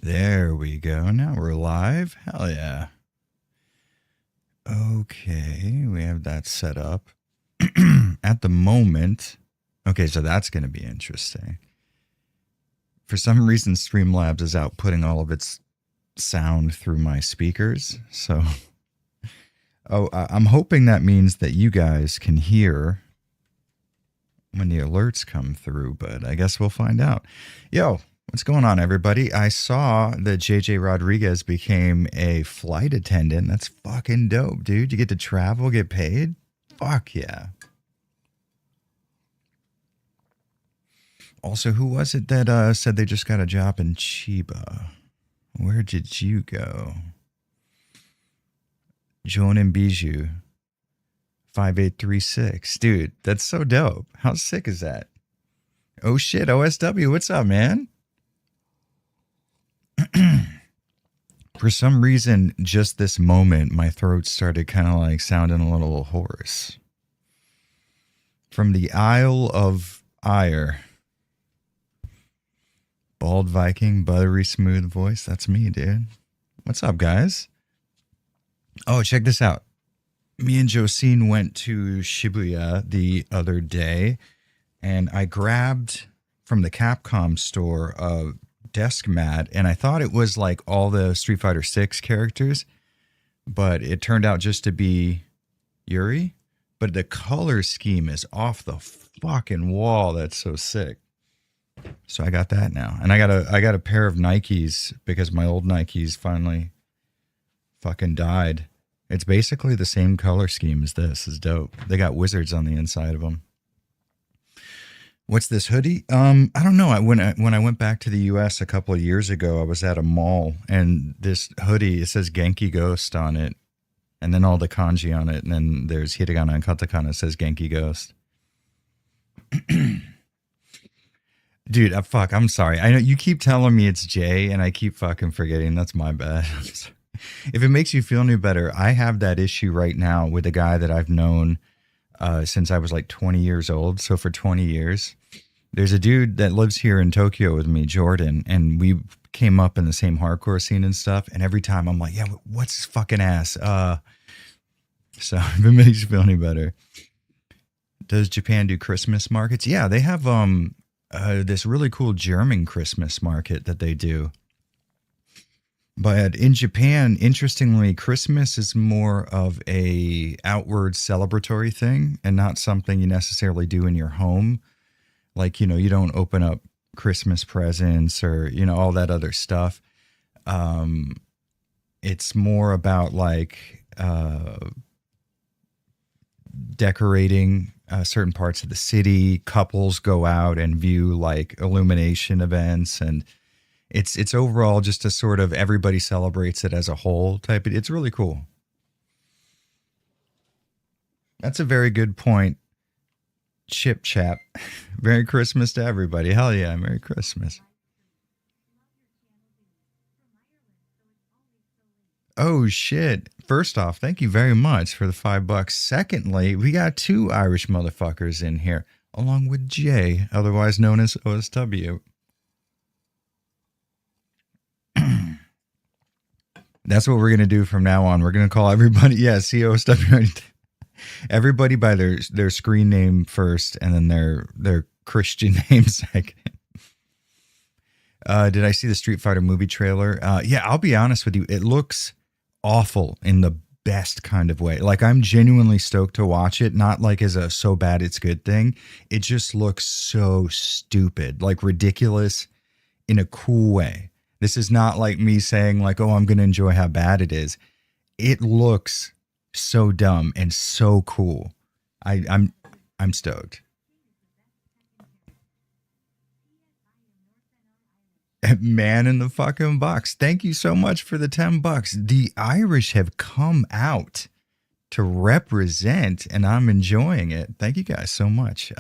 There we go. Now we're live. Hell yeah. Okay, we have that set up. At the moment, okay, so that's going to be interesting. For some reason, Streamlabs is outputting all of its sound through my speakers. So, I'm hoping that means that you guys can hear when the alerts come through, but I guess we'll find out. Yo, what's going on, everybody? I saw that JJ Rodriguez became a flight attendant. That's fucking dope, dude. You get to travel, get paid? Fuck yeah. Also, who was it that said they just got a job in Chiba? Where did you go? Joan and Bijou. 5836. Dude, that's so dope. How sick is that? Oh shit, OSW, what's up, man? For some reason, just this moment, my throat started kind of like sounding a little hoarse. From the Isle of Ire. Bald Viking, buttery smooth voice. That's me, dude. What's up, guys? Oh, check this out. Me and Josine went to Shibuya the other day, and I grabbed from the Capcom store a desk mat, and I thought it was like all the Street Fighter 6 characters, but it turned out just to be Yuri. But the color scheme is off the fucking wall. That's so sick. So I got that now, and I got a pair of Nikes because my old Nikes finally fucking died. It's basically the same color scheme as this. Is dope. They got wizards on the inside of them. What's this hoodie? I don't know. When I went back to the U.S. a couple of years ago, I was at a mall, and this hoodie, it says Genki Ghost on it, and then all the kanji on it, and then there's hiragana and katakana. It says Genki Ghost. Dude, fuck, I'm sorry. I know you keep telling me it's Jay, and I keep fucking forgetting. That's my bad. If it makes you feel any better, I have that issue right now with a guy that I've known since I was like 20 years old. So for 20 years, there's a dude that lives here in Tokyo with me, Jordan, and we came up in the same hardcore scene and stuff. And every time I'm like, yeah, what's his fucking ass? So if it makes you feel any better. Does Japan do Christmas markets? Yeah, they have this really cool German Christmas market that they do. But in Japan, interestingly, Christmas is more of a outward celebratory thing and not something you necessarily do in your home. Like, you know, you don't open up Christmas presents or, you know, all that other stuff. It's more about like decorating certain parts of the city. Couples go out and view like illumination events, and it's overall just a sort of everybody celebrates it as a whole type. It's really cool. That's a very good point. Chip Chap. Merry Christmas to everybody. Hell yeah, Merry Christmas. Oh shit. First off, thank you very much for the $5. Secondly, we got two Irish motherfuckers in here, along with Jay, otherwise known as OSW. That's what we're going to do from now on. We're going to call everybody, yeah, COSW. Everybody by their screen name first, and then their Christian name second. Did I see the Street Fighter movie trailer? Yeah, I'll be honest with you. It looks awful in the best kind of way. Like, I'm genuinely stoked to watch it, not like as a so bad it's good thing. It just looks so stupid, like ridiculous in a cool way. This is not like me saying like, oh, I'm going to enjoy how bad it is. It looks so dumb and so cool. I'm stoked. Man in the fucking box. Thank you so much for the $10. The Irish have come out to represent, and I'm enjoying it. Thank you guys so much.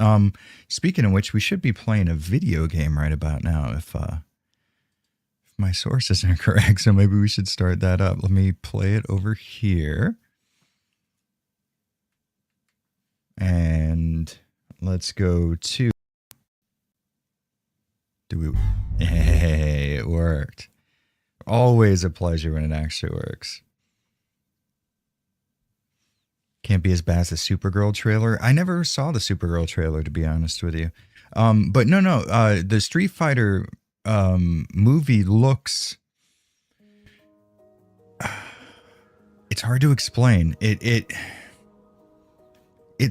Speaking of which, we should be playing a video game right about now if my sources are correct, so maybe we should start that up. Let me play it over here. And let's go to... Hey, it worked. Always a pleasure when it actually works. Can't be as bad as the Supergirl trailer. I never saw the Supergirl trailer, to be honest with you. But no, no. The Street Fighter movie looks. It's hard to explain. It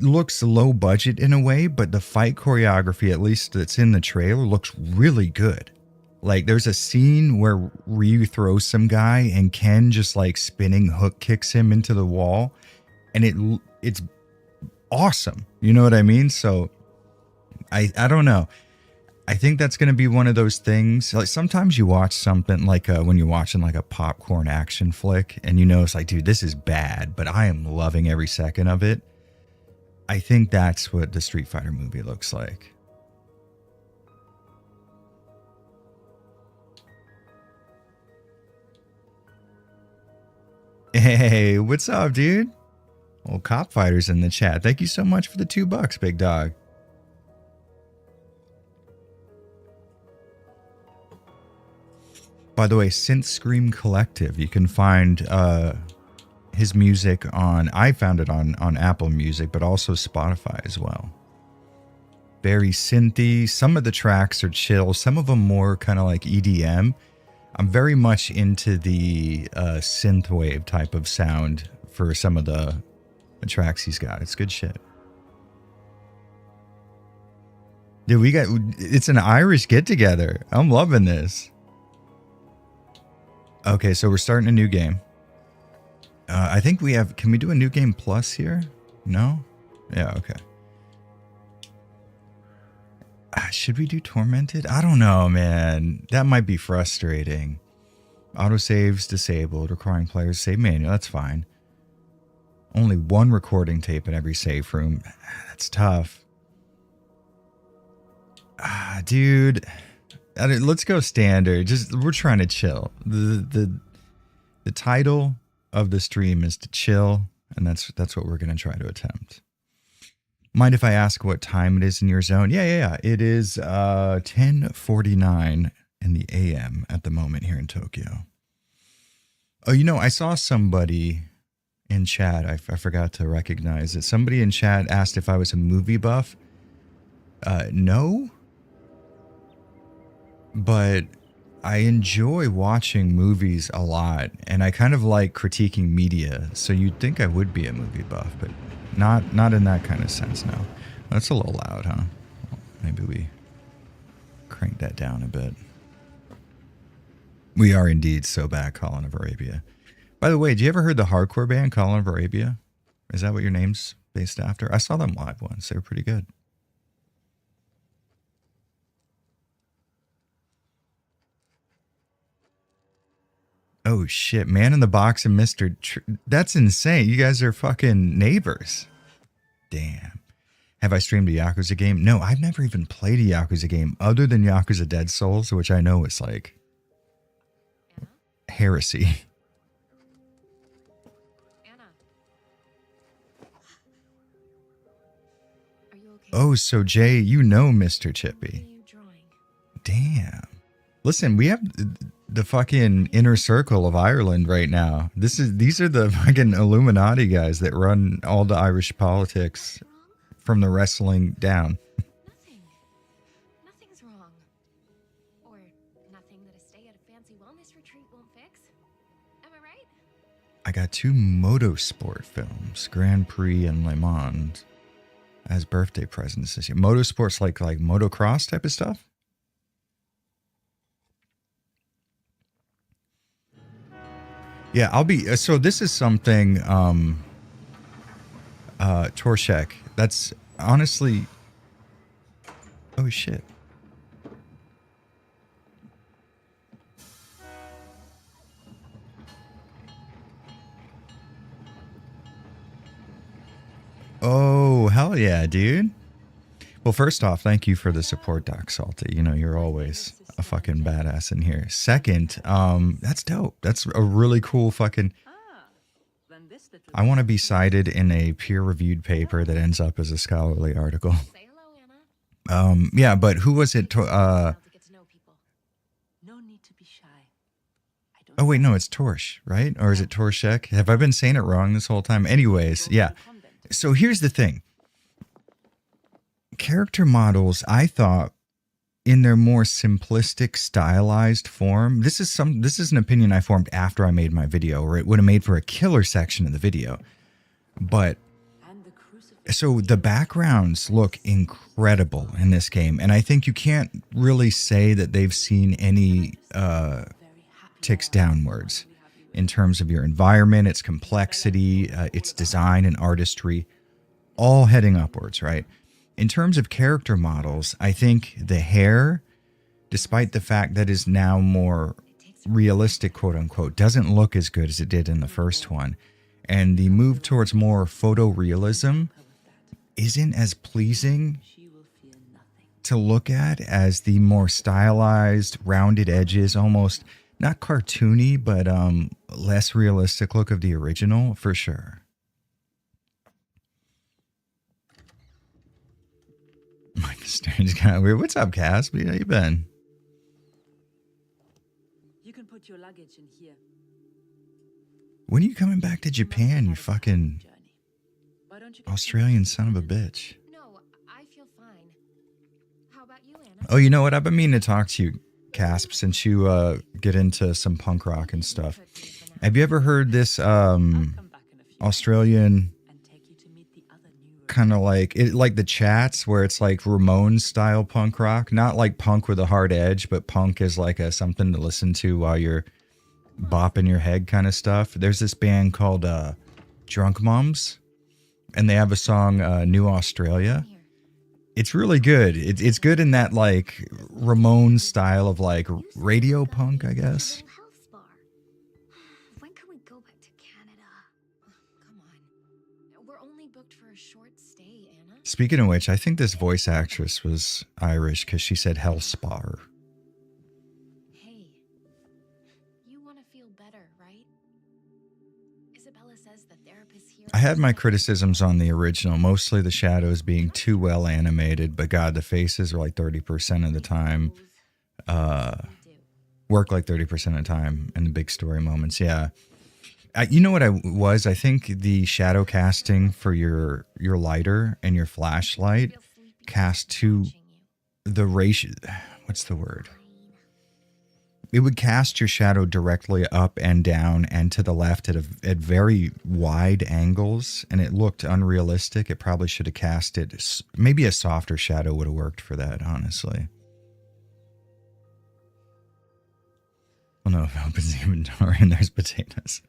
looks low budget in a way, but the fight choreography, at least that's in the trailer, looks really good. Like there's a scene where Ryu throws some guy and Ken just like spinning hook kicks him into the wall, and it's awesome. You know what I mean? So I don't know. I think that's going to be one of those things. Like sometimes you watch something like when you're watching like a popcorn action flick and you know it's like, dude, this is bad, but I am loving every second of it. I think that's what the Street Fighter movie looks like. Hey, what's up, dude? Well, Cop Fighter's in the chat. Thank you so much for the $2, big dog. By the way, Synth Scream Collective. You can find his music on. I found it on Apple Music, but also Spotify as well. Very synthy. Some of the tracks are chill. Some of them more kind of like EDM. I'm very much into the synthwave type of sound for some of the tracks he's got. It's good shit. Dude, it's an Irish get together. I'm loving this. Okay, so we're starting a new game. I think we have... Can we do a new game plus here? No? Yeah, okay. Should we do Tormented? I don't know, man. That might be frustrating. Autosaves disabled, requiring players save manual. That's fine. Only one recording tape in every save room. That's tough. Dude... Let's go standard. We're trying to chill. The title of the stream is to chill, and that's what we're gonna try to attempt. Mind if I ask what time it is in your zone? Yeah. It is 10:49 in the AM at the moment here in Tokyo. Oh, you know, I saw somebody in chat. I forgot to recognize it. Somebody in chat asked if I was a movie buff. No. But I enjoy watching movies a lot, and I kind of like critiquing media. So you'd think I would be a movie buff, but not in that kind of sense. No, that's a little loud, huh? Well, maybe we crank that down a bit. We are indeed so bad, Colin of Arabia. By the way, did you ever heard the hardcore band Colin of Arabia? Is that what your name's based after? I saw them live once. They were pretty good. Oh shit, Man in the Box and Mr. That's insane. You guys are fucking neighbors. Damn. Have I streamed a Yakuza game? No, I've never even played a Yakuza game other than Yakuza Dead Souls, which I know is like heresy. Anna. Are you okay? Oh, so Jay, you know Mr. Chippy. What are you drawing? Damn. Listen, we have the fucking inner circle of Ireland right now. These are the fucking Illuminati guys that run all the Irish politics from the wrestling down. Nothing. Nothing's wrong. Or nothing that a stay at a fancy wellness retreat won't fix. Am I right? I got 2 motorsport films, Grand Prix and Le Mans, as birthday presents this year. Motorsport's like motocross type of stuff? Yeah, I'll be... So this is something, Torshek, that's honestly... Oh, shit. Oh, hell yeah, dude. Well, first off, thank you for the support, Doc Salty. You know, you're always a fucking badass in here. Second, that's dope. That's a really cool fucking... I want to be cited in a peer-reviewed paper that ends up as a scholarly article. Say hello, Anna. Yeah, but who was it? No need to be shy. Oh wait, no, it's Torsh, right? Or is it Torshek? Have I been saying it wrong this whole time? Anyways, yeah. So here's the thing. Character models, I thought, in their more simplistic, stylized form. This is an opinion I formed after I made my video, or it would have made for a killer section of the video. But so the backgrounds look incredible in this game, and I think you can't really say that they've seen any ticks downwards in terms of your environment, its complexity, its design and artistry, all heading upwards, right? In terms of character models, I think the hair, despite the fact that is now more realistic, quote unquote, doesn't look as good as it did in the first one. And the move towards more photorealism isn't as pleasing to look at as the more stylized, rounded edges, almost not cartoony, but less realistic look of the original, for sure. Mike Stern's kind of weird. What's up, Cass? How you been? You can put your luggage in here. When are you coming back to Japan, you fucking Australian son of a bitch? No, I feel fine. How about you, Anna? Oh, you know what? I've been meaning to talk to you, Casp, since you get into some punk rock and stuff. Have you ever heard this Australian kind of like the chats where it's like Ramones style punk rock? Not like punk with a hard edge, but punk is like a something to listen to while you're bopping your head kind of stuff. There's this band called Drunk Mums, and they have a song New Australia. It's really good. It's good in that like Ramones style of like radio punk, I guess. When can we go back to Canada? Come on. We're only booked for a short stay, Anna. Speaking of which, I think this voice actress was Irish because she said Hellspar. Hey, you want to feel better, right? Isabella says the therapist here. I had my criticisms on the original, mostly the shadows being too well animated, but God, the faces are like 30% of the time. Work like 30% of the time in the big story moments. Yeah. You know what I think the shadow casting for your lighter and your flashlight cast to the ratio. What's the word? It would cast your shadow directly up and down and to the left at very wide angles, and it looked unrealistic. It probably should have cast it. Maybe a softer shadow would have worked for that, honestly. Well, no, if it opens the inventory and there's potatoes.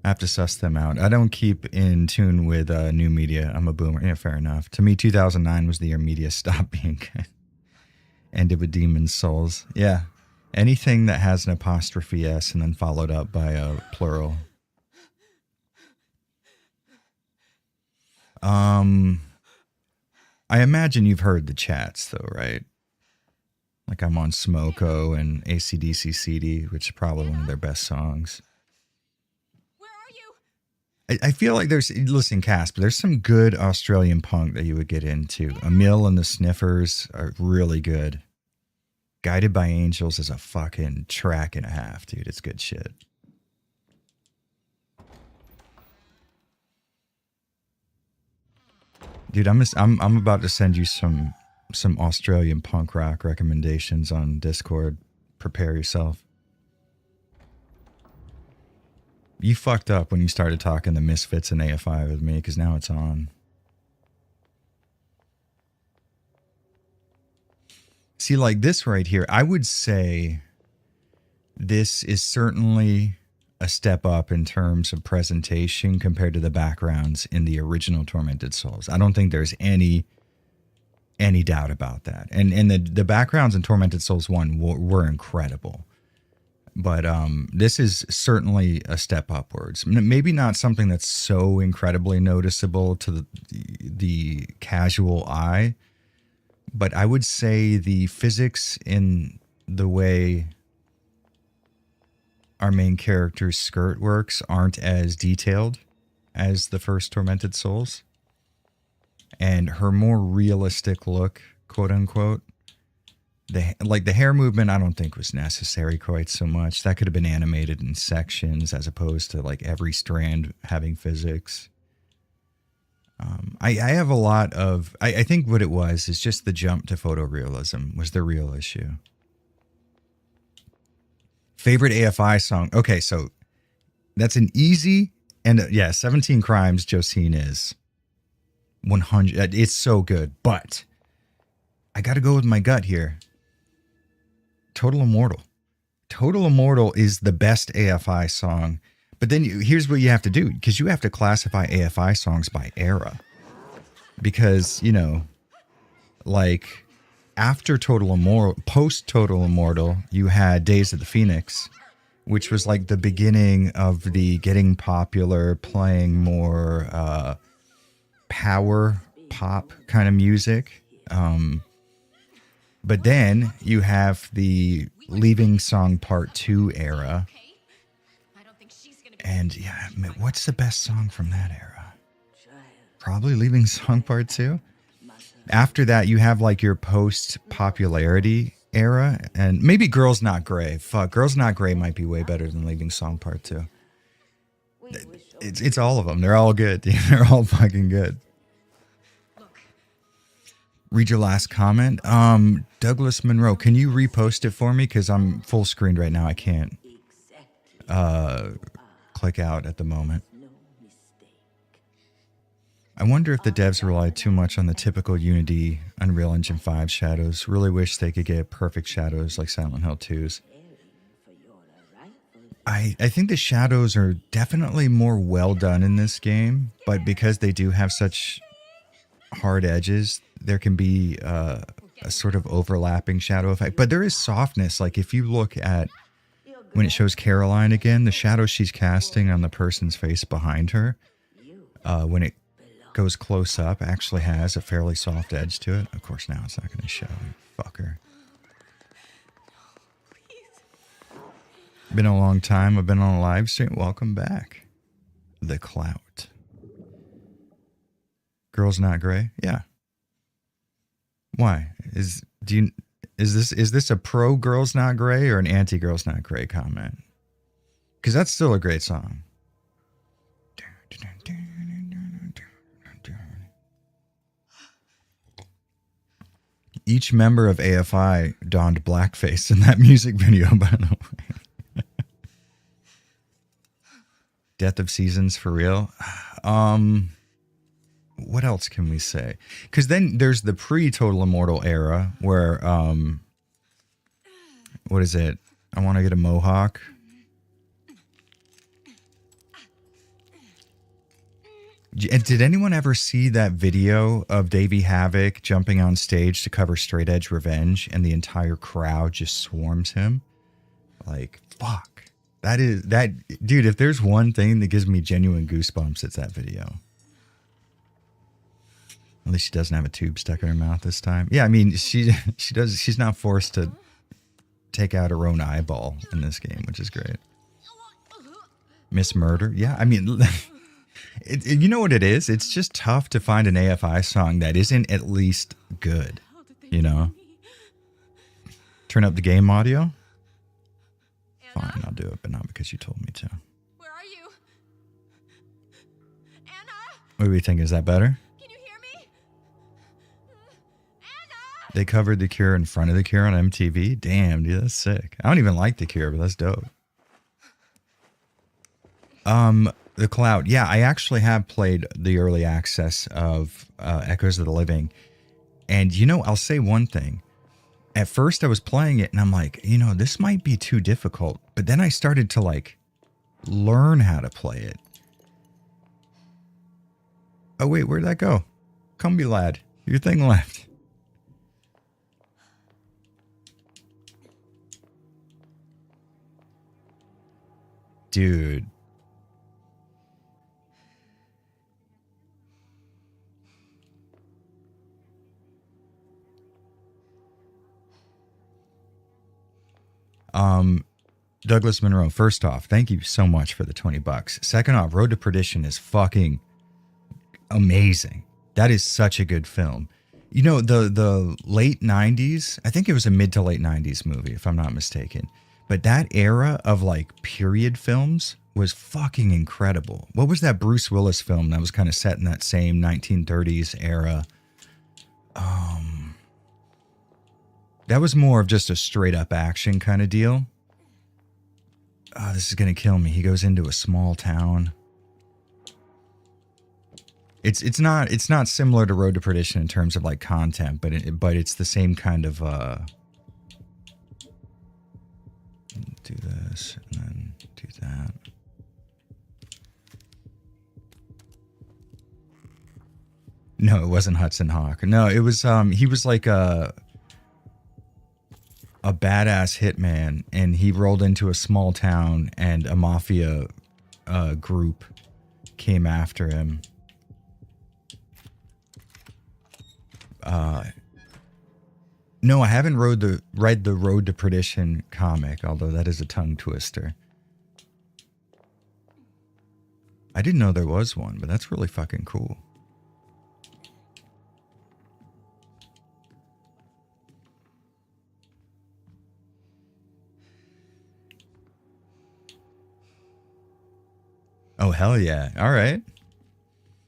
I have to suss them out. I don't keep in tune with new media. I'm a boomer. Yeah, fair enough. To me, 2009 was the year media stopped being good. Ended with Demon's Souls. Yeah. Anything that has an apostrophe S and then followed up by a plural. I imagine you've heard the chats, though, right? Like I'm on Smoko and AC/DC CD, which is probably one of their best songs. Where are you? I feel like listen, Cass, but there's some good Australian punk that you would get into. Emil and the Sniffers are really good. Guided by Angels is a fucking track and a half, dude. It's good shit. Dude, I'm about to send you some Australian punk rock recommendations on Discord. Prepare yourself. You fucked up when you started talking the Misfits and AFI with me, because now it's on. See, like this right here, I would say this is certainly a step up in terms of presentation compared to the backgrounds in the original Tormented Souls. I don't think there's any doubt about that. And the backgrounds in Tormented Souls 1 were incredible. But this is certainly a step upwards. Maybe not something that's so incredibly noticeable to the casual eye, but I would say the physics in the way our main character's skirt works aren't as detailed as the first Tormented Souls. And her more realistic look, quote unquote, the hair movement, I don't think was necessary quite so much. That could have been animated in sections as opposed to like every strand having physics. I have a lot of, I think what it was is just the jump to photorealism was the real issue. Favorite AFI song? Okay, so that's an easy, and yeah, 17 Crimes, Josine is 100. It's so good, but I got to go with my gut here. Total Immortal. Total Immortal is the best AFI song. But then here's what you have to do, because you have to classify AFI songs by era. Because, you know, like after Total Immortal, post Total Immortal, you had Days of the Phoenix, which was like the beginning of the getting popular, playing more power pop kind of music. But then you have the Leaving Song Part 2 era. And yeah, what's the best song from that era? Probably Leaving Song Part 2. After that, you have like your post-popularity era. And maybe Girls Not Grey. Fuck, Girls Not Grey might be way better than Leaving Song Part 2. It's all of them. They're all good. They're all fucking good. Read your last comment. Douglas Monroe, can you repost it for me? Because I'm full screened right now. I can't click out at the moment. I wonder if the devs relied too much on the typical Unity Unreal Engine 5 shadows. Really wish they could get perfect shadows like Silent Hill 2's. I think the shadows are definitely more well done in this game, but because they do have such hard edges, there can be a sort of overlapping shadow effect. But there is softness. Like if you look at when it shows Caroline again, the shadow she's casting on the person's face behind her, when it goes close up, actually has a fairly soft edge to it. Of course, now it's not going to show. Fucker. Been a long time. I've been on a live stream. Welcome back. The Clout. Girls Not Grey? Yeah. Why? Is this a pro Girls Not Grey or an anti Girls Not Grey comment? Because that's still a great song. Each member of AFI donned blackface in that music video, by the way. Death of Seasons for real. What else can we say? Because then there's the pre-Total Immortal era where, what is it? I want to get a mohawk. Did anyone ever see that video of Davey Havoc jumping on stage to cover Straight Edge Revenge and the entire crowd just swarms him? Like, fuck. Dude, if there's one thing that gives me genuine goosebumps, it's that video. At least she doesn't have a tube stuck in her mouth this time. Yeah, I mean, she's not forced to take out her own eyeball in this game, which is great. Miss Murder? Yeah, I mean, you know what it is? It's just tough to find an AFI song that isn't at least good, you know? Turn up the game audio? Fine, I'll do it, but not because you told me to. Where are you? Anna? What do we think? Is that better? Can you hear me? Anna! They covered The Cure in front of The Cure on MTV? Damn, dude, that's sick. I don't even like The Cure, but that's dope. The Cloud. Yeah, I actually have played the early access of Echoes of the Living. And, you know, I'll say one thing. At first I was playing it and I'm like, you know, this might be too difficult. But then I started to like learn how to play it. Oh, wait, where'd that go? Cumby lad, your thing left. Dude. Douglas Monroe, first off, thank you so much for the $20. Second off, Road to Perdition is fucking amazing. That is such a good film. You know, the late 90s, I think it was a mid to late 90s movie, if I'm not mistaken. But that era of like period films was fucking incredible. What was that Bruce Willis film that was kind of set in that same 1930s era? That was more of just a straight up action kind of deal. Oh, this is going to kill me. He goes into a small town. It's not similar to Road to Perdition in terms of like content, but it's the same kind of do this and then do that. No, it wasn't Hudson Hawk. No, it was he was like a badass hitman, and he rolled into a small town, and a mafia group came after him. No, I haven't read the Road to Perdition comic, although that is a tongue twister. I didn't know there was one, but that's really fucking cool. Oh, hell yeah. All right.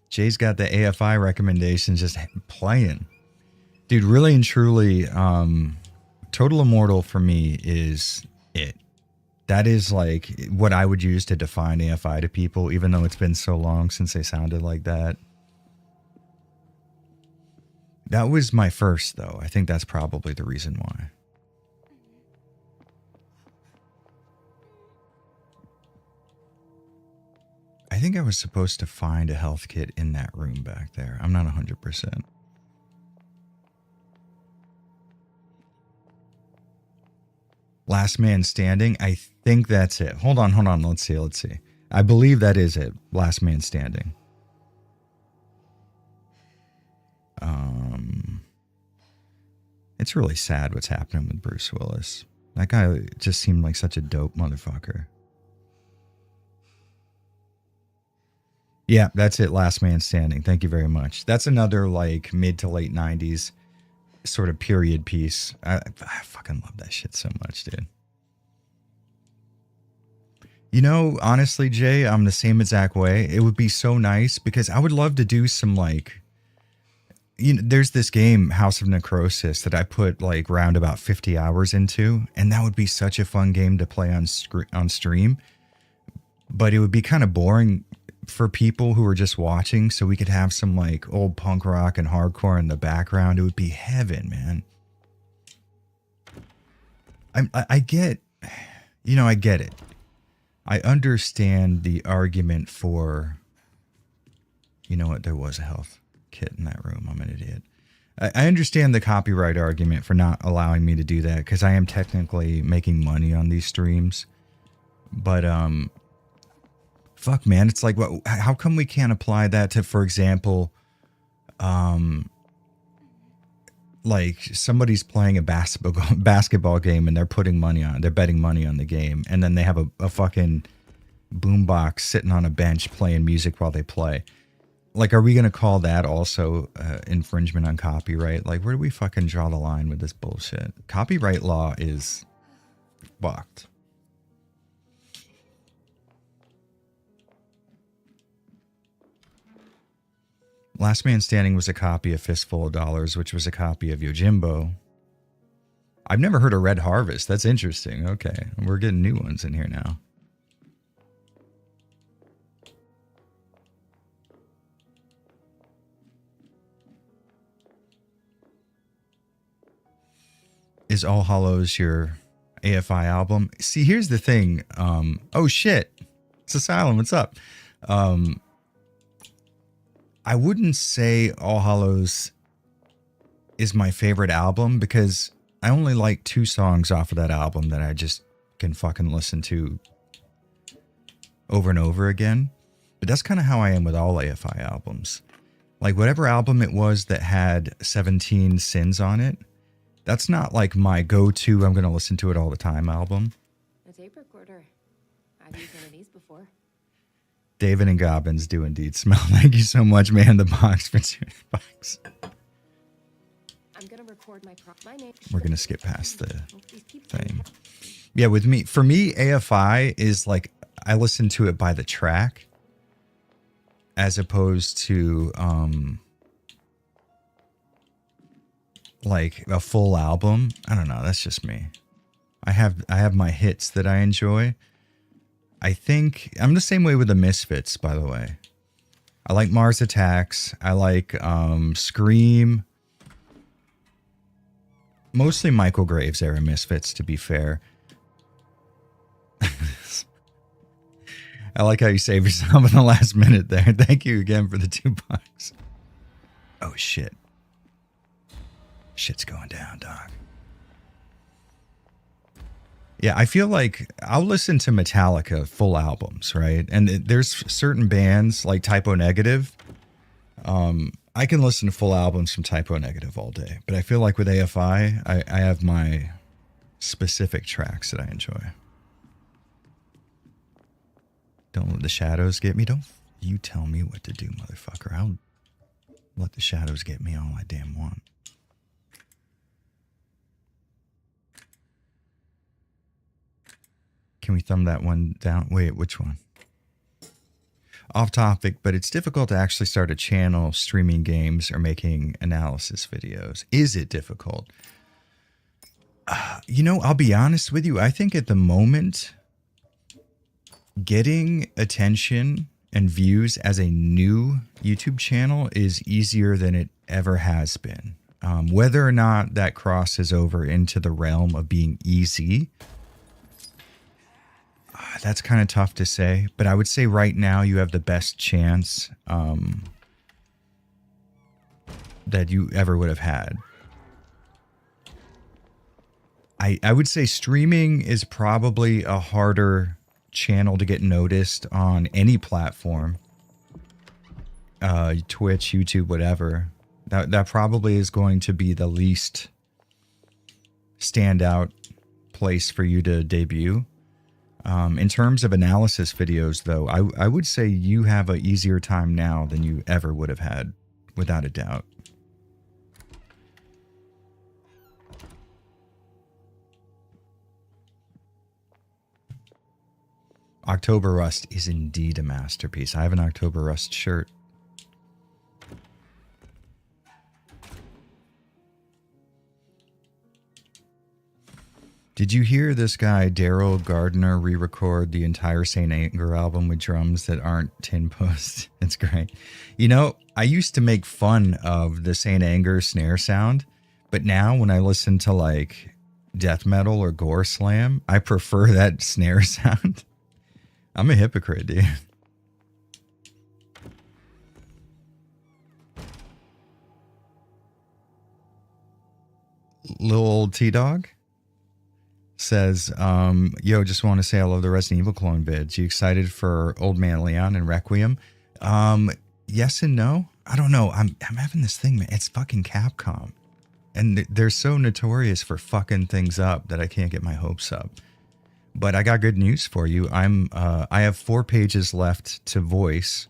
Jay's got the AFI recommendations just playing. Dude, really and truly, Total Immortal for me is it. That is like what I would use to define AFI to people, even though it's been so long since they sounded like that. That was my first, though. I think that's probably the reason why. I think I was supposed to find a health kit in that room back there. I'm not 100%. Last Man Standing. I think that's it. Hold on. Let's see. I believe that is it. Last Man Standing. It's really sad what's happening with Bruce Willis. That guy just seemed like such a dope motherfucker. Yeah, that's it. Last Man Standing. Thank you very much. That's another like mid to late 90s sort of period piece. I fucking love that shit so much, dude. You know, honestly, Jay, I'm the same exact way. It would be so nice because I would love to do some like, you know, there's this game, House of Necrosis, that I put like round about 50 hours into, and that would be such a fun game to play on stream. But it would be kind of boring for people who are just watching, so we could have some like old punk rock and hardcore in the background. It would be heaven, man. I get, you know, I get it. I understand the argument for, you know what, there was a health kit in that room. I'm an idiot. I understand the copyright argument for not allowing me to do that because I am technically making money on these streams. But fuck, man, it's like, what? How come we can't apply that to, for example, like somebody's playing a basketball game and they're betting money on the game, and then they have a fucking boombox sitting on a bench playing music while they play. Like, are we gonna call that also infringement on copyright? Like, where do we fucking draw the line with this bullshit? Copyright law is fucked. Last Man Standing was a copy of Fistful of Dollars, which was a copy of Yojimbo. I've never heard of Red Harvest. That's interesting. Okay, we're getting new ones in here now. Is All Hallows your AFI album? See, here's the thing. Oh shit, it's Asylum. What's up? I wouldn't say All Hallows is my favorite album because I only like 2 songs off of that album that I just can fucking listen to over and over again. But that's kind of how I am with all AFI albums. Like, whatever album it was that had 17 Sins on it, that's not like my go-to, I'm going to listen to it all the time album. A tape recorder. I've used one of these before. David and Gobbins do indeed smell. Thank you so much, man. The box for box. record my name. We're going to skip past the These keep thing. Yeah, with me, for me, AFI is like, I listen to it by the track as opposed to, like a full album. I don't know. That's just me. I have my hits that I enjoy. I think I'm the same way with the Misfits, by the way. I like Mars Attacks. I like Scream. Mostly Michael Graves era Misfits, to be fair. I like how you save yourself in the last minute there. Thank you again for the $2. Oh, shit. Shit's going down, dog. Yeah, I feel like I'll listen to Metallica full albums, right? And there's certain bands like Typo Negative. I can listen to full albums from Typo Negative all day. But I feel like with AFI, I have my specific tracks that I enjoy. Don't let the shadows get me. Don't you tell me what to do, motherfucker. I'll let the shadows get me all I damn want. Can we thumb that one down? Wait, which one? Off topic, but it's difficult to actually start a channel streaming games or making analysis videos. Is it difficult? You know, I'll be honest with you. I think at the moment, getting attention and views as a new YouTube channel is easier than it ever has been. Whether or not that crosses over into the realm of being easy, that's kind of tough to say. But I would say right now you have the best chance that you ever would have had. I would say streaming is probably a harder channel to get noticed on any platform. Twitch, YouTube, whatever. That probably is going to be the least standout place for you to debut. In terms of analysis videos, though, I would say you have an easier time now than you ever would have had, without a doubt. October Rust is indeed a masterpiece. I have an October Rust shirt. Did you hear this guy, Daryl Gardner, re-record the entire Saint Anger album with drums that aren't tin posts? It's great. You know, I used to make fun of the Saint Anger snare sound, but now when I listen to like death metal or gore slam, I prefer that snare sound. I'm a hypocrite, dude. Little old T-Dog says, yo, just want to say I love the Resident Evil clone vids. You excited for Old Man Leon and Requiem? Yes and no. I don't know. I'm having this thing, man. It's fucking Capcom. And they're so notorious for fucking things up that I can't get my hopes up. But I got good news for you. I have 4 pages left to voice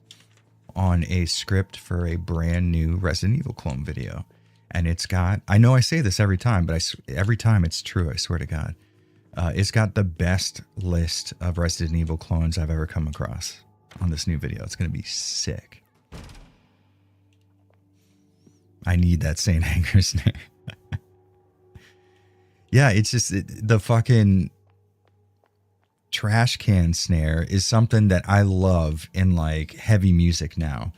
on a script for a brand new Resident Evil clone video. And it's got, I know I say this every time, but every time it's true, I swear to God. It's got the best list of Resident Evil clones I've ever come across on this new video. It's going to be sick. I need that Saint Anger snare. Yeah, it's just the fucking trash can snare is something that I love in like heavy music now.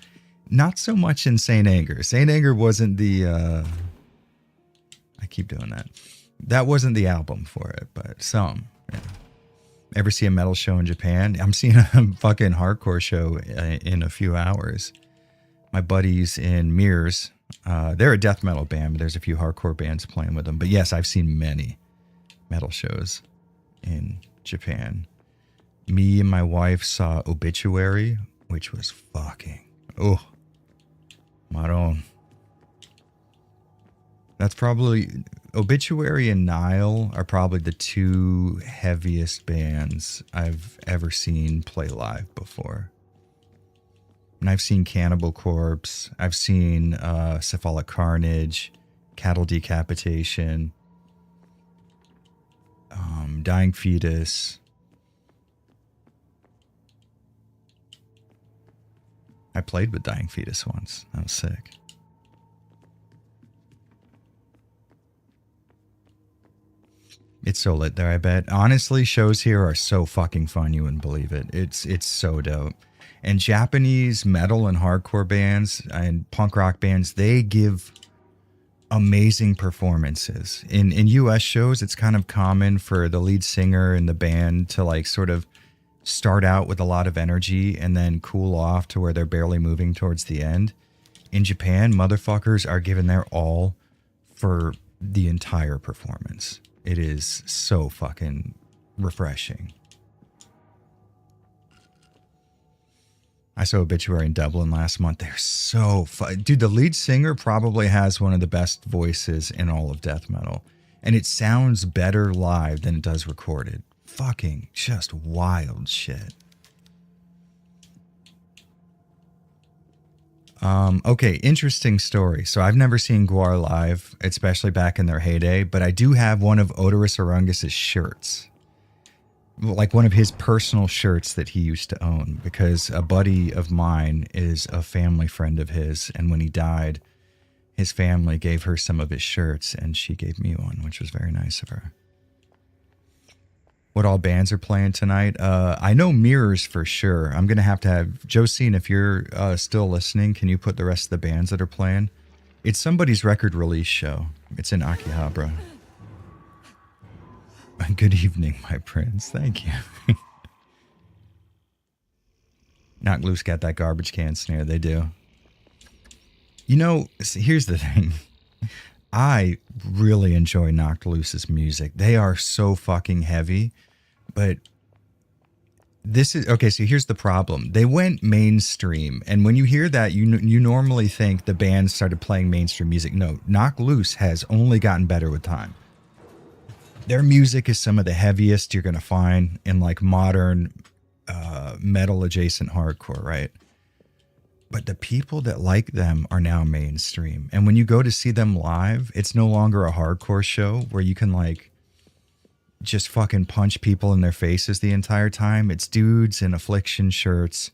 Not so much in Saint Anger. Saint Anger wasn't the I keep doing that. That wasn't the album for it, but some. Yeah. Ever see a metal show in Japan? I'm seeing a fucking hardcore show in a few hours. My buddies in Mirrors, they're a death metal band, but there's a few hardcore bands playing with them. But yes, I've seen many metal shows in Japan. Me and my wife saw Obituary, which was fucking, oh, Maron. That's probably, Obituary and Nile are probably the 2 heaviest bands I've ever seen play live before. And I've seen Cannibal Corpse. I've seen Cephalic Carnage, cattle decapitation, dying fetus. I played with dying fetus once. That was sick. It's so lit there, I bet. Honestly, shows here are so fucking fun, you wouldn't believe it. It's so dope. And Japanese metal and hardcore bands and punk rock bands, they give amazing performances. In US shows, it's kind of common for the lead singer and the band to like sort of start out with a lot of energy and then cool off to where they're barely moving towards the end. In Japan, motherfuckers are giving their all for the entire performance. It is so fucking refreshing. I saw Obituary in Dublin last month. They're so fun. Dude, the lead singer probably has one of the best voices in all of death metal. And it sounds better live than it does recorded. Fucking just wild shit. Okay, interesting story. So I've never seen Gwar live, especially back in their heyday, but I do have one of Odorous Orungus's shirts. Like one of his personal shirts that he used to own, because a buddy of mine is a family friend of his, and when he died, his family gave her some of his shirts, and she gave me one, which was very nice of her. What all bands are playing tonight? I know Mirrors for sure. I'm going to have Josine, if you're still listening, can you put the rest of the bands that are playing? It's somebody's record release show. It's in Akihabara. Good evening, my prince. Thank you. Knock Loose got that garbage can snare. They do. You know, here's the thing. I really enjoy Knocked Loose's music. They are so fucking heavy, but this is okay. So here's the problem. They went mainstream, and when you hear that, you normally think the band started playing mainstream music. No, Knocked Loose has only gotten better with time. Their music is some of the heaviest you're gonna find in like modern metal adjacent hardcore, right? But the people that like them are now mainstream. And when you go to see them live, it's no longer a hardcore show where you can like just fucking punch people in their faces the entire time. It's dudes in Affliction shirts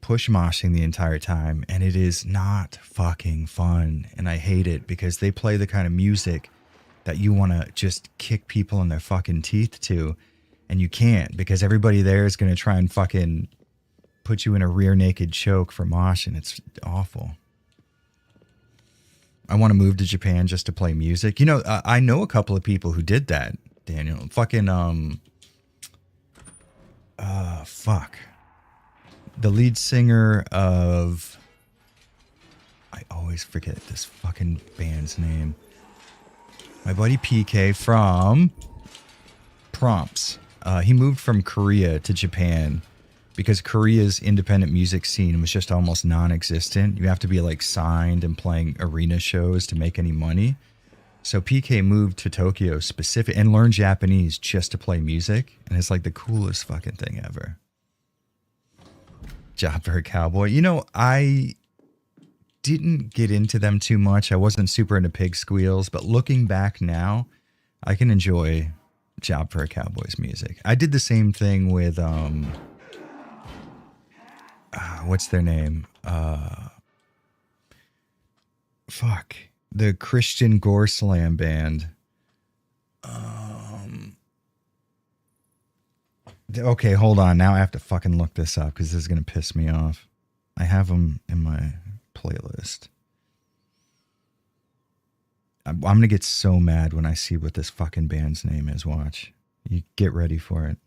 push moshing the entire time. And it is not fucking fun. And I hate it because they play the kind of music that you want to just kick people in their fucking teeth to. And you can't, because everybody there is going to try and fucking put you in a rear naked choke for mosh, and it's awful. I want to move to Japan just to play music. You know, I know a couple of people who did that, Daniel. Fucking, fuck. The lead singer of, I always forget this fucking band's name. My buddy PK from Prompts. He moved from Korea to Japan because Korea's independent music scene was just almost non-existent. You have to be like signed and playing arena shows to make any money. So PK moved to Tokyo and learned Japanese just to play music. And it's like the coolest fucking thing ever. Job for a Cowboy. You know, I didn't get into them too much. I wasn't super into Pig Squeals, but looking back now, I can enjoy Job for a Cowboy's music. I did the same thing with what's their name? Fuck. The Christian Gore Slam band. Okay, hold on. Now I have to fucking look this up because this is going to piss me off. I have them in my playlist. I'm going to get so mad when I see what this fucking band's name is. Watch. You get ready for it.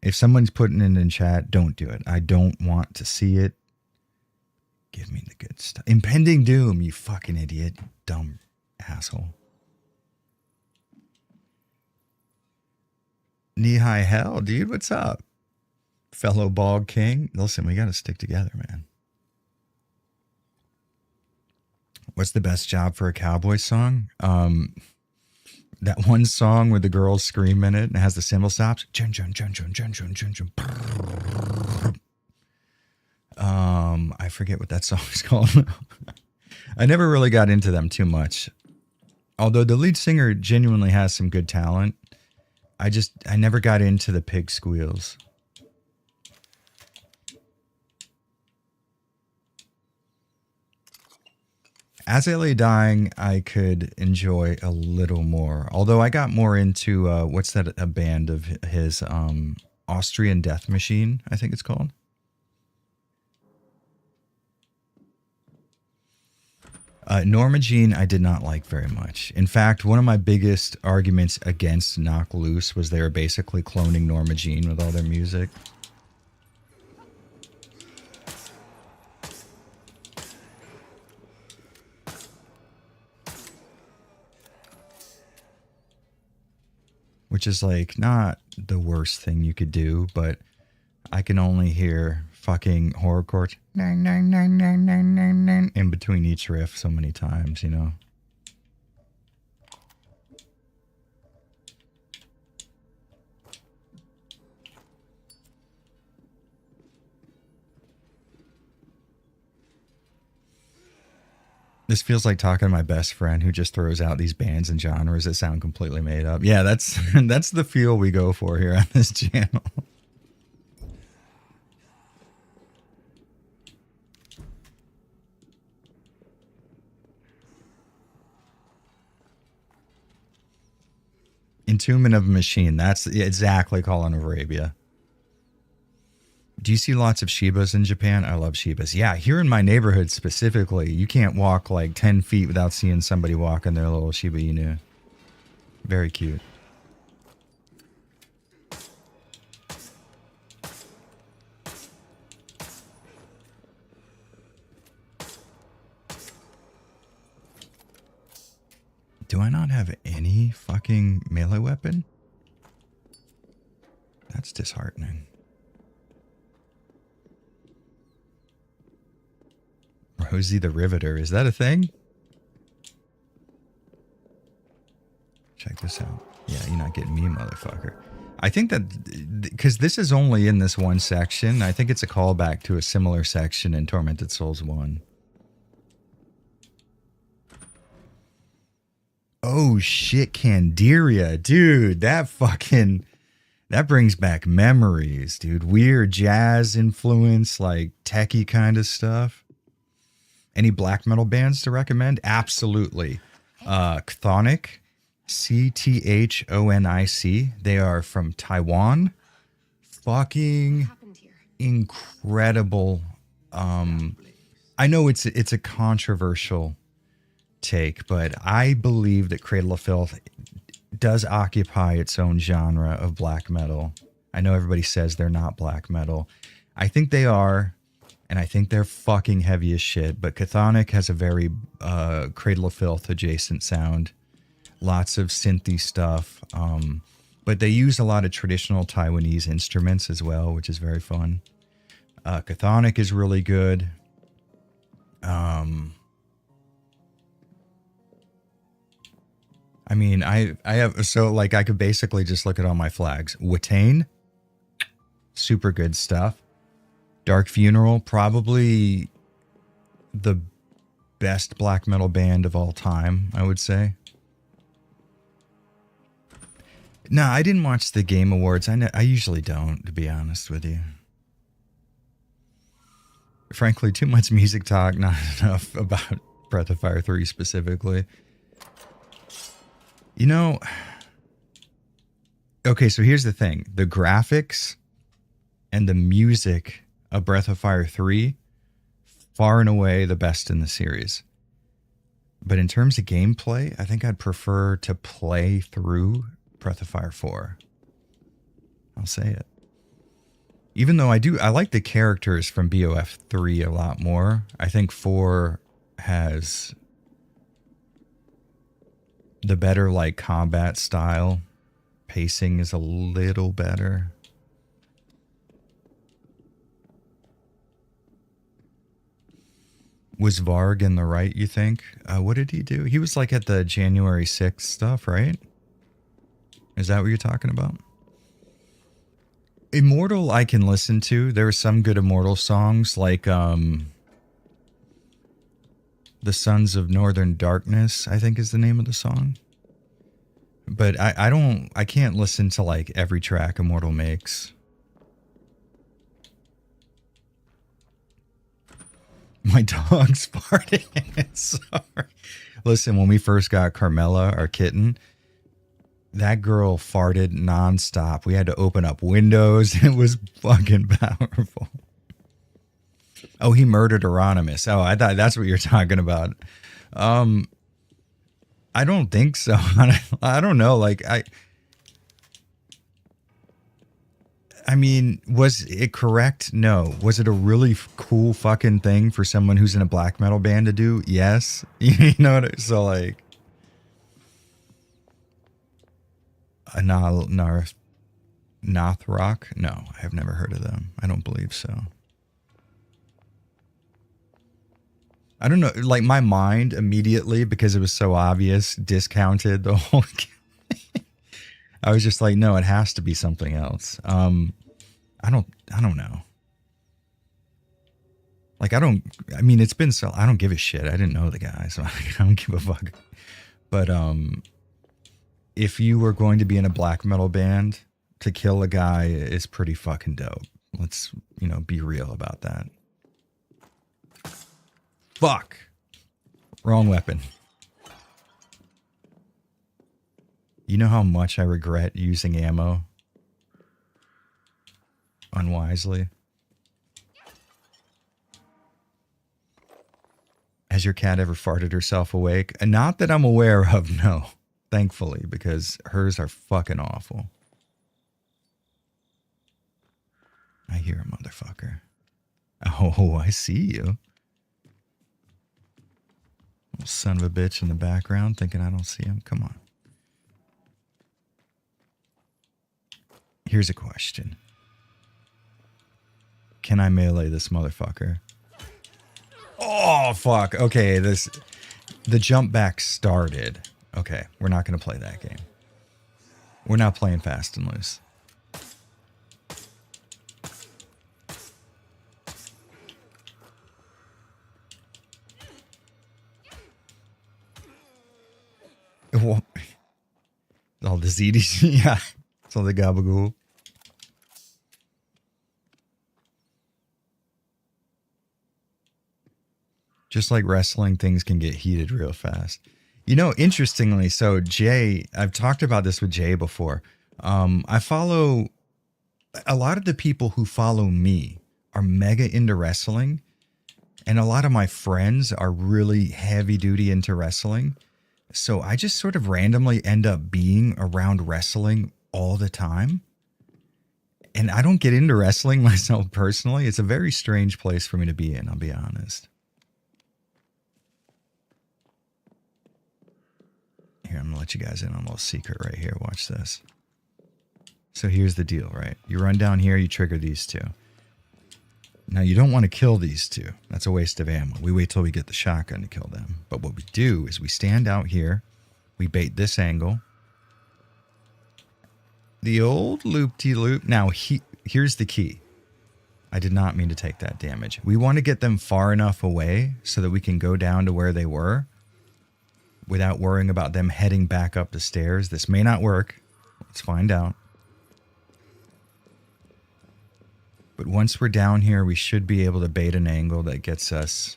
If someone's putting it in chat, don't do it. I don't want to see it. Give me the good stuff. Impending Doom, you fucking idiot. Dumb asshole. Knee-high hell, dude. What's up? Fellow Bog King. Listen, we got to stick together, man. What's the best Job for a Cowboy song? That one song where the girls scream in it and it has the cymbal stops. I forget what that song is called. I never really got into them too much. Although the lead singer genuinely has some good talent, I never got into the pig squeals. As I Lay Dying, I could enjoy a little more. Although I got more into, what's that, a band of his, Austrian Death Machine, I think it's called. Norma Jean, I did not like very much. In fact, one of my biggest arguments against Knock Loose was they were basically cloning Norma Jean with all their music. Which is like not the worst thing you could do, but I can only hear fucking horrorcore in between each riff so many times, you know. This feels like talking to my best friend who just throws out these bands and genres that sound completely made up. Yeah, that's that's the feel we go for here on this channel. Entombment of a Machine. That's exactly Calling of Arabia. Do you see lots of Shibas in Japan? I love Shibas. Yeah, here in my neighborhood specifically, you can't walk like 10 feet without seeing somebody walking their little Shiba Inu. Very cute. Do I not have any fucking melee weapon? That's disheartening. Rosie the Riveter. Is that a thing? Check this out. Yeah, you're not getting me, motherfucker. I think that, because this is only in this one section, I think it's a callback to a similar section in Tormented Souls 1. Oh shit, Candiria. Dude, that brings back memories, dude. Weird jazz influence, like techie kind of stuff. Any black metal bands to recommend? Absolutely. Chthonic, Chthonic. They are from Taiwan. Fucking incredible. I know it's a controversial take, but I believe that Cradle of Filth does occupy its own genre of black metal. I know everybody says they're not black metal. I think they are, and I think they're fucking heavy as shit, but Chthonic has a very Cradle of Filth adjacent sound. Lots of synthy stuff, but they use a lot of traditional Taiwanese instruments as well, which is very fun. Chthonic is really good. I mean, I have, so like I could basically just look at all my flags. Watain, super good stuff. Dark Funeral, probably the best black metal band of all time, I would say. No, I didn't watch the Game Awards. I usually don't, to be honest with you. Frankly, too much music talk, not enough about Breath of Fire 3 specifically. You know, okay, so here's the thing. The graphics and the music of Breath of Fire 3, far and away the best in the series. But in terms of gameplay, I think I'd prefer to play through Breath of Fire 4. I'll say it. Even though I like the characters from BOF 3 a lot more. I think 4 has the better like combat style. Pacing is a little better. Was Varg in the right, you think? What did he do? He was like at the January 6th stuff, right? Is that what you're talking about? Immortal I can listen to. There are some good Immortal songs like The Sons of Northern Darkness, I think is the name of the song. But I can't listen to like every track Immortal makes. My dog's farting. Sorry. Listen, when we first got Carmela, our kitten, that girl farted nonstop. We had to open up windows. It was fucking powerful. Oh, he murdered Euronymous. Oh, I thought that's what you're talking about. I don't think so. I don't know. Like I mean, was it correct? No. Was it a really cool fucking thing for someone who's in a black metal band to do? Yes. You know what? So like, Nath Rock? No, I have never heard of them. I don't believe so. I don't know. Like my mind immediately, because it was so obvious, discounted the whole. I was just like, no, it has to be something else. I don't know. Like, I mean, it's been so, I don't give a shit. I didn't know the guy, so I don't give a fuck. But, if you were going to be in a black metal band, to kill a guy is pretty fucking dope. Let's, be real about that. Fuck. Wrong weapon. You know how much I regret using ammo unwisely? Has your cat ever farted herself awake? Not that I'm aware of, no. Thankfully, because hers are fucking awful. I hear a motherfucker. Oh, I see you. Little son of a bitch in the background thinking I don't see him. Come on. Here's a question. Can I melee this motherfucker? Oh, fuck. Okay, the jump back started. Okay, we're not going to play that game. We're not playing fast and loose. All the ZDs. Yeah. It's all the gabagool. Just like wrestling, things can get heated real fast. Interestingly, so Jay, I've talked about this with Jay before. I follow a lot of the people who follow me are mega into wrestling. And a lot of my friends are really heavy duty into wrestling. So I just sort of randomly end up being around wrestling all the time. And I don't get into wrestling myself personally. It's a very strange place for me to be in, I'll be honest. Here, I'm going to let you guys in on a little secret right here. Watch this. So here's the deal, right? You run down here, you trigger these two. Now, you don't want to kill these two. That's a waste of ammo. We wait till we get the shotgun to kill them. But what we do is we stand out here. We bait this angle. The old loop-de-loop. Now, here's the key. I did not mean to take that damage. We want to get them far enough away so that we can go down to where they were without worrying about them heading back up the stairs. This may not work. Let's find out. But once we're down here, we should be able to bait an angle that gets us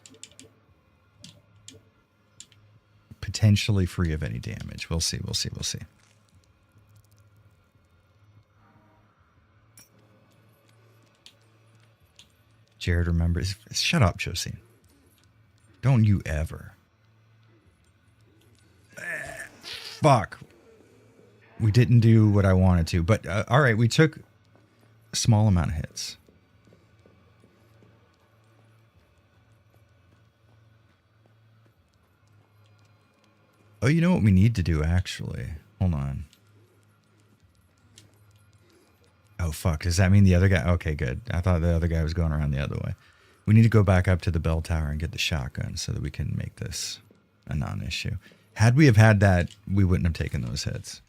potentially free of any damage. We'll see, we'll see, we'll see. Jared remembers. Shut up, Josine. Don't you ever. Fuck. We didn't do what I wanted to. But, all right, we took a small amount of hits. Oh, you know what we need to do, actually? Hold on. Oh, fuck. Does that mean the other guy? Okay, good. I thought the other guy was going around the other way. We need to go back up to the bell tower and get the shotgun so that we can make this a non-issue. Had we have had that, we wouldn't have taken those hits.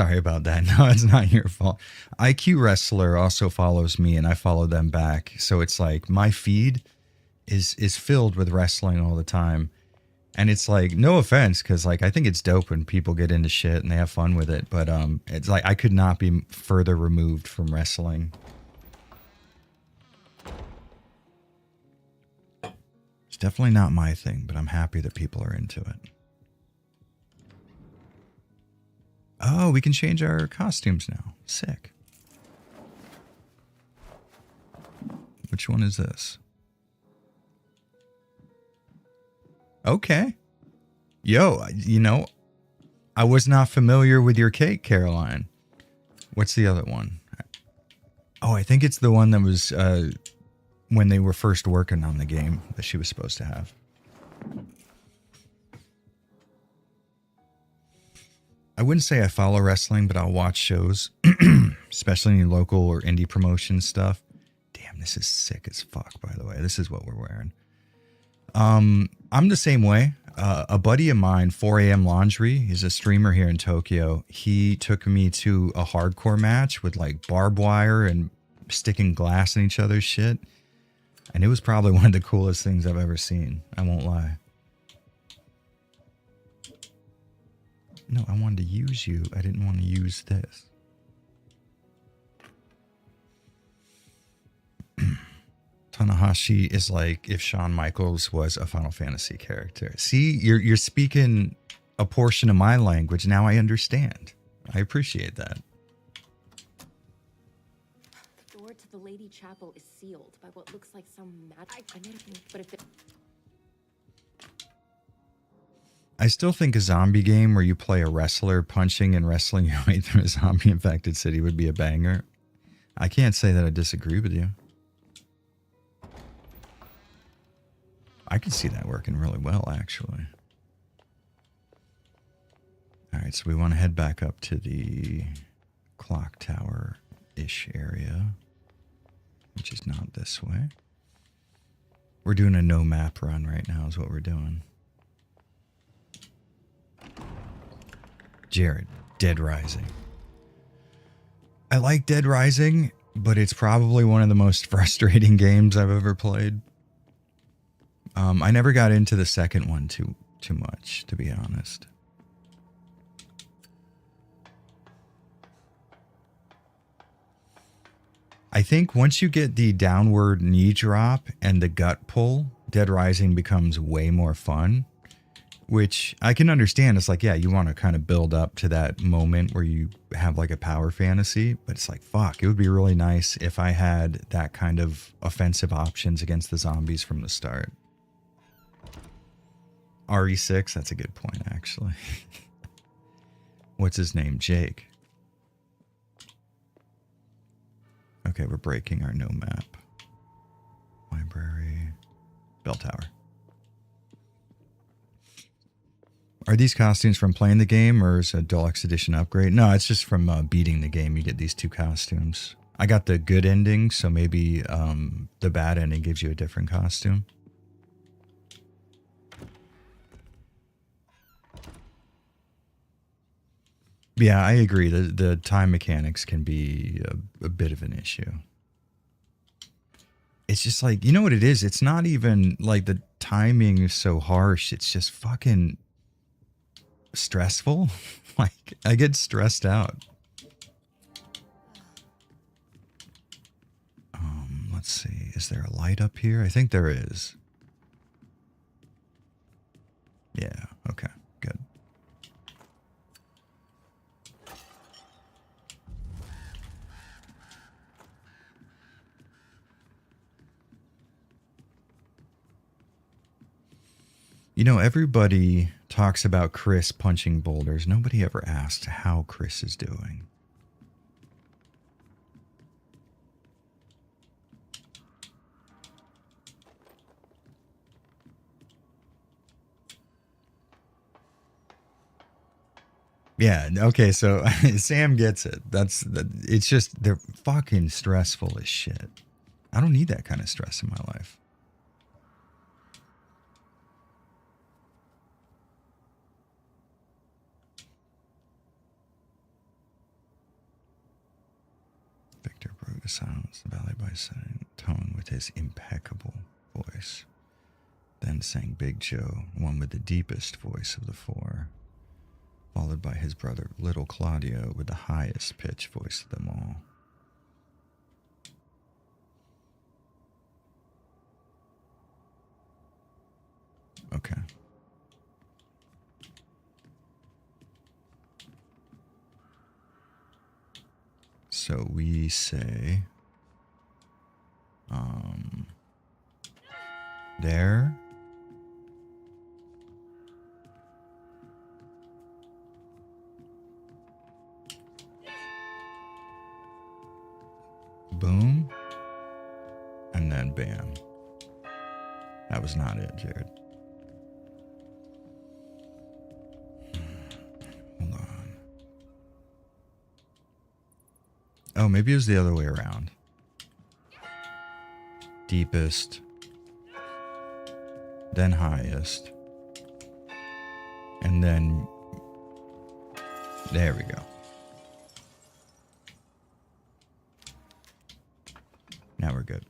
Sorry about that. No, it's not your fault. IQ Wrestler also follows me and I follow them back. So it's like my feed is filled with wrestling all the time. And it's like, no offense, because like I think it's dope when people get into shit and they have fun with it. But it's like I could not be further removed from wrestling. It's definitely not my thing, but I'm happy that people are into it. Oh, we can change our costumes now. Sick. Which one is this? Okay. Yo, you know, I was not familiar with your cake, Caroline. What's the other one? Oh, I think it's the one that was when they were first working on the game that she was supposed to have. I wouldn't say I follow wrestling, but I'll watch shows, especially any local or indie promotion stuff. Damn, this is sick as fuck, by the way. This is what we're wearing. I'm the same way. A buddy of mine, 4 a.m. Laundry, he's a streamer here in Tokyo. He took me to a hardcore match with like barbed wire and sticking glass in each other's shit. And it was probably one of the coolest things I've ever seen. I won't lie. No, I wanted to use you. I didn't want to use this. Tanahashi is like if Shawn Michaels was a Final Fantasy character. See, you're speaking a portion of my language. Now I understand. I appreciate that. The door to the Lady Chapel is sealed by what looks like some magic. I made a thing, but if it... I still think a zombie game where you play a wrestler punching and wrestling your way through a zombie-infected city would be a banger. I can't say that I disagree with you. I could see that working really well, actually. All right, so we want to head back up to the clock tower-ish area, which is not this way. We're doing a no-map run right now is what we're doing. Jared, Dead Rising. I like Dead Rising, but it's probably one of the most frustrating games I've ever played. I never got into the second one too much, to be honest. I think once you get the downward knee drop and the gut pull, Dead Rising becomes way more fun. Which I can understand. It's like, yeah, you want to kind of build up to that moment where you have like a power fantasy, but it's like, fuck, it would be really nice if I had that kind of offensive options against the zombies from the start. RE6, that's a good point, actually. What's his name? Jake. Okay, we're breaking our no map. Library. Bell tower. Are these costumes from playing the game or is it a deluxe edition upgrade? No, it's just from beating the game. You get these two costumes. I got the good ending, so maybe the bad ending gives you a different costume. Yeah, I agree. The time mechanics can be a bit of an issue. It's just like, you know what it is? It's not even like the timing is so harsh. It's just fucking stressful. Like, I get stressed out. Let's see. Is there a light up here? I think there is. Yeah, okay, good. You know, everybody talks about Chris punching boulders. Nobody ever asked how Chris is doing. Yeah, okay, so Sam gets it. It's just, they're fucking stressful as shit. I don't need that kind of stress in my life. silenced the valley by setting tone with his impeccable voice. Then sang Big Joe, one with the deepest voice of the four, followed by his brother Little Claudio with the highest pitch voice of them all. Okay. So we say, there. Boom. And then bam. That was not it, Jared. Hold on. Oh, maybe it was the other way around. Deepest. Then highest. And then... There we go. Now we're good.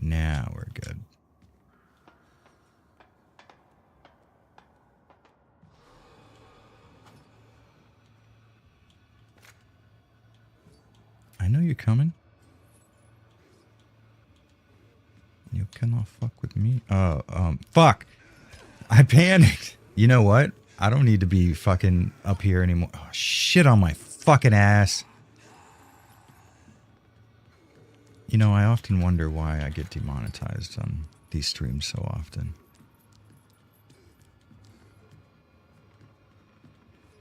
Now we're good. I know you're coming. You cannot fuck with me. Fuck. I panicked. You know what? I don't need to be fucking up here anymore. Oh, shit on my fucking ass. You know, I often wonder why I get demonetized on these streams so often.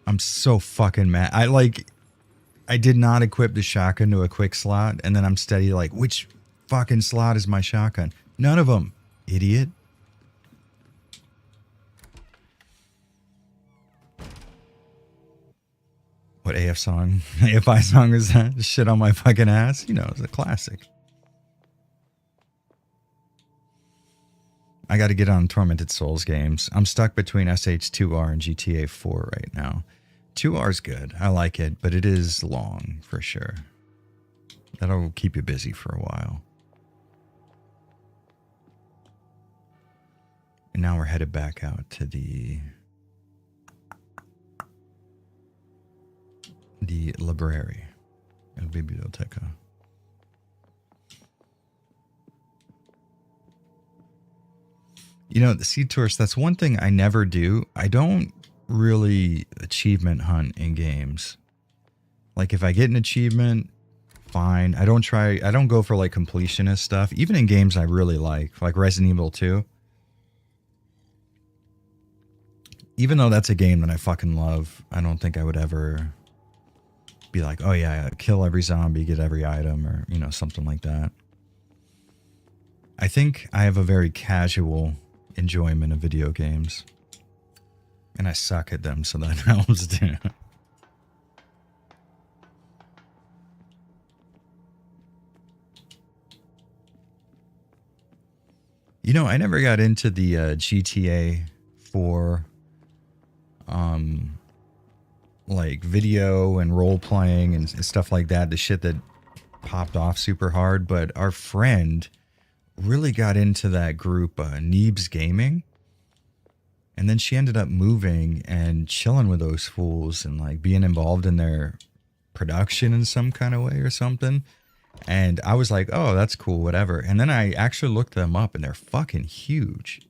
I'm so fucking mad. I did not equip the shotgun to a quick slot, and then I'm steady like, which fucking slot is my shotgun? None of them, idiot. What AFI song is that? Shit on my fucking ass? You know, it's a classic. I got to get on Tormented Souls games. I'm stuck between SH2R and GTA 4 right now. 2R's good. I like it, but it is long for sure. That'll keep you busy for a while. And now we're headed back out to the library, El Biblioteca. You know, the Seed Tourist, that's one thing I never do. I don't really achievement hunt in games. Like, if I get an achievement, fine. I don't go for, like, completionist stuff. Even in games I really like Resident Evil 2. Even though that's a game that I fucking love, I don't think I would ever be like, oh yeah, kill every zombie, get every item, or, you know, something like that. I think I have a very casual enjoyment of video games. And I suck at them, so that helps too. You know, I never got into the GTA 4 like video and role playing and stuff like that, the shit that popped off super hard, but our friend really got into that group, Neebs Gaming, and then she ended up moving and chilling with those fools and like being involved in their production in some kind of way or something. And I was like, oh, that's cool, whatever. And then I actually looked them up and they're fucking huge.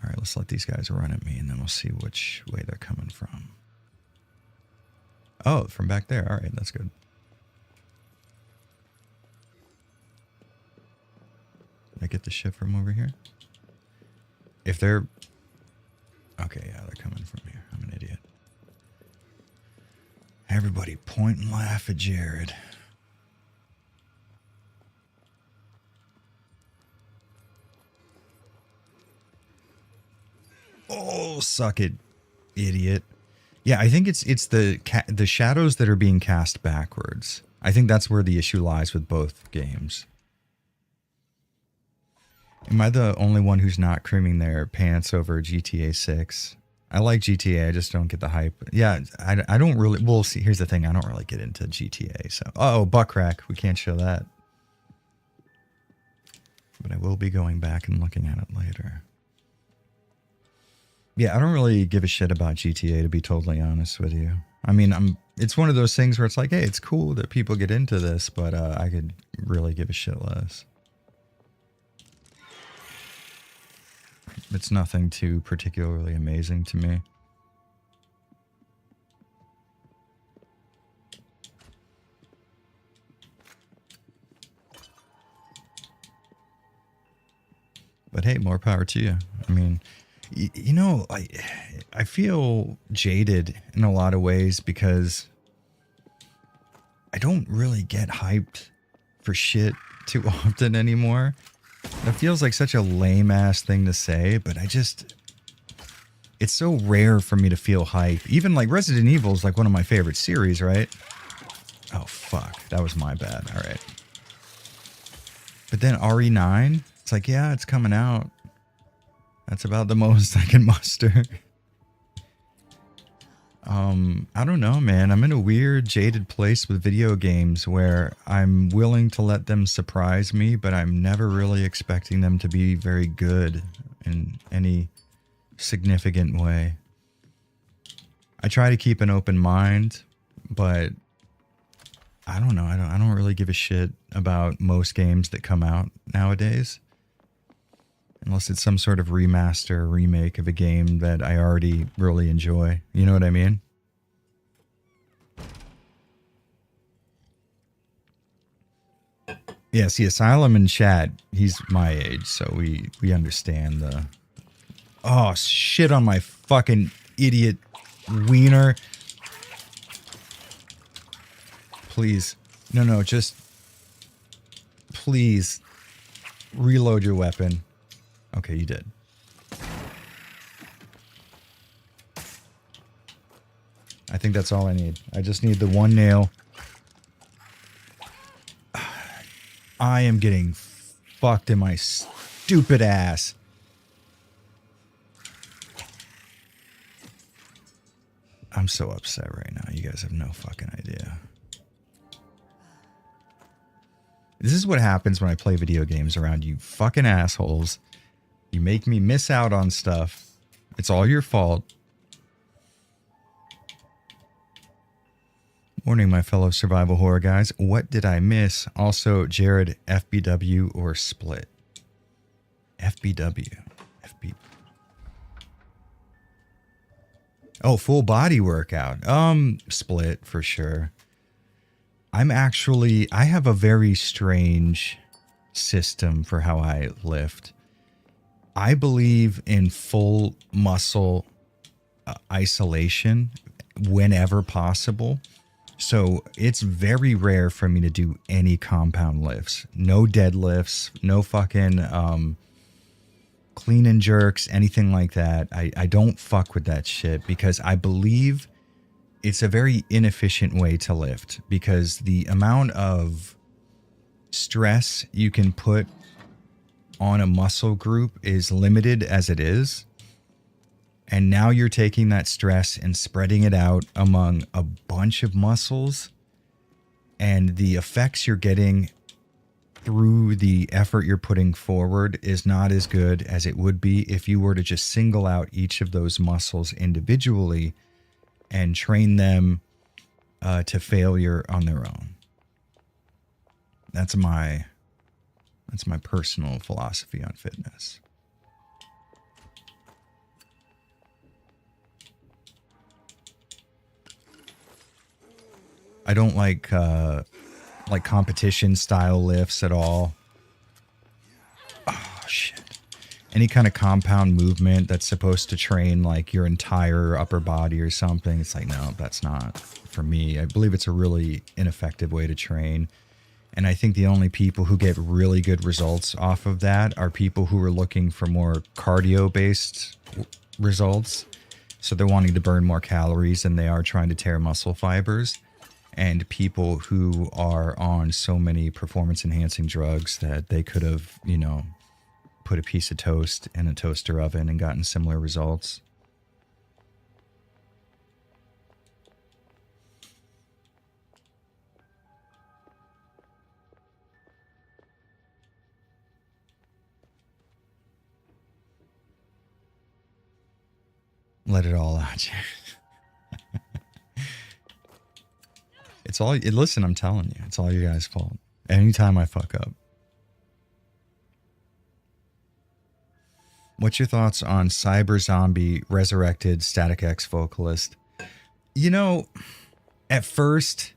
All right, let's let these guys run at me and then we'll see which way they're coming from. Oh, from back there. All right, that's good. Did I get the shit from over here? If they're... Okay, yeah, they're coming from here. I'm an idiot. Everybody point and laugh at Jared. Oh, suck it, idiot. Yeah, I think it's the shadows that are being cast backwards. I think that's where the issue lies with both games. Am I the only one who's not creaming their pants over GTA 6? I like GTA. I just don't get the hype. Yeah, I don't really. Well, see, here's the thing. I don't really get into GTA. So, oh, Buckrack. We can't show that. But I will be going back and looking at it later. Yeah, I don't really give a shit about GTA, to be totally honest with you. I mean, it's one of those things where it's like, hey, it's cool that people get into this, but I could really give a shit less. It's nothing too particularly amazing to me. But hey, more power to you. I mean, you know, I feel jaded in a lot of ways because I don't really get hyped for shit too often anymore. That feels like such a lame ass thing to say, but it's so rare for me to feel hype. Even like Resident Evil is like one of my favorite series, right? Oh fuck, that was my bad. All right. But then RE9, it's like, yeah, it's coming out. That's about the most I can muster. I don't know, man. I'm in a weird, jaded place with video games where I'm willing to let them surprise me, but I'm never really expecting them to be very good in any significant way. I try to keep an open mind, but I don't know. I don't really give a shit about most games that come out nowadays. Unless it's some sort of remaster or remake of a game that I already really enjoy. You know what I mean? Yeah, see, Asylum in chat, he's my age, so we understand the... Oh, shit on my fucking idiot wiener. Please. No, just... Please. Reload your weapon. Okay, you did. I think that's all I need. I just need the one nail. I am getting fucked in my stupid ass. I'm so upset right now. You guys have no fucking idea. This is what happens when I play video games around you fucking assholes. You make me miss out on stuff. It's all your fault. Morning, my fellow survival horror guys. What did I miss? Also, Jared, FBW or Split? FBW. Oh, full body workout. Split for sure. I have a very strange system for how I lift. I believe in full muscle isolation whenever possible. So it's very rare for me to do any compound lifts. No deadlifts, no fucking clean and jerks, anything like that. I don't fuck with that shit because I believe it's a very inefficient way to lift because the amount of stress you can put on a muscle group is limited as it is. And now you're taking that stress and spreading it out among a bunch of muscles. And the effects you're getting through the effort you're putting forward is not as good as it would be if you were to just single out each of those muscles individually and train them to failure on their own. That's my personal philosophy on fitness. I don't like competition style lifts at all. Oh shit. Any kind of compound movement that's supposed to train like your entire upper body or something, it's like, no, that's not for me. I believe it's a really ineffective way to train. And I think the only people who get really good results off of that are people who are looking for more cardio-based results. So they're wanting to burn more calories than they are trying to tear muscle fibers. And people who are on so many performance-enhancing drugs that they could have, you know, put a piece of toast in a toaster oven and gotten similar results. Let it all out. It's all. Listen, I'm telling you, it's all you guys' fault. Anytime I fuck up. What's your thoughts on Cyber Zombie resurrected Static X vocalist? You know, at first,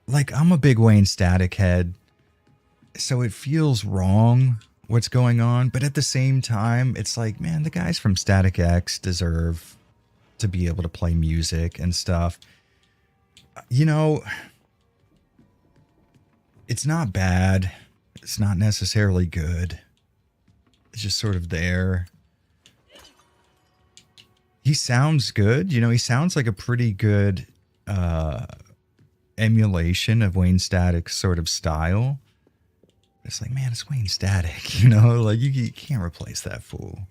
like, I'm a big Wayne Static head, so it feels wrong what's going on. But at the same time, it's like, man, the guys from Static X deserve to be able to play music and stuff. You know, it's not bad. It's not necessarily good. It's just sort of there. He sounds good. You know, he sounds like a pretty good emulation of Wayne Static's sort of style. It's like, man, it's Wayne Static. You know, like you can't replace that fool.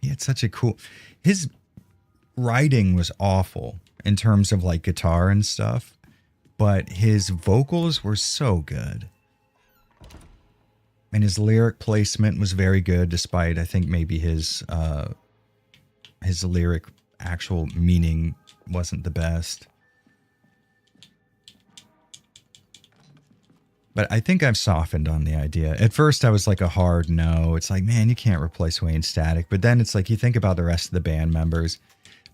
He had such a cool... His writing was awful in terms of like guitar and stuff, but his vocals were so good. And his lyric placement was very good, despite, I think, maybe his lyric actual meaning wasn't the best. But I think I've softened on the idea. At first, I was like a hard no. It's like, man, you can't replace Wayne Static. But then it's like, you think about the rest of the band members.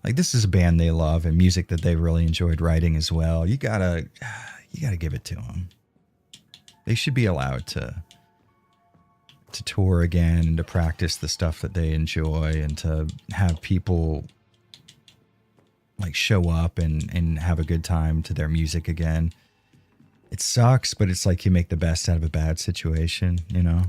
Like, this is a band they love and music that they really enjoyed writing as well. You gotta give it to them. They should be allowed to tour again and to practice the stuff that they enjoy and to have people like show up and have a good time to their music again. It sucks, but it's like you make the best out of a bad situation, you know?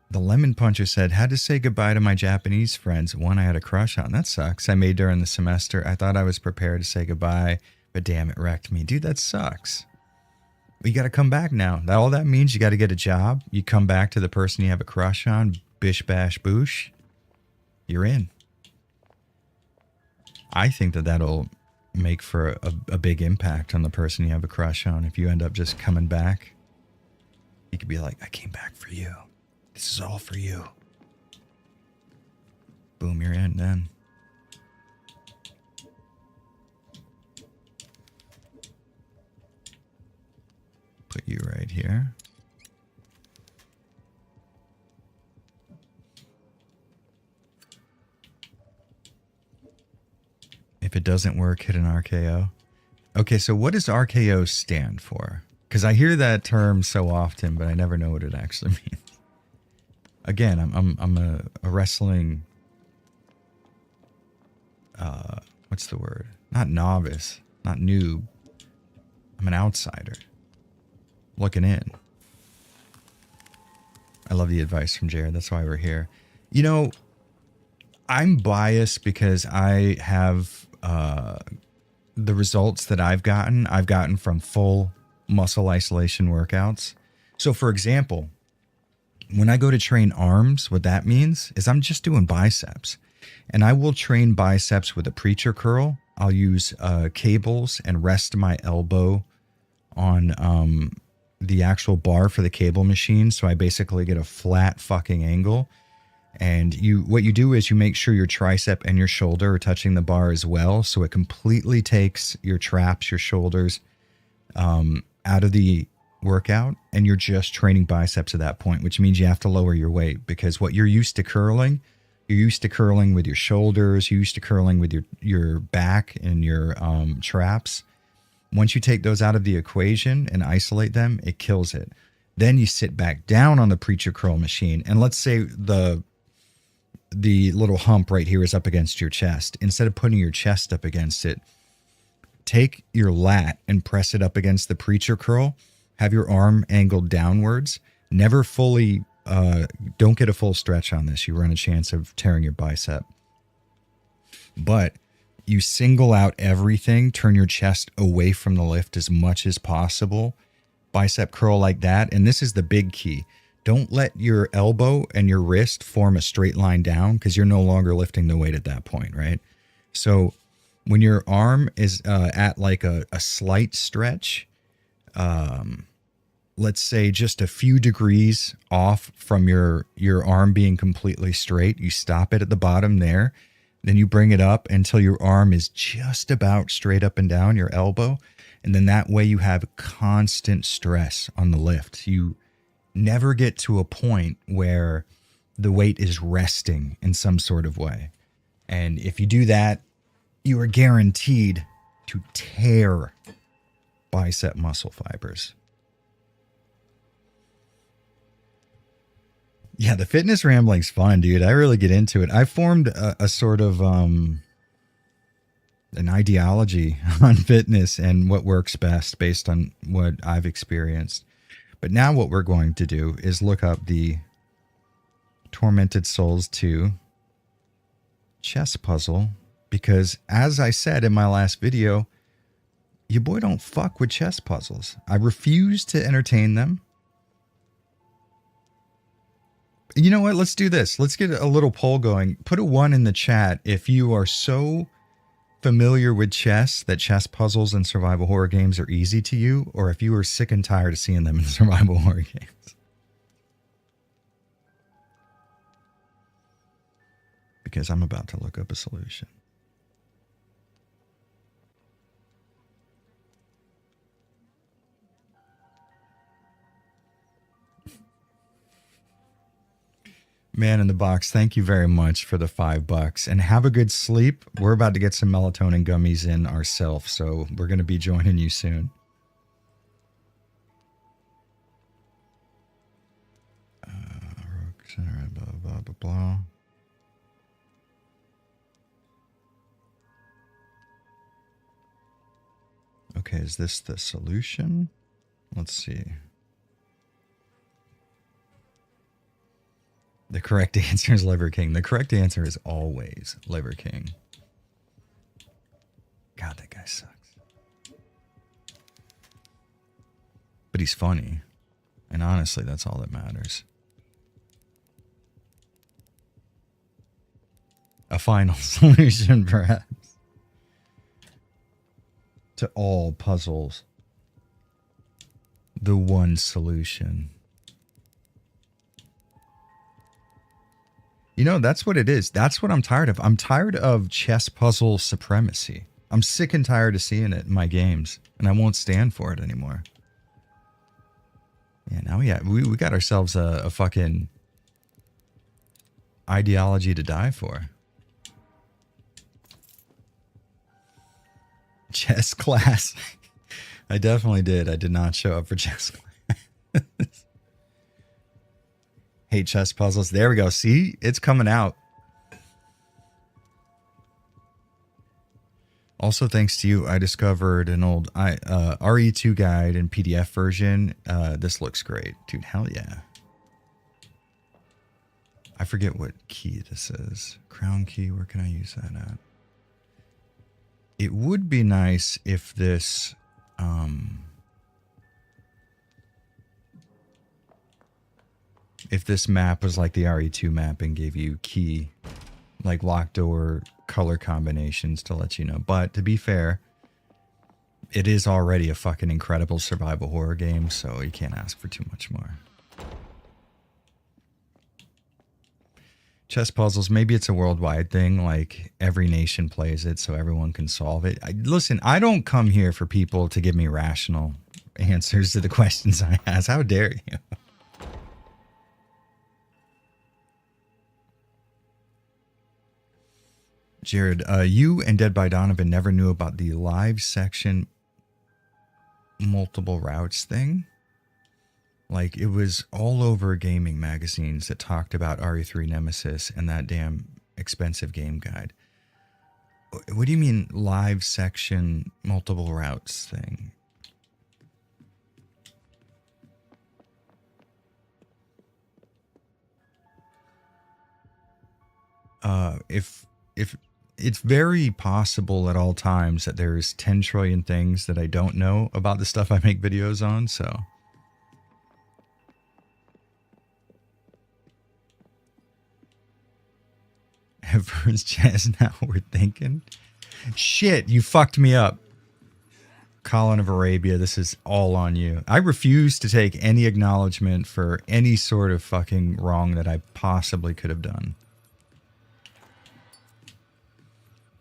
The Lemon Puncher said, had to say goodbye to my Japanese friends, one I had a crush on. That sucks. I made during the semester. I thought I was prepared to say goodbye, but damn, it wrecked me. Dude, that sucks. You got to come back now. All that means you got to get a job. You come back to the person you have a crush on, bish bash boosh, you're in. I think that'll make for a big impact on the person you have a crush on. If you end up just coming back, you could be like, I came back for you. This is all for you. Boom, you're in then. Put you right here. If it doesn't work, hit an RKO. Okay, so what does RKO stand for? Because I hear that term so often, but I never know what it actually means. Again, I'm a wrestling. What's the word? Not novice, not noob. I'm an outsider. Looking in. I love the advice from Jared. That's why we're here. You know, I'm biased because I have the results that I've gotten from full muscle isolation workouts. So, for example, when I go to train arms, what that means is I'm just doing biceps. And I will train biceps with a preacher curl. I'll use cables and rest my elbow on the actual bar for the cable machine. So I basically get a flat fucking angle. And what you do is you make sure your tricep and your shoulder are touching the bar as well. So it completely takes your traps, your shoulders out of the workout. And you're just training biceps at that point, which means you have to lower your weight, because what you're used to curling, you're used to curling with your shoulders, you're used to curling with your back and your traps. Once you take those out of the equation and isolate them, it kills it. Then you sit back down on the preacher curl machine. And let's say the little hump right here is up against your chest. Instead of putting your chest up against it, take your lat and press it up against the preacher curl. Have your arm angled downwards. Never fully, don't get a full stretch on this. You run a chance of tearing your bicep. But you single out everything, turn your chest away from the lift as much as possible. Bicep curl like that. And this is the big key. Don't let your elbow and your wrist form a straight line down, because you're no longer lifting the weight at that point, right? So when your arm is at like a slight stretch, let's say just a few degrees off from your arm being completely straight. You stop it at the bottom there. Then you bring it up until your arm is just about straight up and down your elbow. And then that way you have constant stress on the lift. You never get to a point where the weight is resting in some sort of way. And if you do that, you are guaranteed to tear bicep muscle fibers. Yeah, the fitness rambling's fun, dude. I really get into it. I formed a sort of an ideology on fitness and what works best based on what I've experienced. But now what we're going to do is look up the Tormented Souls 2 chess puzzle, because as I said in my last video, your boy don't fuck with chess puzzles. I refuse to entertain them. You know what? Let's do this. Let's get a little poll going. Put a 1 in the chat if you are so familiar with chess that chess puzzles and survival horror games are easy to you, or if you are sick and tired of seeing them in survival horror games. Because I'm about to look up a solution. Man in the Box, thank you very much for the $5 and have a good sleep. We're about to get some melatonin gummies in ourselves, so we're going to be joining you soon. Blah, blah, blah, blah. Okay, is this the solution? Let's see. The correct answer is Liver King. The correct answer is always Liver King. God, that guy sucks. But he's funny. And honestly, that's all that matters. A final solution, perhaps, to all puzzles. The one solution. You know, that's what it is. That's what I'm tired of. I'm tired of chess puzzle supremacy. I'm sick and tired of seeing it in my games, and I won't stand for it anymore. Yeah, now we got ourselves a fucking ideology to die for. Chess class. I definitely did. I did not show up for chess class. Hate chess puzzles. There we go. See? It's coming out. Also, thanks to you, I discovered an old RE2 guide in PDF version. This looks great. Dude, hell yeah. I forget what key this is. Crown key. Where can I use that at? It would be nice if this... if this map was like the RE2 map and gave you key, like locked door color combinations to let you know. But to be fair, it is already a fucking incredible survival horror game, so you can't ask for too much more. Chess puzzles, maybe it's a worldwide thing, like every nation plays it so everyone can solve it. Listen, I don't come here for people to give me rational answers to the questions I ask. How dare you? Jared, you and Dead by Donovan never knew about the live section multiple routes thing? Like, it was all over gaming magazines that talked about RE3 Nemesis and that damn expensive game guide. What do you mean live section multiple routes thing? If it's very possible at all times that there's 10 trillion things that I don't know about the stuff I make videos on, so. Everyone's chess now, we're thinking. Shit, you fucked me up. Colin of Arabia, this is all on you. I refuse to take any acknowledgement for any sort of fucking wrong that I possibly could have done.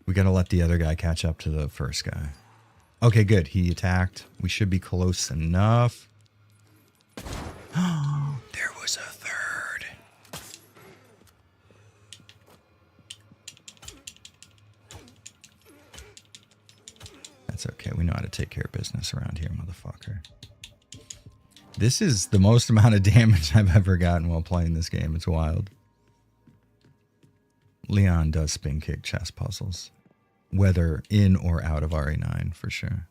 We gotta let the other guy catch up to the first guy. Okay, good. He attacked. We should be close enough. There was a third. That's okay. We know how to take care of business around here, motherfucker. This is the most amount of damage I've ever gotten while playing this game. It's wild. Leon does spin kick chess puzzles, whether in or out of RE9 for sure.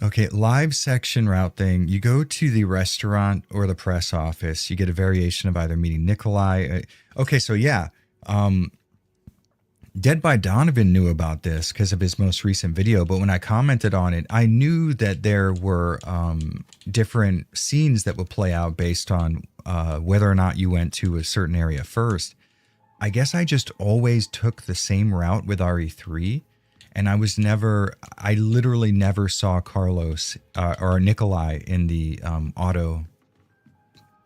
Okay, live section route thing. You go to the restaurant or the press office. You get a variation of either meeting Nikolai. Okay, so yeah. Dead by Donovan knew about this because of his most recent video, but when I commented on it, I knew that there were different scenes that would play out based on whether or not you went to a certain area first. I guess I just always took the same route with RE3, and I literally never saw Carlos or Nikolai in the auto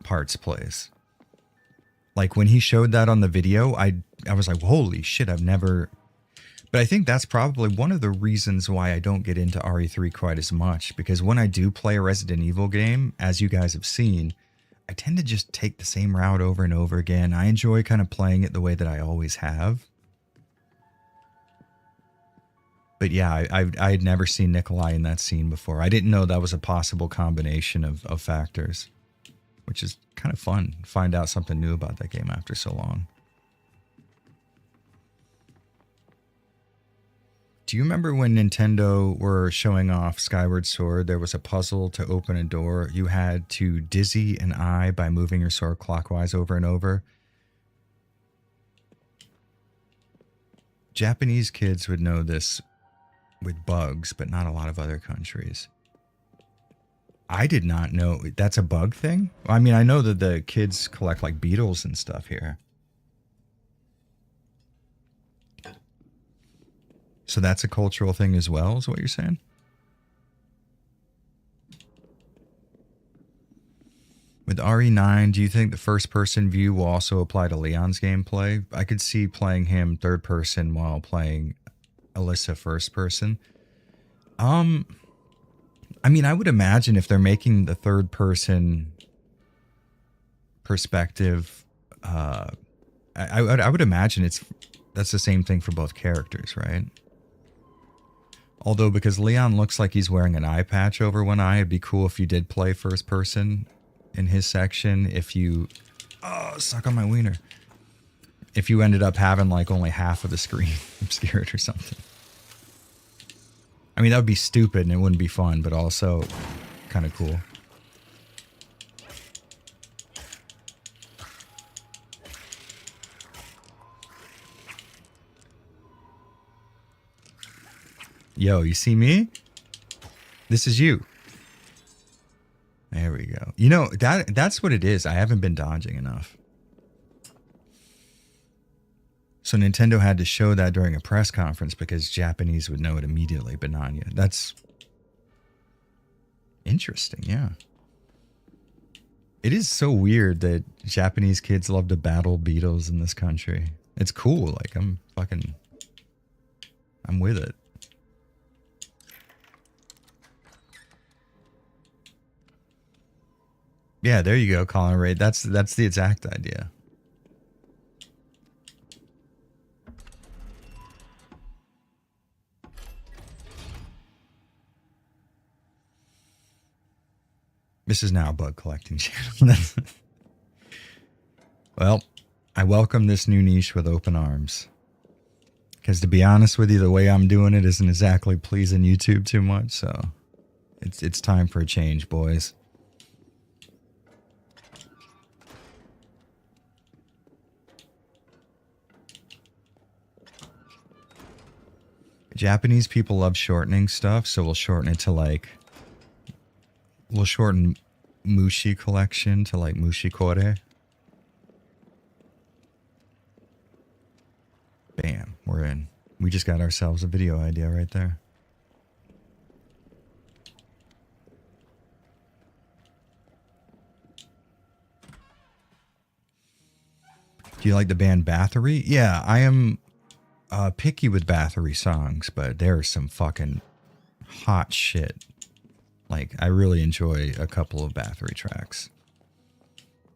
parts place. Like when he showed that on the video, I was like, holy shit, I've never... But I think that's probably one of the reasons why I don't get into RE3 quite as much, because when I do play a Resident Evil game, as you guys have seen, I tend to just take the same route over and over again. I enjoy kind of playing it the way that I always have. But yeah, I had never seen Nikolai in that scene before. I didn't know that was a possible combination of factors, which is kind of fun. Find out something new about that game after so long. Do you remember when Nintendo were showing off Skyward Sword? There was a puzzle to open a door. You had to dizzy an eye by moving your sword clockwise over and over. Japanese kids would know this with bugs, but not a lot of other countries. I did not know that's a bug thing. I mean, I know that the kids collect like beetles and stuff here. So that's a cultural thing as well, is what you're saying? With RE9, do you think the first-person view will also apply to Leon's gameplay? I could see playing him third-person while playing Alyssa first-person. I mean, I would imagine if they're making the third-person perspective, I would imagine that's the same thing for both characters, right? Although, because Leon looks like he's wearing an eye patch over one eye, it'd be cool if you did play first-person in his section. If you... Oh, suck on my wiener. If you ended up having, like, only half of the screen obscured or something. I mean, that would be stupid and it wouldn't be fun, but also kind of cool. Yo, you see me? This is you. There we go. You know, that's what it is. I haven't been dodging enough. So Nintendo had to show that during a press conference because Japanese would know it immediately, but not yet. That's interesting, yeah. It is so weird that Japanese kids love to battle beetles in this country. It's cool. Like, I'm with it. Yeah, there you go, Colin Ray. That's the exact idea. This is now a bug collecting channel. Well, I welcome this new niche with open arms. Because to be honest with you, the way I'm doing it isn't exactly pleasing YouTube too much, so it's time for a change, boys. Japanese people love shortening stuff, so we'll shorten it to like... We'll shorten Mushi collection to like Mushikore. Bam, we're in. We just got ourselves a video idea right there. Do you like the band Bathory? Yeah, I am picky with Bathory songs, but there's some fucking hot shit. Like, I really enjoy a couple of Bathory tracks.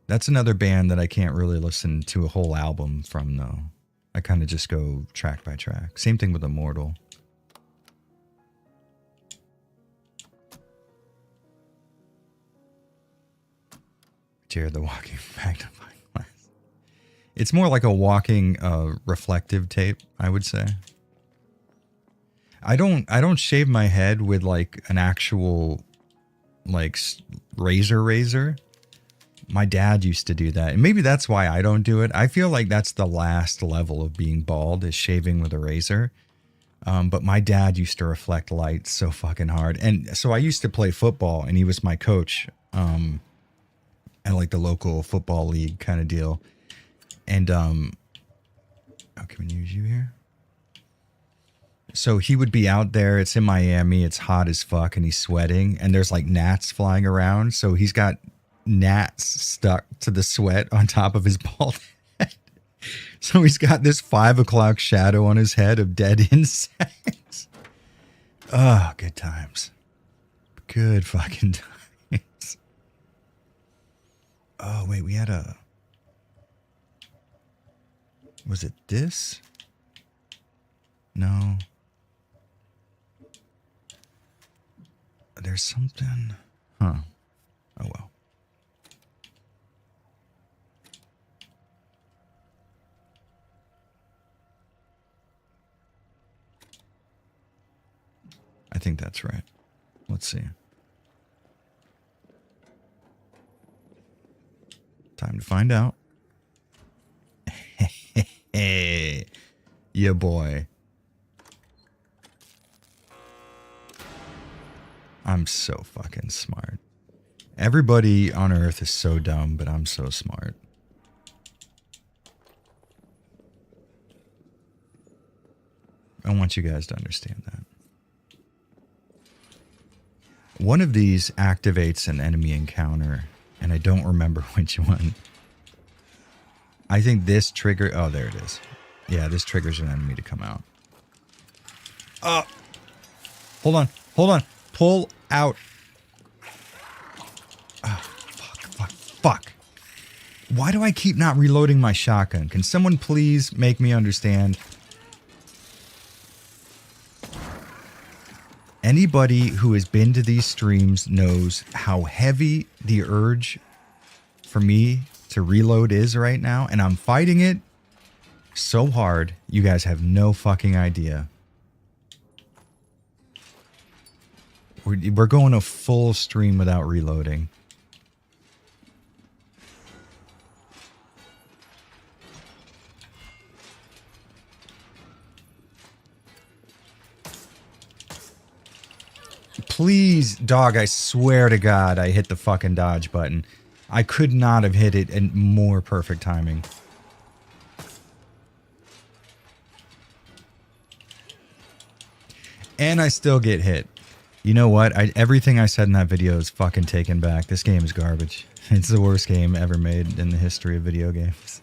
That's another band that I can't really listen to a whole album from, though. I kind of just go track by track. Same thing with Immortal. Jared the Walking Magnifying Glass. It's more like a walking reflective tape, I would say. I don't shave my head with like an actual like razor. My dad used to do that, and maybe that's why I don't do it. I feel like that's the last level of being bald, is shaving with a razor. But my dad used to reflect light so fucking hard, and so I used to play football, and he was my coach at like the local football league kind of deal. And oh, can we use you here? So he would be out there. It's in Miami. It's hot as fuck, and he's sweating, and there's like gnats flying around. So he's got gnats stuck to the sweat on top of his bald head. So he's got this 5 o'clock shadow on his head of dead insects. Oh, good times. Good fucking times. Oh, wait, we had a... Was it this? No. There's something... Huh. Oh, well. I think that's right. Let's see. Time to find out. Hey, yeah, boy. I'm so fucking smart. Everybody on Earth is so dumb, but I'm so smart. I want you guys to understand that. One of these activates an enemy encounter, and I don't remember which one. I think this trigger... Oh, there it is. Yeah, this triggers an enemy to come out. Oh! Hold on. Hold on. Pull out. Oh, fuck. Why do I keep not reloading my shotgun? Can someone please make me understand? Anybody who has been to these streams knows how heavy the urge for me to reload is right now, and I'm fighting it so hard, you guys have no fucking idea. We're going a full stream without reloading. Please, dog, I swear to God, I hit the fucking dodge button. I could not have hit it in more perfect timing. And I still get hit. You know what? Everything I said in that video is fucking taken back. This game is garbage. It's the worst game ever made in the history of video games.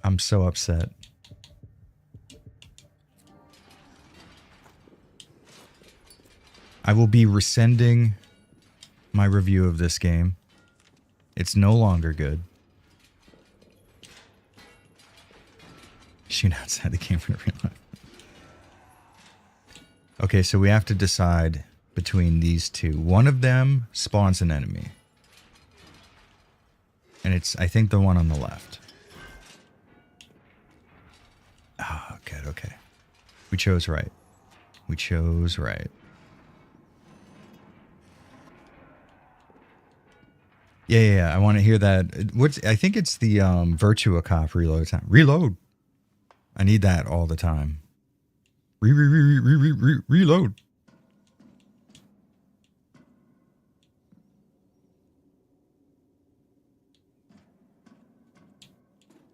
I'm so upset. I will be rescinding my review of this game. It's no longer good. Shoot outside the game for real. Okay, so we have to decide between these two. One of them spawns an enemy. And it's, I think, the one on the left. Oh, good, okay. We chose right. We chose right. Yeah, I want to hear that. I think it's the Virtua Cop reload time. Reload. I need that all the time. Reload.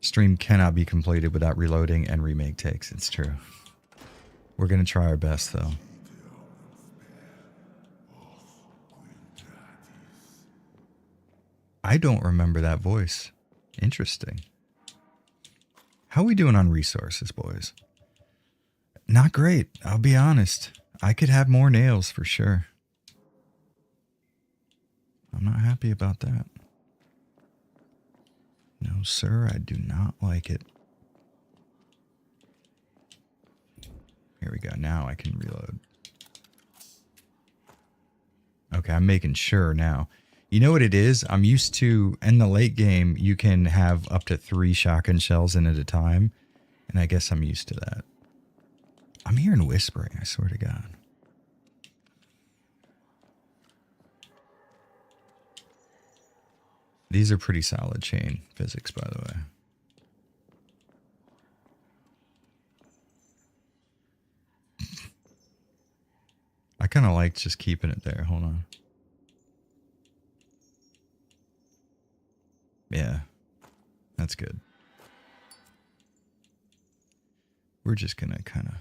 Stream cannot be completed without reloading, and remake takes. It's true. We're going to try our best, though. I don't remember that voice. Interesting. How we doing on resources, boys? Not great, I'll be honest. I could have more nails for sure. I'm not happy about that. No, sir, I do not like it. Here we go. Now I can reload. Okay, I'm making sure now. You know what it is? I'm used to, in the late game, you can have up to 3 shotgun shells in at a time. And I guess I'm used to that. I'm hearing whispering, I swear to God. These are pretty solid chain physics, by the way. I kind of like just keeping it there. Hold on. Yeah, that's good. We're just going to kind of...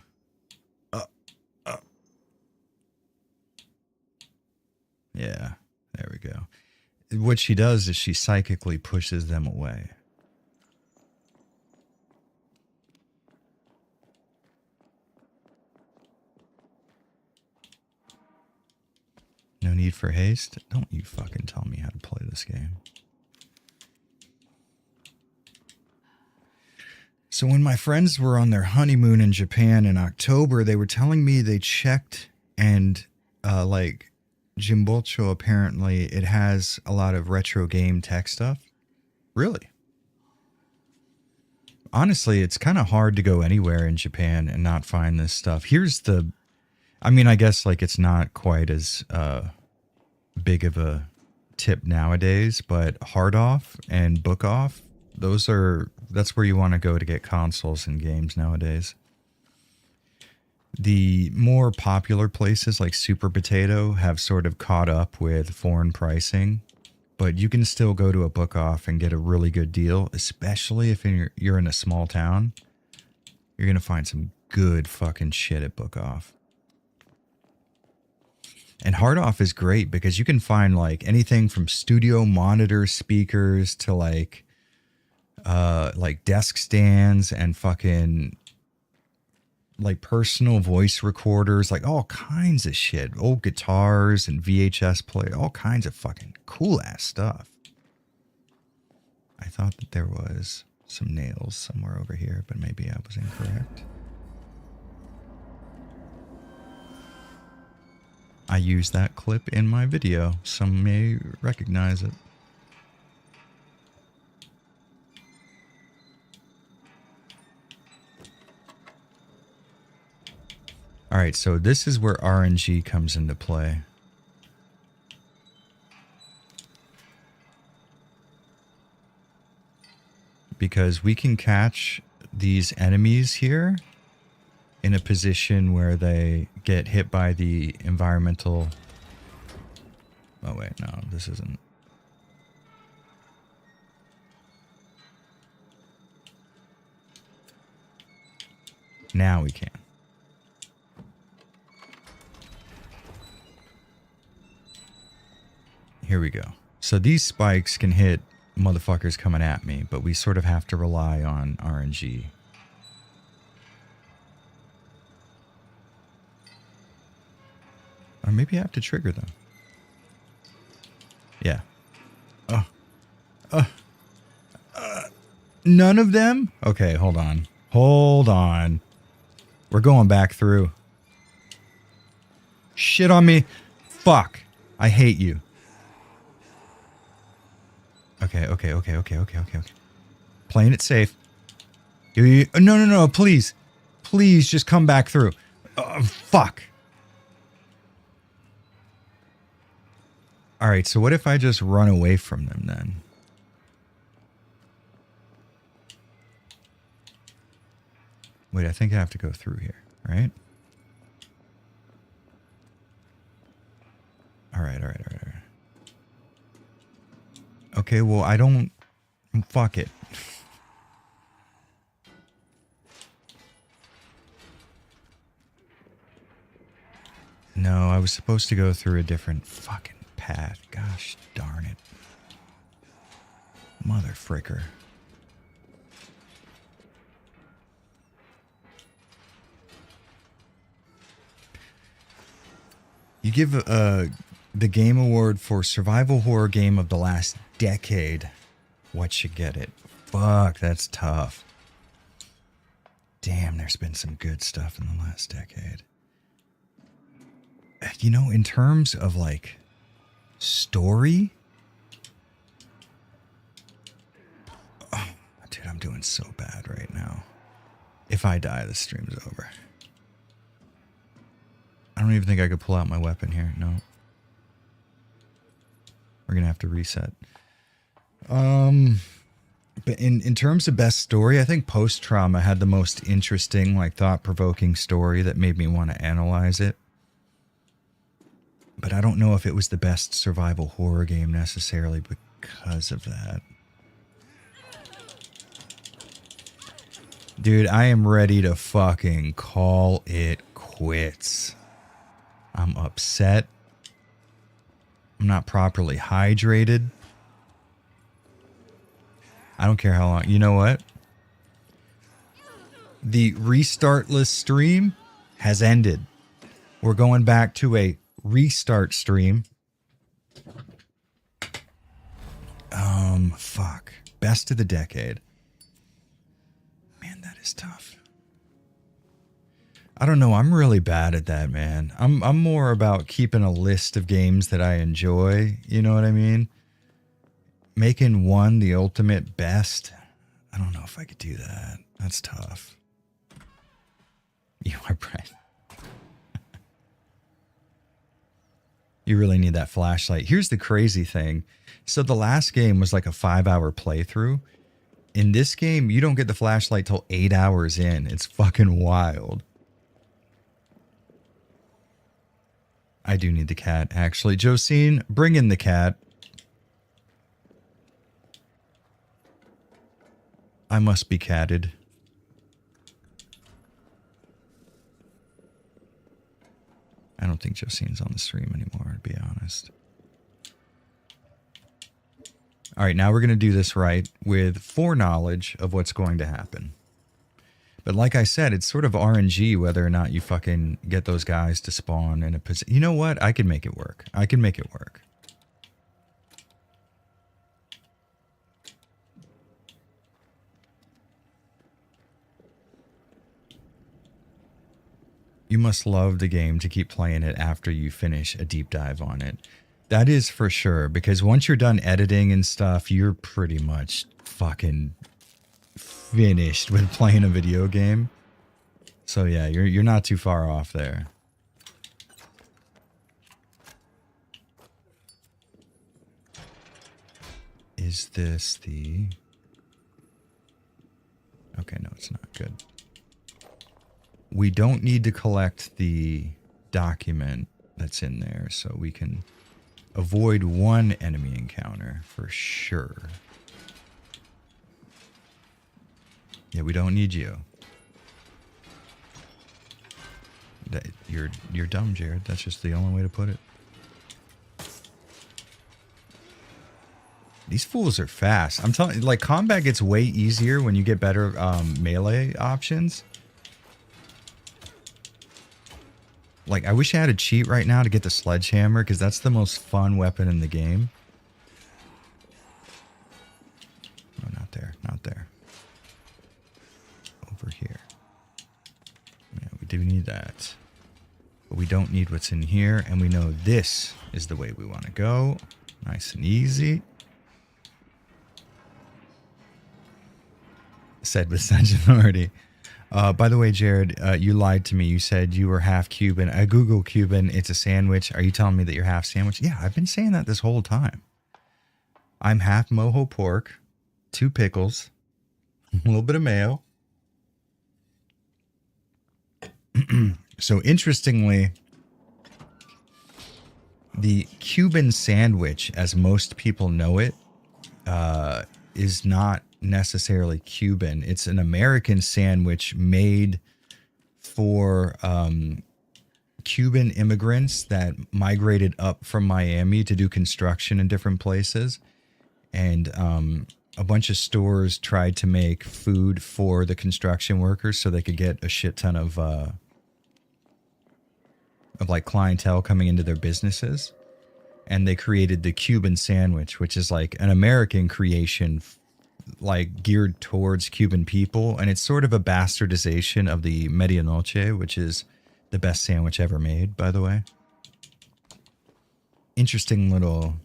Yeah, there we go. What she does is she psychically pushes them away. No need for haste? Don't you fucking tell me how to play this game. So when my friends were on their honeymoon in Japan in October, they were telling me they checked and like Jimbocho, apparently it has a lot of retro game tech stuff. Really? Honestly, it's kind of hard to go anywhere in Japan and not find this stuff. Here's the... I mean, I guess like it's not quite as big of a tip nowadays, but Hard Off and Book Off, that's where you want to go to get consoles and games nowadays. The more popular places like Super Potato have sort of caught up with foreign pricing, but you can still go to a Book Off and get a really good deal, especially if you're in a small town. You're going to find some good fucking shit at Book Off. And Hard Off is great because you can find like anything from studio monitor speakers to like desk stands and fucking like personal voice recorders, like all kinds of shit. Old guitars and VHS player, all kinds of fucking cool ass stuff. I thought that there was some nails somewhere over here, but maybe I was incorrect. I used that clip in my video. Some may recognize it. All right, so this is where RNG comes into play. Because we can catch these enemies here in a position where they get hit by the environmental... Oh wait, no, this isn't... Now we can. Here we go. So these spikes can hit motherfuckers coming at me, but we sort of have to rely on RNG. Or maybe I have to trigger them. Yeah. None of them? Okay, hold on. Hold on. We're going back through. Shit on me. Fuck. I hate you. Okay. Playing it safe. No, please. Please just come back through. Fuck. Alright, so what if I just run away from them then? Wait, I think I have to go through here, right? Alright. Okay, well, I don't... Fuck it. No, I was supposed to go through a different fucking path. Gosh darn it. Mother fricker. You give the Game Award for Survival Horror Game of the last decade. What should get it? Fuck, that's tough. Damn, there's been some good stuff in the last decade. You know, in terms of like story, oh, dude, I'm doing so bad right now. If I die, the stream's over. I don't even think I could pull out my weapon here. No. We're gonna have to reset. But in terms of best story, I think Post Trauma had the most interesting, like thought-provoking story that made me want to analyze it. But I don't know if it was the best survival horror game necessarily because of that. Dude, I am ready to fucking call it quits. I'm upset. I'm not properly hydrated. I don't care how long. You know what? The restartless stream has ended. We're going back to a restart stream. Fuck. Best of the decade. Man, that is tough. I don't know. I'm really bad at that, man. I'm more about keeping a list of games that I enjoy. You know what I mean? Making one the ultimate best. I don't know if I could do that. That's tough. You are right. You really need that flashlight. Here's the crazy thing. So the last game was like a 5-hour playthrough. In this game, you don't get the flashlight till 8 hours in. It's fucking wild. I do need the cat, actually. Josine, bring in the cat. I must be catted. I don't think Josine's on the stream anymore, to be honest. All right, now we're going to do this right with foreknowledge of what's going to happen. But like I said, it's sort of RNG whether or not you fucking get those guys to spawn in a position. You know what? I can make it work. I can make it work. You must love the game to keep playing it after you finish a deep dive on it. That is for sure, because once you're done editing and stuff, you're pretty much fucking finished with playing a video game. So yeah, you're not too far off there. Is this the... Okay, no, it's not good. We don't need to collect the document that's in there, so we can avoid one enemy encounter for sure. Yeah, we don't need you. You're dumb, Jared. That's just the only way to put it. These fools are fast. I'm telling you, like, combat gets way easier when you get better melee options. Like, I wish I had a cheat right now to get the sledgehammer, because that's the most fun weapon in the game. No, not there. Not there. Over here. Yeah, we do need that. But we don't need what's in here, and we know this is the way we want to go. Nice and easy. Said with such authority. By the way, Jared, you lied to me. You said you were half Cuban. I Google Cuban. It's a sandwich. Are you telling me that you're half sandwich? Yeah, I've been saying that this whole time. I'm half mojo pork, 2 pickles, a little bit of mayo. So interestingly, the Cuban sandwich, as most people know it, is not necessarily Cuban. It's an American sandwich made for Cuban immigrants that migrated up from Miami to do construction in different places. And a bunch of stores tried to make food for the construction workers so they could get a shit ton of like clientele coming into their businesses. And they created the Cuban sandwich, which is like an American creation, like geared towards Cuban people. And it's sort of a bastardization of the medianoche, which is the best sandwich ever made, by the way. Interesting little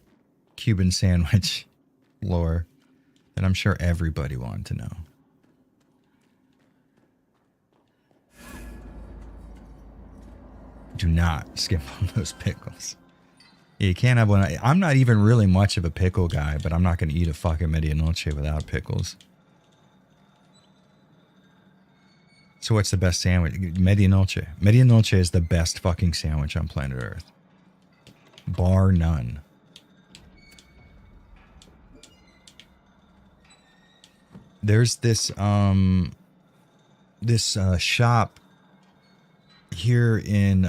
Cuban sandwich lore that I'm sure everybody wanted to know. Do not skip on those pickles. You can't have one. I'm not even really much of a pickle guy, but I'm not going to eat a fucking medianoche without pickles. So what's the best sandwich? Medianoche. Medianoche is the best fucking sandwich on planet Earth. Bar none. There's this shop here in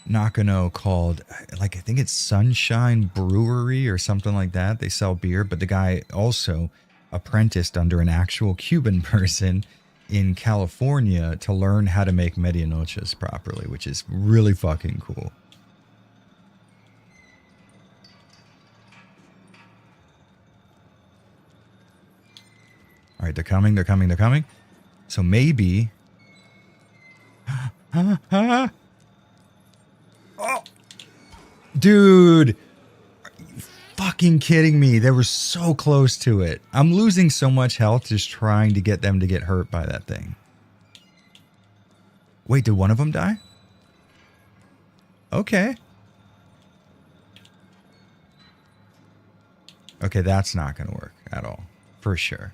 Nakano called, like, I think it's Sunshine Brewery or something like that. They sell beer, but the guy also apprenticed under an actual Cuban person in California to learn how to make medianoches properly, which is really fucking cool. All right, they're coming, they're coming, they're coming. So maybe... Oh! Dude! Are you fucking kidding me? They were so close to it. I'm losing so much health just trying to get them to get hurt by that thing. Wait, did one of them die? Okay. Okay, that's not going to work at all. For sure.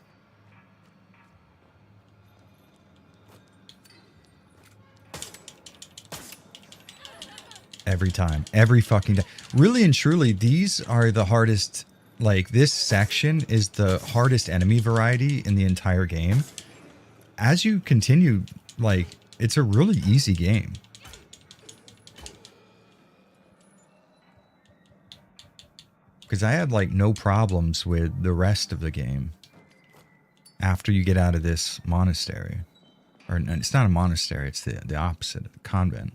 Every time. Every fucking time. Really and truly, these are the hardest... Like, this section is the hardest enemy variety in the entire game. As you continue, like, it's a really easy game. Because I had, like, no problems with the rest of the game after you get out of this monastery. Or, it's not a monastery, it's the opposite, a convent.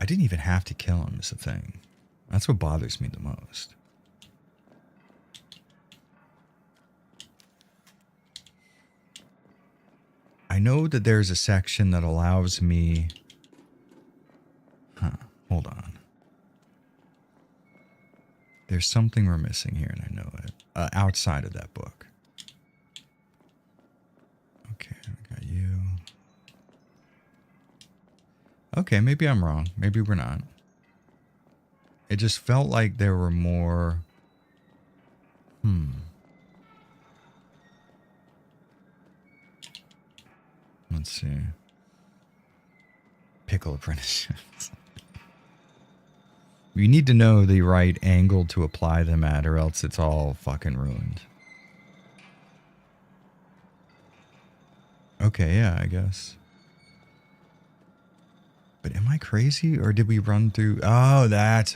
I didn't even have to kill him, is the thing. That's what bothers me the most. I know that there's a section that allows me... Huh, hold on. There's something we're missing here, and I know it. Outside of that book. Okay, I got you. Okay, maybe I'm wrong. Maybe we're not. It just felt like there were more... Let's see. Pickle apprenticeships. You need to know the right angle to apply them at, or else it's all fucking ruined. Okay, yeah, I guess. But am I crazy, or did we run through... Oh,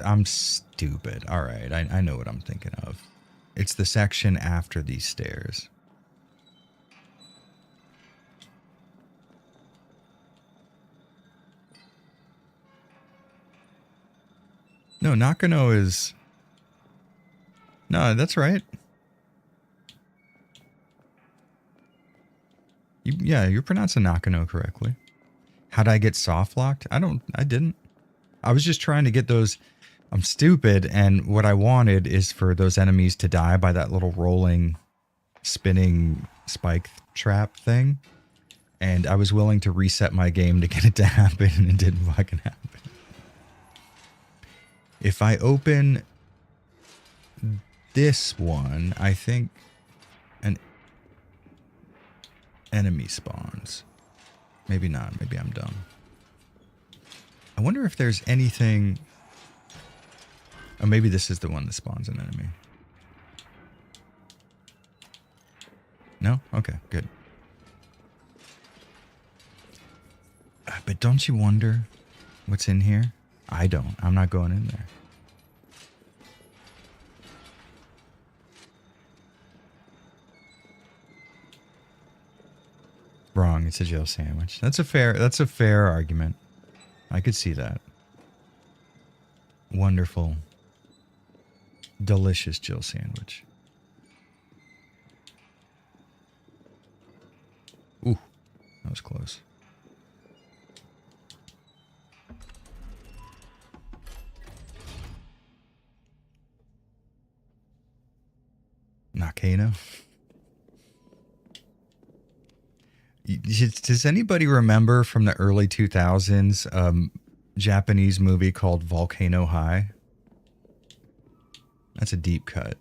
I'm stupid. All right, I know what I'm thinking of. It's the section after these stairs. No, Nakano is... No, that's right. Yeah, you're pronouncing Nakano correctly. How did I get soft locked? I didn't. I was just trying to get those... I'm stupid, and what I wanted is for those enemies to die by that little rolling, spinning spike trap thing. And I was willing to reset my game to get it to happen, and it didn't fucking happen. If I open this one, I think an enemy spawns. Maybe not. Maybe I'm dumb. I wonder if there's anything... Oh, maybe this is the one that spawns an enemy. No? Okay, good. But don't you wonder what's in here? I don't. I'm not going in there. Wrong. It's a Jill sandwich. That's a fair argument. I could see that. Wonderful, delicious Jill sandwich. Ooh, that was close. Nakano. Does anybody remember from the early 2000s Japanese movie called Volcano High? That's a deep cut.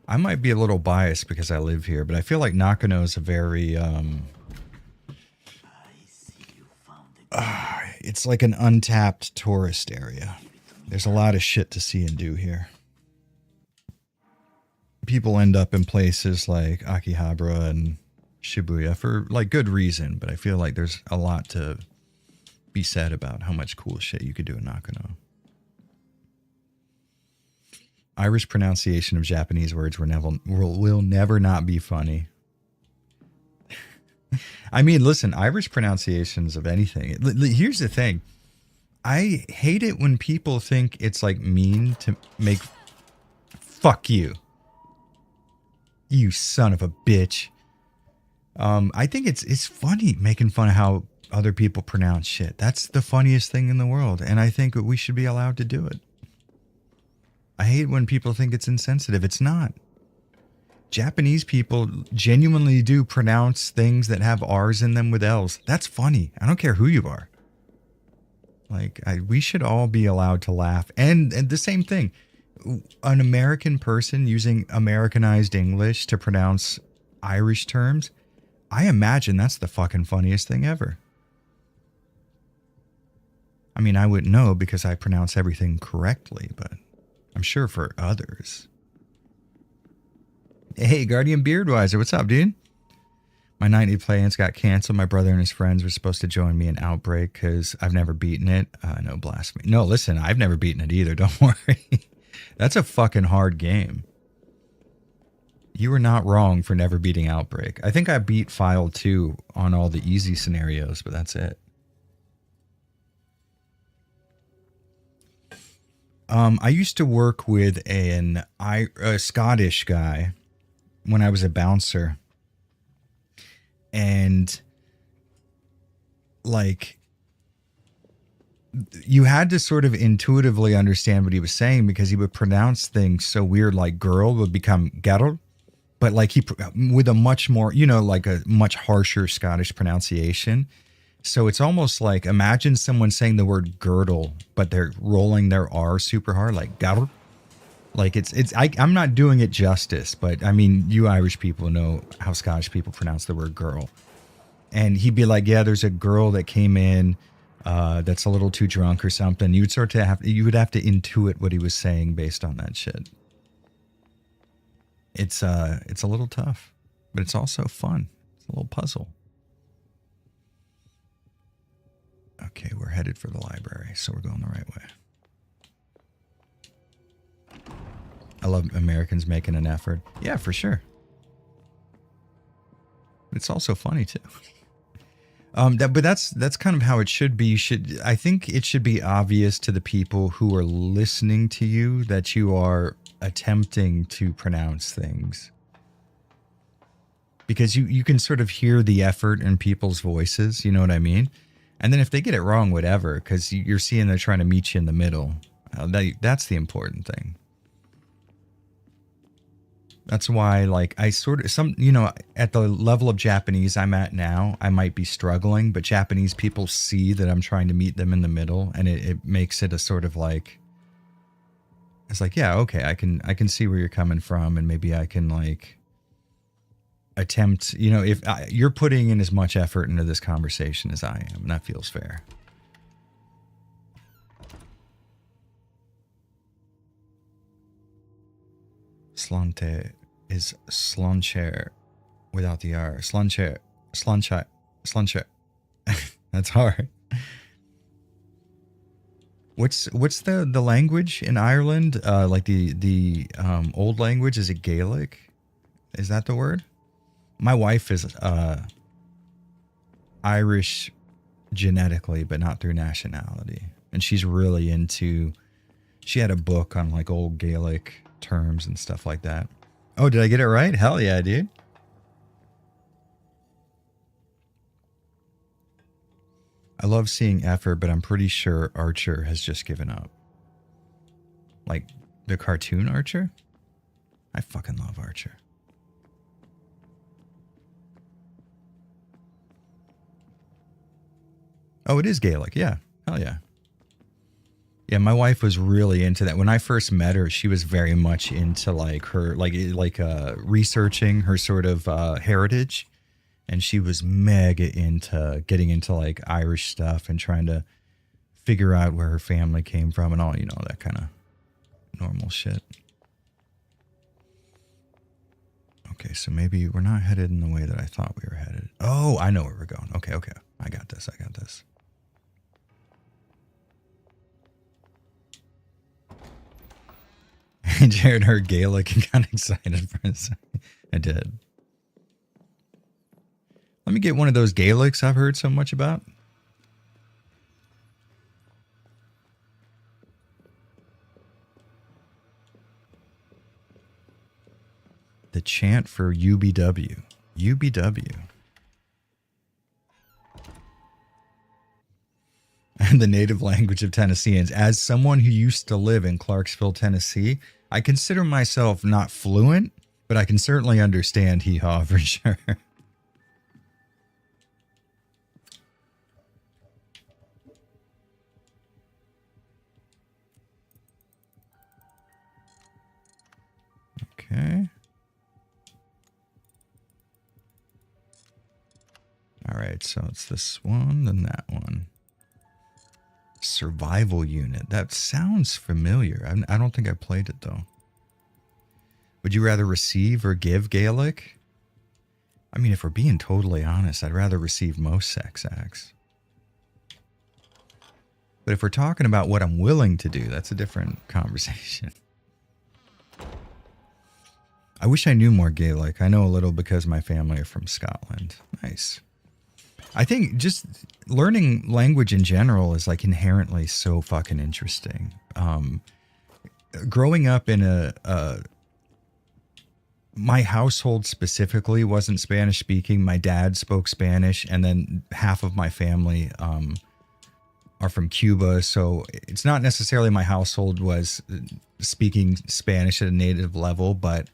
I might be a little biased because I live here, but I feel like Nakano is a very it's like an untapped tourist area. There's a lot of shit to see and do here. People end up in places like Akihabara and Shibuya for like good reason, but I feel like there's a lot to be said about how much cool shit you could do in Nakano. Irish pronunciation of Japanese words will never not be funny. I mean, listen, Irish pronunciations of anything. Here's the thing. I hate it when people think it's like mean to make fuck you. You son of a bitch. I think it's funny making fun of how other people pronounce shit. That's the funniest thing in the world. And I think we should be allowed to do it. I hate when people think it's insensitive. It's not. Japanese people genuinely do pronounce things that have R's in them with L's. That's funny. I don't care who you are. Like, we should all be allowed to laugh. And the same thing. An American person using Americanized English to pronounce Irish terms, I imagine that's the fucking funniest thing ever. I mean, I wouldn't know because I pronounce everything correctly, but I'm sure for others. Hey, Guardian Beardwiser, what's up, dude? My nightly play-ins got canceled. My brother and his friends were supposed to join me in Outbreak because I've never beaten it. No blasphemy. No, listen, I've never beaten it either. Don't worry. That's a fucking hard game. You were not wrong for never beating Outbreak. I think I beat File 2 on all the easy scenarios, but that's it. I used to work with a Scottish guy when I was a bouncer. And, like, you had to sort of intuitively understand what he was saying because he would pronounce things so weird, like girl would become girl. But, like, with a much more, like a much harsher Scottish pronunciation. So it's almost like, imagine someone saying the word girdle, but they're rolling their R super hard, like girdle. Like I'm not doing it justice, but I mean, you Irish people know how Scottish people pronounce the word girl. And he'd be like, yeah, there's a girl that came in that's a little too drunk or something. You would have to intuit what he was saying based on that shit. It's a little tough, but it's also fun. It's a little puzzle. Okay, we're headed for the library, so we're going the right way. I love Americans making an effort. Yeah, for sure. It's also funny too. But that's kind of how it should be. I think it should be obvious to the people who are listening to you that you are attempting to pronounce things. Because you can sort of hear the effort in people's voices, you know what I mean? And then if they get it wrong, whatever, because you're seeing they're trying to meet you in the middle. That's the important thing. That's why, like, I sort of, at the level of Japanese I'm at now, I might be struggling, but Japanese people see that I'm trying to meet them in the middle, and it makes it a sort of like, it's like, yeah, okay, I can see where you're coming from, and maybe I can, like, attempt, if you're putting in as much effort into this conversation as I am, and that feels fair. Slante is sloncher without the R. Sloncher. Sloncher. Sloncher. That's hard. What's the language in Ireland? Like the old language, is it Gaelic? Is that the word? My wife is Irish genetically, but not through nationality. And she's really into, she had a book on like old Gaelic terms and stuff like that. Oh, did I get it right? Hell yeah, dude. I love seeing effort, but I'm pretty sure Archer has just given up. Like the cartoon Archer? I fucking love Archer. Oh, it is Gaelic. Yeah. Hell yeah. Yeah, my wife was really into that. When I first met her, she was very much into like her researching her sort of heritage, and she was mega into getting into like Irish stuff and trying to figure out where her family came from and all, you know, that kind of normal shit. Okay, so maybe we're not headed in the way that I thought we were headed. Oh, I know where we're going. Okay. I got this. Jared heard Gaelic and got excited for a second. I did. Let me get one of those Gaelics I've heard so much about. The chant for UBW. UBW. And the native language of Tennesseans. As someone who used to live in Clarksville, Tennessee, I consider myself not fluent, but I can certainly understand hee-haw for sure. Okay. All right, so it's this one, then that one. Survival unit. That sounds familiar. I don't think I played it, though. Would you rather receive or give Gaelic? I mean, if we're being totally honest, I'd rather receive most sex acts. But if we're talking about what I'm willing to do, that's a different conversation. I wish I knew more Gaelic. I know a little because my family are from Scotland. Nice. I think just learning language in general is like inherently so fucking interesting. Growing up in my household specifically wasn't Spanish speaking. My dad spoke Spanish, and then half of my family are from Cuba. So it's not necessarily my household was speaking Spanish at a native level, but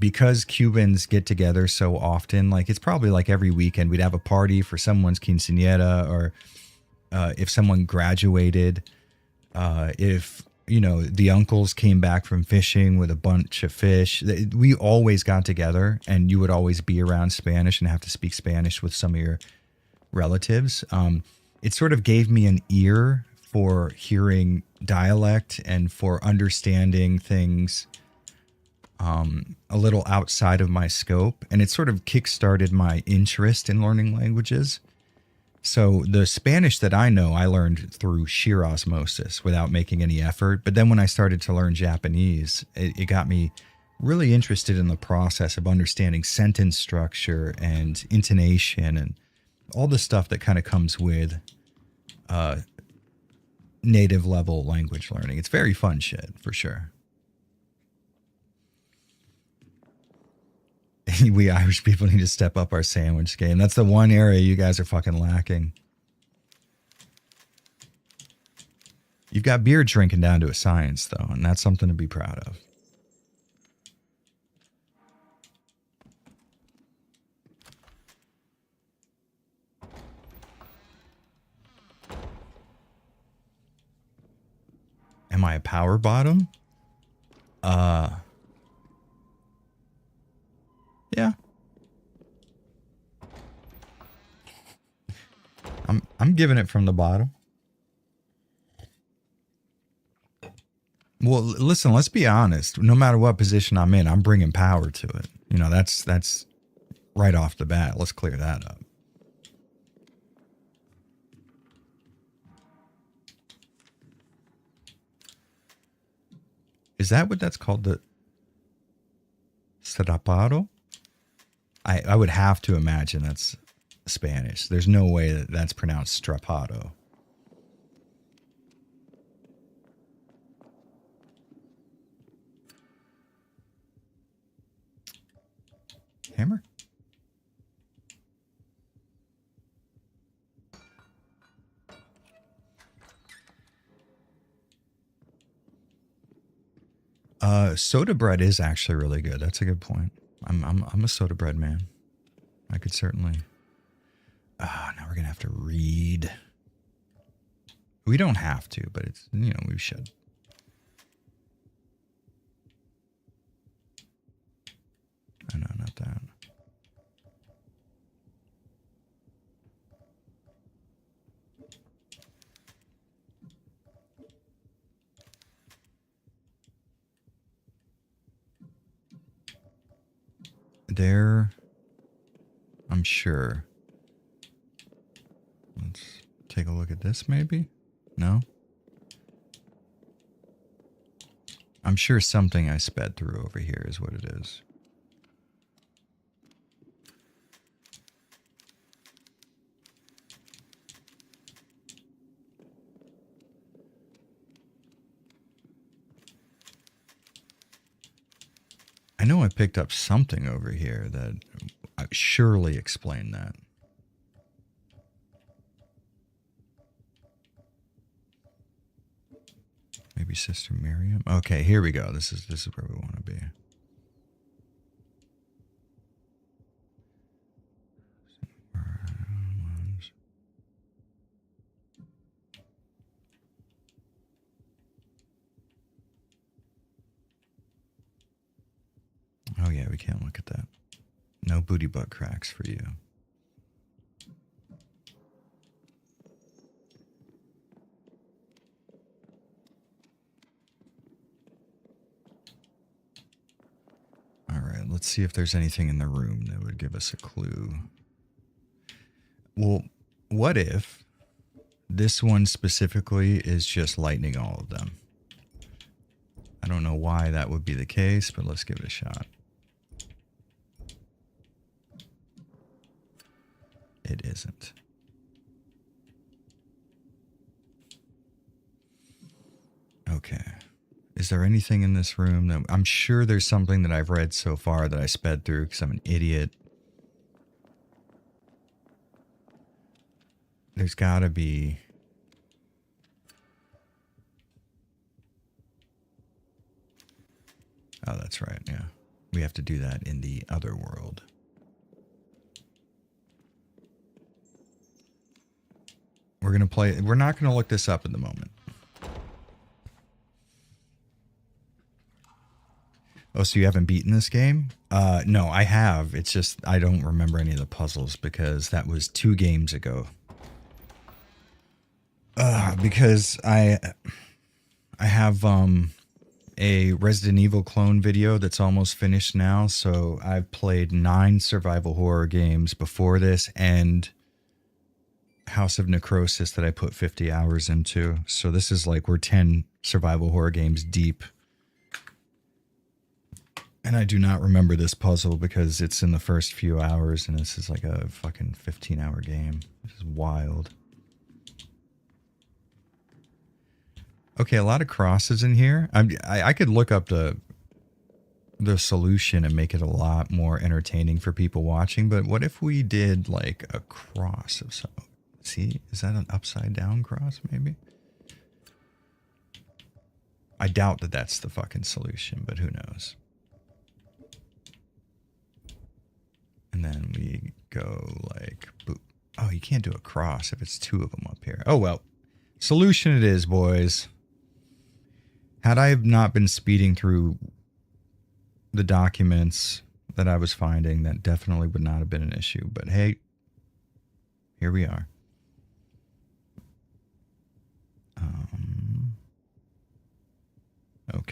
because Cubans get together so often, like it's probably like every weekend we'd have a party for someone's quinceañera, or if someone graduated, if, you know, the uncles came back from fishing with a bunch of fish, we always got together, and you would always be around Spanish and have to speak Spanish with some of your relatives. It sort of gave me an ear for hearing dialect and for understanding things a little outside of my scope, and it sort of kickstarted my interest in learning languages. So the Spanish that I know, I learned through sheer osmosis without making any effort. But then when I started to learn Japanese, it got me really interested in the process of understanding sentence structure and intonation and all the stuff that kind of comes with native level language learning. It's very fun shit, for sure. We Irish people need to step up our sandwich game. That's the one area you guys are fucking lacking. You've got beer drinking down to a science, though, and that's something to be proud of. Am I a power bottom? Yeah. I'm giving it from the bottom. Well, listen, let's be honest. No matter what position I'm in, I'm bringing power to it. You know, that's right off the bat. Let's clear that up. Is that what that's called? The strapado? I would have to imagine that's Spanish. There's no way that that's pronounced strapado. Hammer? Soda bread is actually really good. That's a good point. I'm a soda bread man. I could certainly. Now we're gonna have to read. We don't have to, but it's, you know, we should. Oh, no, not that. There, I'm sure. Let's take a look at this, maybe? No? I'm sure something I sped through over here is what it is. I know I picked up something over here that I surely explained that. Maybe Sister Miriam. Okay, here we go. This is where we want to be. Oh yeah, we can't look at that. No booty butt cracks for you. All right, let's see if there's anything in the room that would give us a clue. Well, what if this one specifically is just lightning all of them? I don't know why that would be the case, but let's give it a shot. It isn't. Okay. Is there anything in this room that I'm sure there's something that I've read so far that I sped through because I'm an idiot? There's got to be. Oh, that's right. Yeah. We have to do that in the other world. We're going to play. We're not going to look this up at the moment. Oh, so you haven't beaten this game? No, I have. It's just I don't remember any of the puzzles because that was 2 games ago. Because I have a Resident Evil clone video that's almost finished now, so I've played 9 survival horror games before this and House of Necrosis that I put 50 hours into. So this is like we're 10 survival horror games deep. And I do not remember this puzzle because it's in the first few hours and this is like a fucking 15-hour game. This is wild. Okay, a lot of crosses in here. I could look up the solution and make it a lot more entertaining for people watching, but what if we did like a cross of some... See, is that an upside down cross maybe? I doubt that that's the fucking solution, but who knows? And then we go like, boop. Oh, you can't do a cross if it's 2 of them up here. Oh, well. Solution it is, boys. Had I not been speeding through the documents that I was finding, that definitely would not have been an issue. But hey, here we are.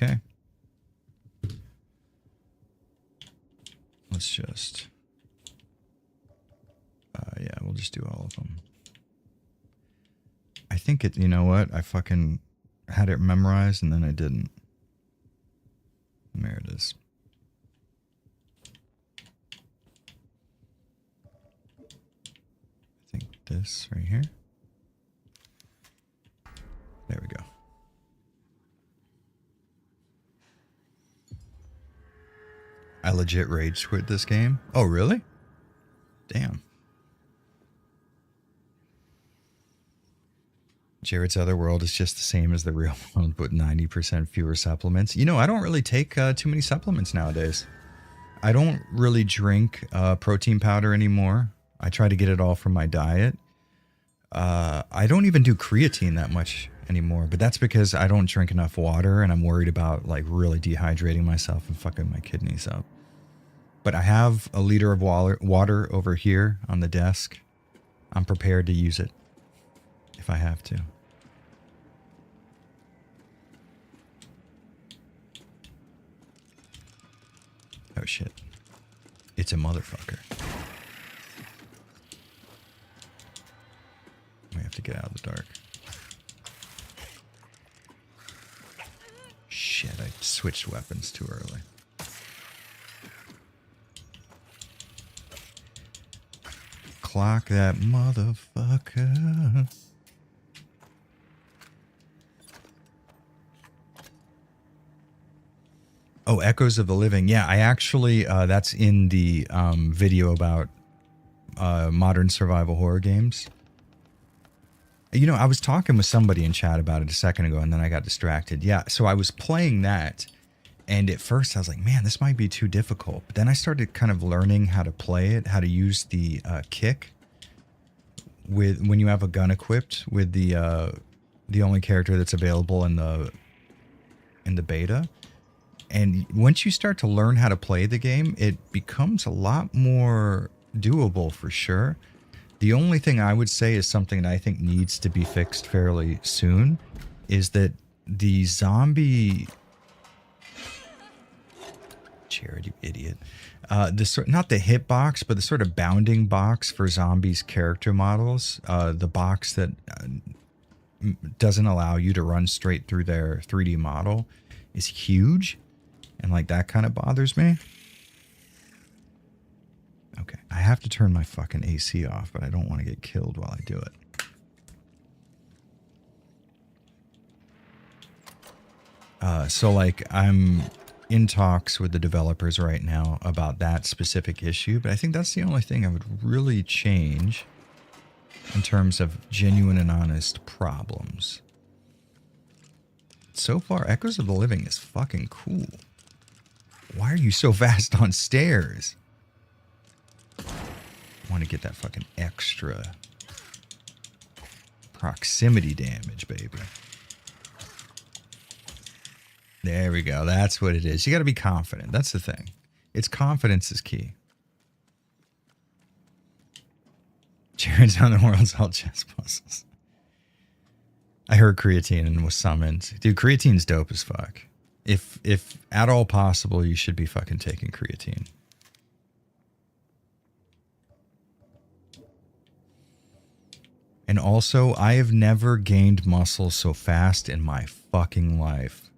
Okay. Let's just... yeah, we'll just do all of them. I think it, you know what? I fucking had it memorized and then I didn't. There it is. I think this right here. There we go. I legit rage quit this game. Oh, really? Damn. Jared's Otherworld is just the same as the real world, but 90% fewer supplements. You know, I don't really take too many supplements nowadays. I don't really drink protein powder anymore. I try to get it all from my diet. I don't even do creatine that much anymore, but that's because I don't drink enough water and I'm worried about like really dehydrating myself and fucking my kidneys up. But I have a liter of water over here on the desk. I'm prepared to use it if I have to. Oh shit. It's a motherfucker. We have to get out of the dark. Shit, I switched weapons too early. Clock that motherfucker. Oh, Echoes of the Living. Yeah, I actually, that's in the video about modern survival horror games. You know, I was talking with somebody in chat about it a second ago, and then I got distracted. Yeah, so I was playing that, and at first I was like, man, this might be too difficult. But then I started kind of learning how to play it, how to use the kick with when you have a gun equipped with the only character that's available in the beta. And once you start to learn how to play the game, it becomes a lot more doable for sure. The only thing I would say is something that I think needs to be fixed fairly soon is that the zombie... Jared, you idiot. Not the hitbox, but the sort of bounding box for zombies' character models. The box that doesn't allow you to run straight through their 3D model is huge. And like that kind of bothers me. Okay, I have to turn my fucking AC off, but I don't want to get killed while I do it. So like I'm in talks with the developers right now about that specific issue, but I think that's the only thing I would really change in terms of genuine and honest problems. So far, Echoes of the Living is fucking cool. Why are you so fast on stairs? I want to get that fucking extra proximity damage, baby. There we go. That's what it is. You got to be confident. That's the thing. It's confidence is key. Jared's on the world's all chess puzzles. I heard creatine and was summoned. Dude, creatine's dope as fuck. If at all possible, you should be fucking taking creatine. And also, I have never gained muscle so fast in my fucking life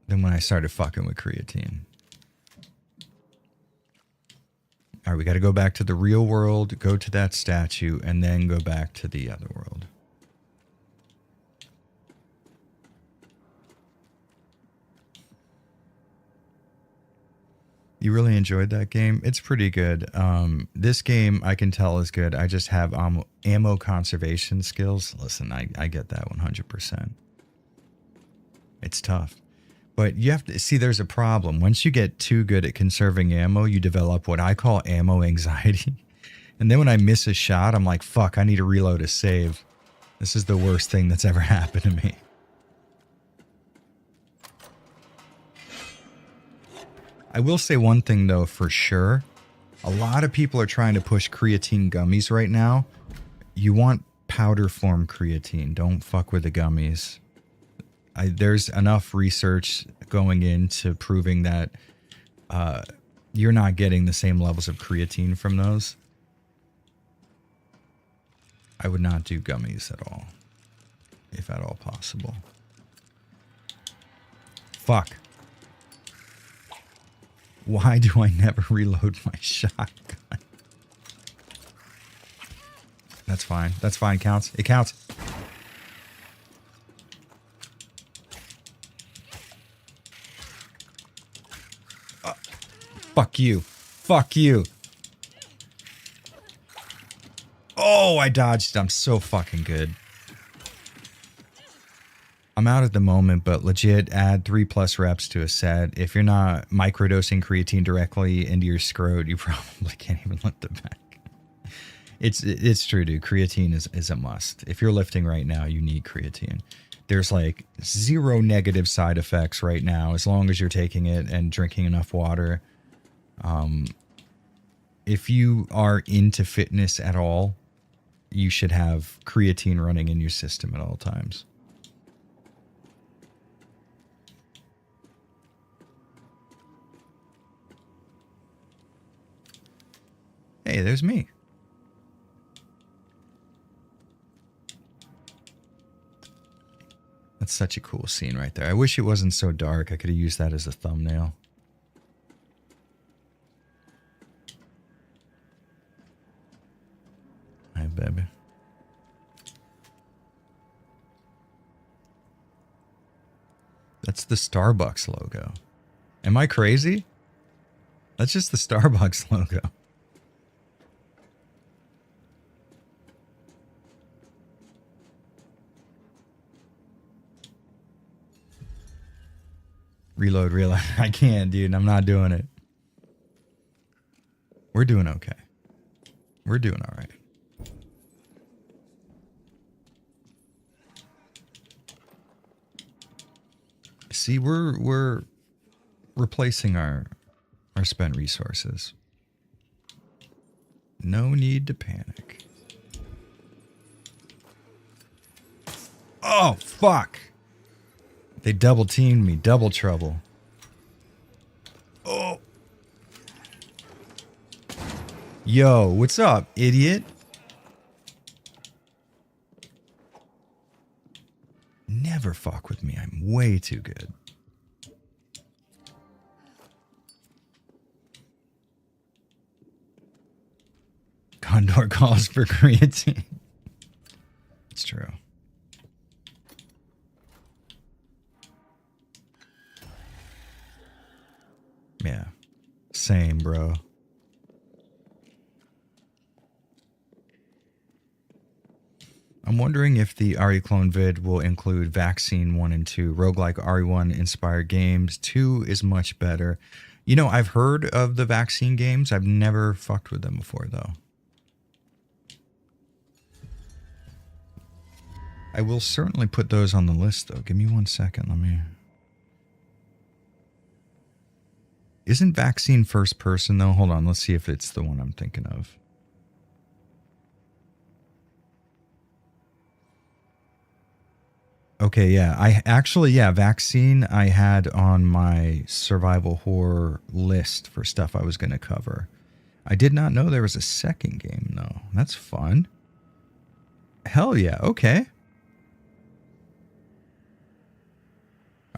than when I started fucking with creatine. All right, we got to go back to the real world, go to that statue, and then go back to the other world. You really enjoyed that game? It's pretty good. This game, I can tell, is good. I just have ammo conservation skills. Listen, I get that 100%. It's tough. But you have to see, there's a problem. Once you get too good at conserving ammo, you develop what I call ammo anxiety. And then when I miss a shot, I'm like, fuck, I need to reload a save. This is the worst thing that's ever happened to me. I will say one thing, though, for sure. A lot of people are trying to push creatine gummies right now. You want powder form creatine. Don't fuck with the gummies. There's enough research going into proving that you're not getting the same levels of creatine from those. I would not do gummies at all, if at all possible. Fuck. Why do I never reload my shotgun? That's fine. That's fine. Counts. It counts. Fuck you. Fuck you. Oh, I dodged. I'm so fucking good. I'm out at the moment, but legit add 3+ reps to a set. If you're not microdosing creatine directly into your scrot, you probably can't even lift it back. It's true, dude. Creatine is a must. If you're lifting right now, you need creatine. There's like 0 negative side effects right now as long as you're taking it and drinking enough water. If you are into fitness at all, you should have creatine running in your system at all times. Hey, there's me. That's such a cool scene right there. I wish it wasn't so dark. I could have used that as a thumbnail. Hi, baby. That's the Starbucks logo. Am I crazy? That's just the Starbucks logo. Reload. I can't, dude. I'm not doing it. We're doing okay. We're doing all right. See, we're replacing our spent resources. No need to panic. Oh, fuck. They double teamed me. Double trouble. Oh. Yo, what's up, idiot? Never fuck with me. I'm way too good. Condor calls for creatine. It's true. Yeah. Same, bro. I'm wondering if the Ari clone vid will include Vaccine 1 and 2, roguelike RE1 inspired games. 2 is much better. You know, I've heard of the Vaccine games. I've never fucked with them before, though. I will certainly put those on the list, though. Give me 1 second. Let me... Isn't Vaccine first person, though? Hold on. Let's see if it's the one I'm thinking of. Okay, yeah. Vaccine I had on my survival horror list for stuff I was going to cover. I did not know there was a second game, though. That's fun. Hell yeah, okay.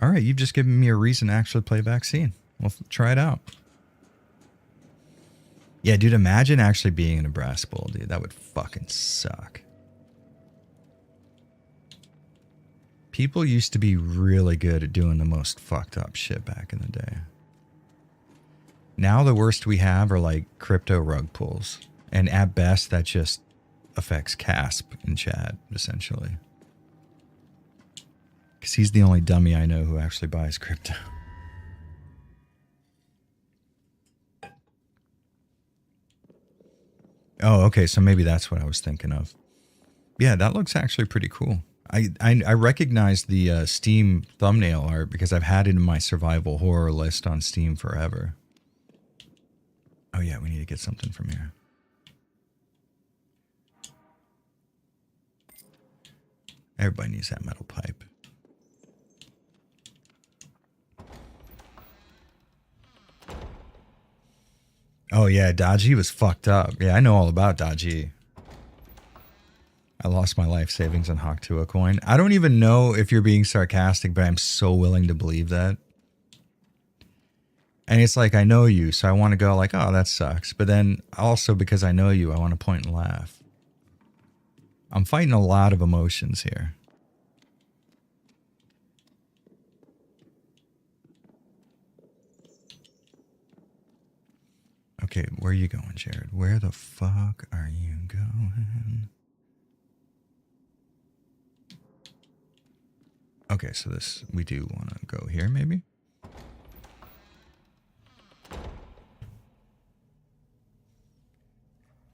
All right, you've just given me a reason to actually play Vaccine. We'll try it out. Yeah, dude, imagine actually being in a brass bowl, dude. That would fucking suck. People used to be really good at doing the most fucked up shit back in the day. Now the worst we have are like crypto rug pulls. And at best, that just affects Casp in chat, essentially. Because he's the only dummy I know who actually buys crypto. Oh, okay, so maybe that's what I was thinking of. Yeah, that looks actually pretty cool. I recognize the Steam thumbnail art because I've had it in my survival horror list on Steam forever. Oh yeah, we need to get something from here. Everybody needs that metal pipe. Oh yeah, Dodgy was fucked up. Yeah, I know all about Dodgy. I lost my life savings on Hawk2A coin. I don't even know if you're being sarcastic, but I'm so willing to believe that. And it's like, I know you, so I want to go like, oh, that sucks. But then also because I know you, I want to point and laugh. I'm fighting a lot of emotions here. Okay, where are you going, Jared? Where the fuck are you going? Okay, so this, we do want to go here, maybe?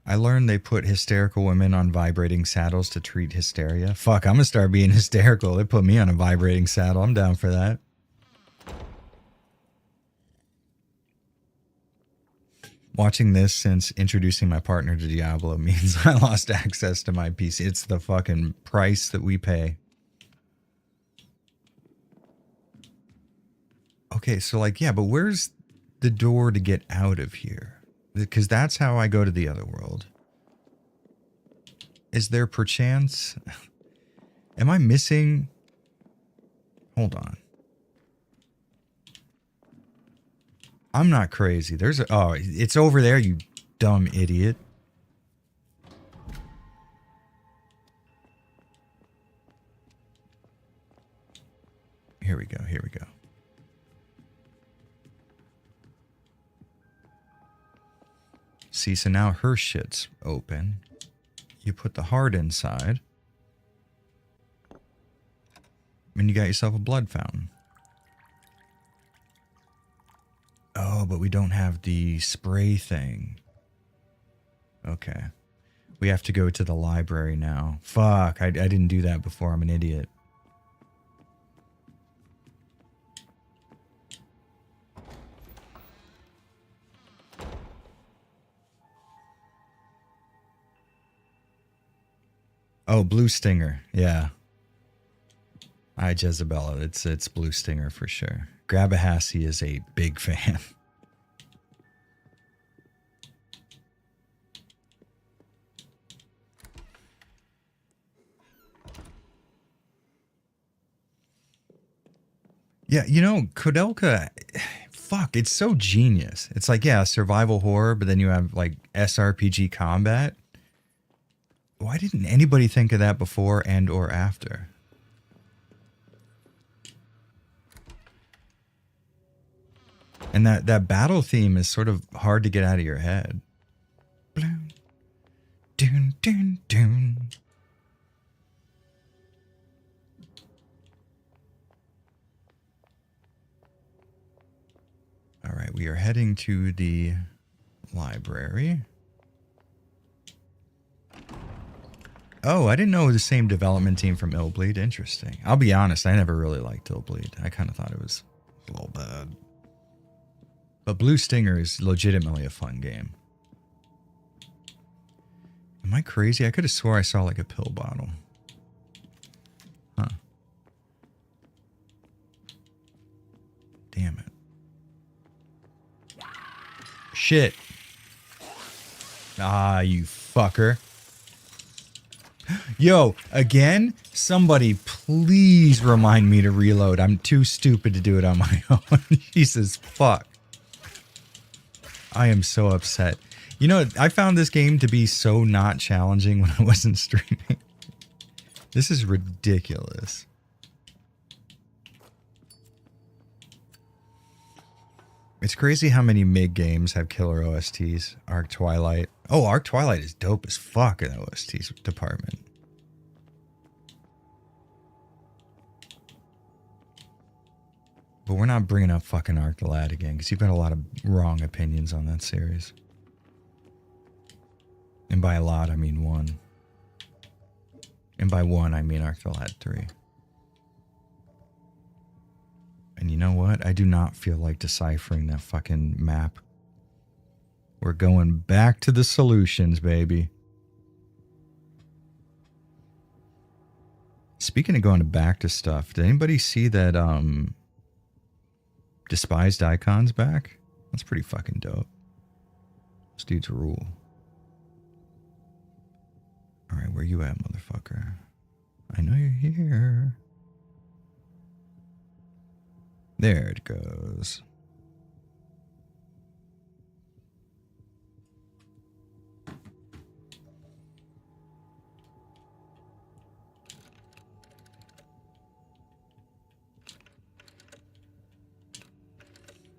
I learned they put hysterical women on vibrating saddles to treat hysteria. Fuck, I'm gonna start being hysterical. They put me on a vibrating saddle. I'm down for that. Watching this since introducing my partner to Diablo means I lost access to my PC. It's the fucking price that we pay. Okay, so like, yeah, but where's the door to get out of here? Because that's how I go to the other world. Is there perchance... Am I missing... Hold on. I'm not crazy. There's a... Oh, it's over there, you dumb idiot. Here we go, here we go. See, so now her shit's open. You put the heart inside. And you got yourself a blood fountain. Oh, but we don't have the spray thing. Okay. We have to go to the library now. Fuck, I didn't do that before. I'm an idiot. Oh, Blue Stinger. Yeah. I Jezebella. It's Blue Stinger for sure. Grabahassi is a big fan. Yeah, you know, Kodelka, fuck, it's so genius. It's like, yeah, survival horror, but then you have like SRPG combat. Why didn't anybody think of that before and or after? And that battle theme is sort of hard to get out of your head. Bloom. Doon, doon, doon. All right, we are heading to the library. Oh, I didn't know it was the same development team from Illbleed. Interesting. I'll be honest, I never really liked Illbleed. I kind of thought it was a little bad. But Blue Stinger is legitimately a fun game. Am I crazy? I could have swore I saw like a pill bottle. Huh. Damn it. Shit. Ah, you fucker. Yo, again, somebody please remind me to reload. I'm too stupid to do it on my own. Jesus fuck. I am so upset. You know, I found this game to be so not challenging when I wasn't streaming. This is ridiculous. It's crazy how many MIG games have killer OSTs. Arc Twilight. Oh, Arc Twilight is dope as fuck in the OSTs department. But we're not bringing up fucking Arc the Lad again, because you've got a lot of wrong opinions on that series. And by a lot, I mean one. And by one, I mean Arc the Lad 3. And you know what? I do not feel like deciphering that fucking map. We're going back to the solutions, baby. Speaking of going back to stuff, did anybody see that Despised Icon's back? That's pretty fucking dope. This dude's rule. All right, where you at, motherfucker? I know you're here. There it goes.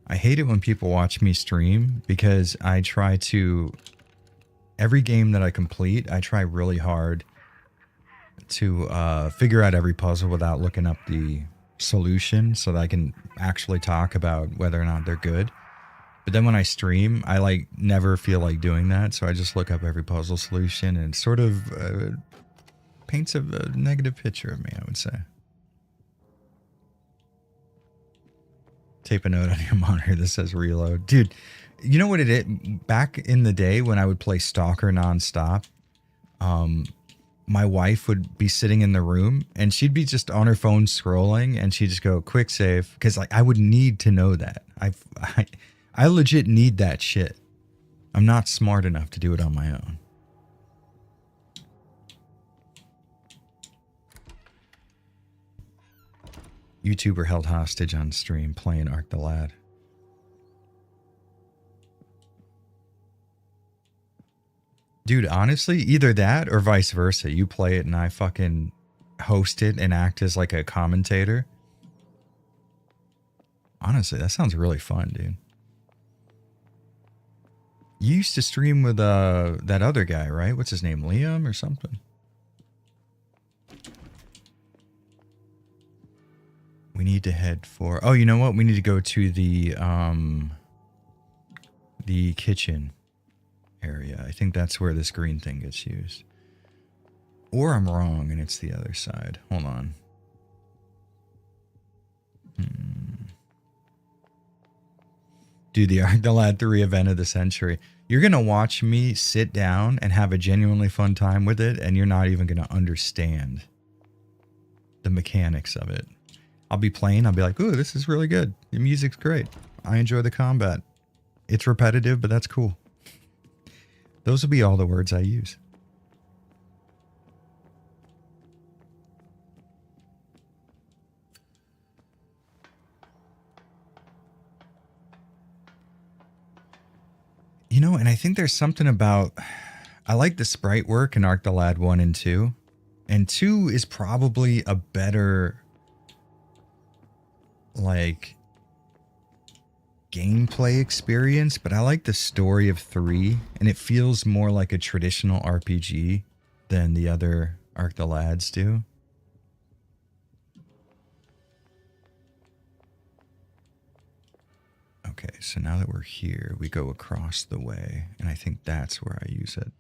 I hate it when people watch me stream because I try to, every game that I complete, I try really hard to figure out every puzzle without looking up the solution so that I can actually talk about whether or not they're good. But then when I stream, I like never feel like doing that. So I just look up every puzzle solution and it sort of paints a negative picture of me, I would say. Tape a note on your monitor that says reload. Dude, you know what it is? Back in the day when I would play Stalker nonstop, my wife would be sitting in the room and she'd be just on her phone scrolling and she'd just go quick save because like I would need to know that. I legit need that shit. I'm not smart enough to do it on my own. YouTuber held hostage on stream playing Ark the Lad. Dude, honestly, either that or vice versa. You play it and I fucking host it and act as like a commentator. Honestly, that sounds really fun, dude. You used to stream with that other guy, right? What's his name? Liam or something? We need to head for... Oh, you know what? We need to go to the kitchen area. I think that's where this green thing gets used. Or I'm wrong and it's the other side. Hold on. Dude, the Ark the Lad 3 event of the century. You're going to watch me sit down and have a genuinely fun time with it, and you're not even going to understand the mechanics of it. I'll be playing, I'll be like, ooh, this is really good. The music's great. I enjoy the combat. It's repetitive, but that's cool. Those will be all the words I use. You know, and I think there's something about... I like the sprite work in Ark the Lad 1 and 2. And 2 is probably a better... like gameplay experience, but I like the story of 3 and it feels more like a traditional RPG than the other Ark the Lads do. Okay, so now that we're here, we go across the way and I think that's where I use it.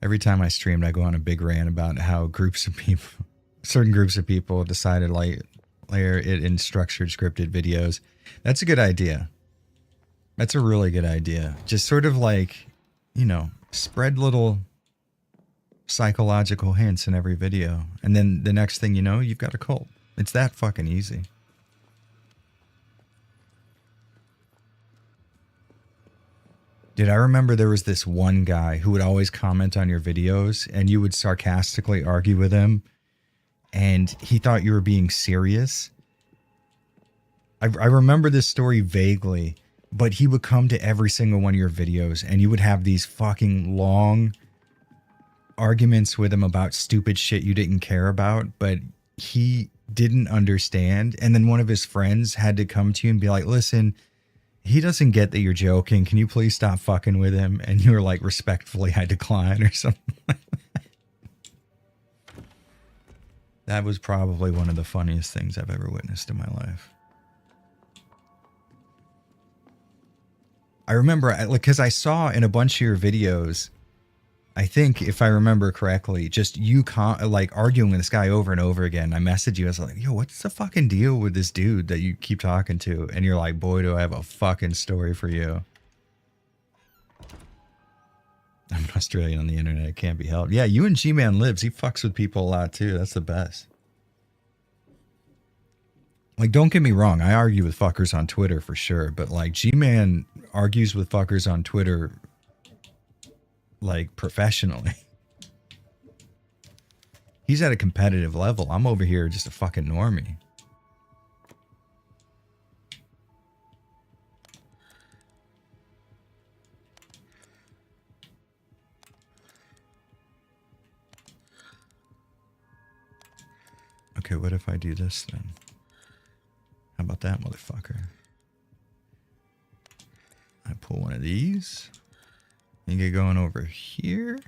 Every time I streamed, I go on a big rant about how groups of people certain groups of people decided like layer it in structured scripted videos. That's a good idea. That's a really good idea. Just sort of like, you know, spread little psychological hints in every video. And then the next thing you know, you've got a cult. It's that fucking easy. Dude, I remember there was this one guy who would always comment on your videos and you would sarcastically argue with him. And he thought you were being serious. I remember this story vaguely, but he would come to every single one of your videos and you would have these fucking long arguments with him about stupid shit you didn't care about, but he didn't understand. And then one of his friends had to come to you and be like, listen, he doesn't get that you're joking. Can you please stop fucking with him? And you were like, respectfully, I decline or something. That was probably one of the funniest things I've ever witnessed in my life. I remember, because I saw in a bunch of your videos, I think, if I remember correctly, just you like arguing with this guy over and over again. I messaged you, I was like, yo, what's the fucking deal with this dude that you keep talking to? And you're like, boy, do I have a fucking story for you. I'm Australian on the internet. It can't be helped. Yeah, you and G-Man lives. He fucks with people a lot too. That's the best. Like, don't get me wrong. I argue with fuckers on Twitter for sure. But, like, G-Man argues with fuckers on Twitter, like, professionally. He's at a competitive level. I'm over here just a fucking normie. Okay, what if I do this then? How about that, motherfucker? I pull one of these. You get going over here.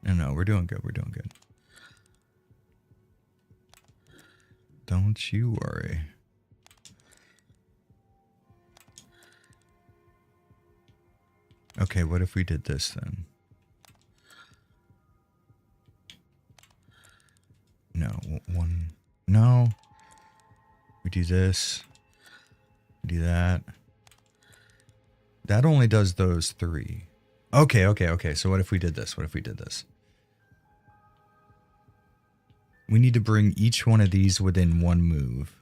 No, we're doing good. We're doing good. Don't you worry. Okay, what if we did this then? No, one. No. We do this. We do that. That only does those three. Okay. So what if we did this? What if we did this? We need to bring each one of these within one move.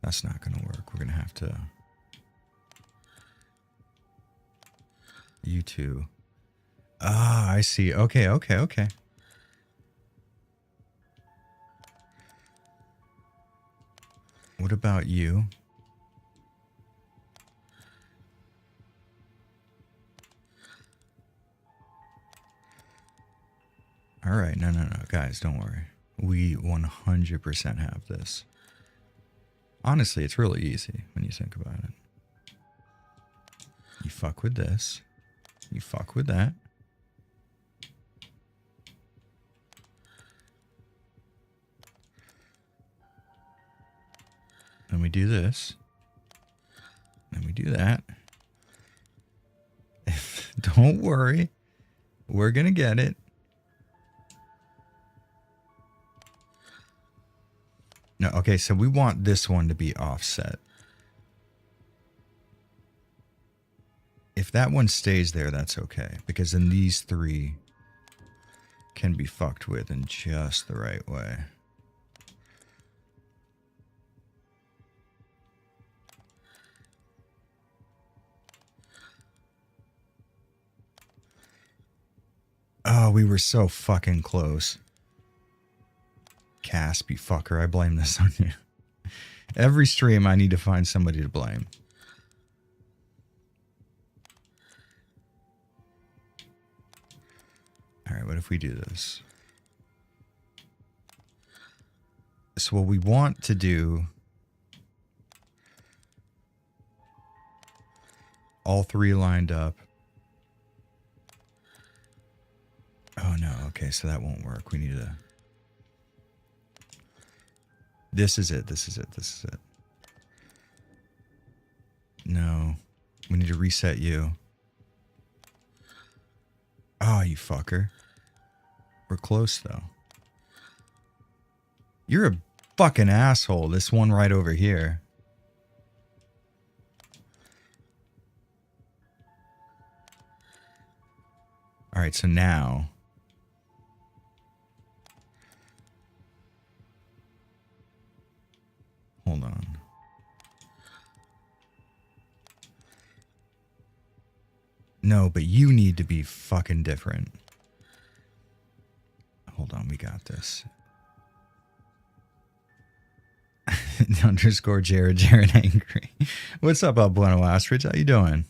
That's not going to work. We're going to have to... You two. Ah, I see. Okay. What about you? All right. No. Guys, don't worry. We 100% have this. Honestly, it's really easy when you think about it. You fuck with this. You fuck with that. Then we do this. Then we do that. Don't worry. We're going to get it. No, okay, so we want this one to be offset. If that one stays there, that's okay. Because then these three can be fucked with in just the right way. Oh, we were so fucking close. Casp, you fucker. I blame this on you. Every stream, I need to find somebody to blame. All right, what if we do this? So what we want to do... All three lined up. Oh, no. Okay, so that won't work. We need to... This is it. No. We need to reset you. Oh, you fucker. We're close, though. You're a fucking asshole. This one right over here. All right, so now... Hold on. No, but you need to be fucking different. Hold on, we got this. _ Jared angry. What's up, El Bueno Ostrich? How you doing?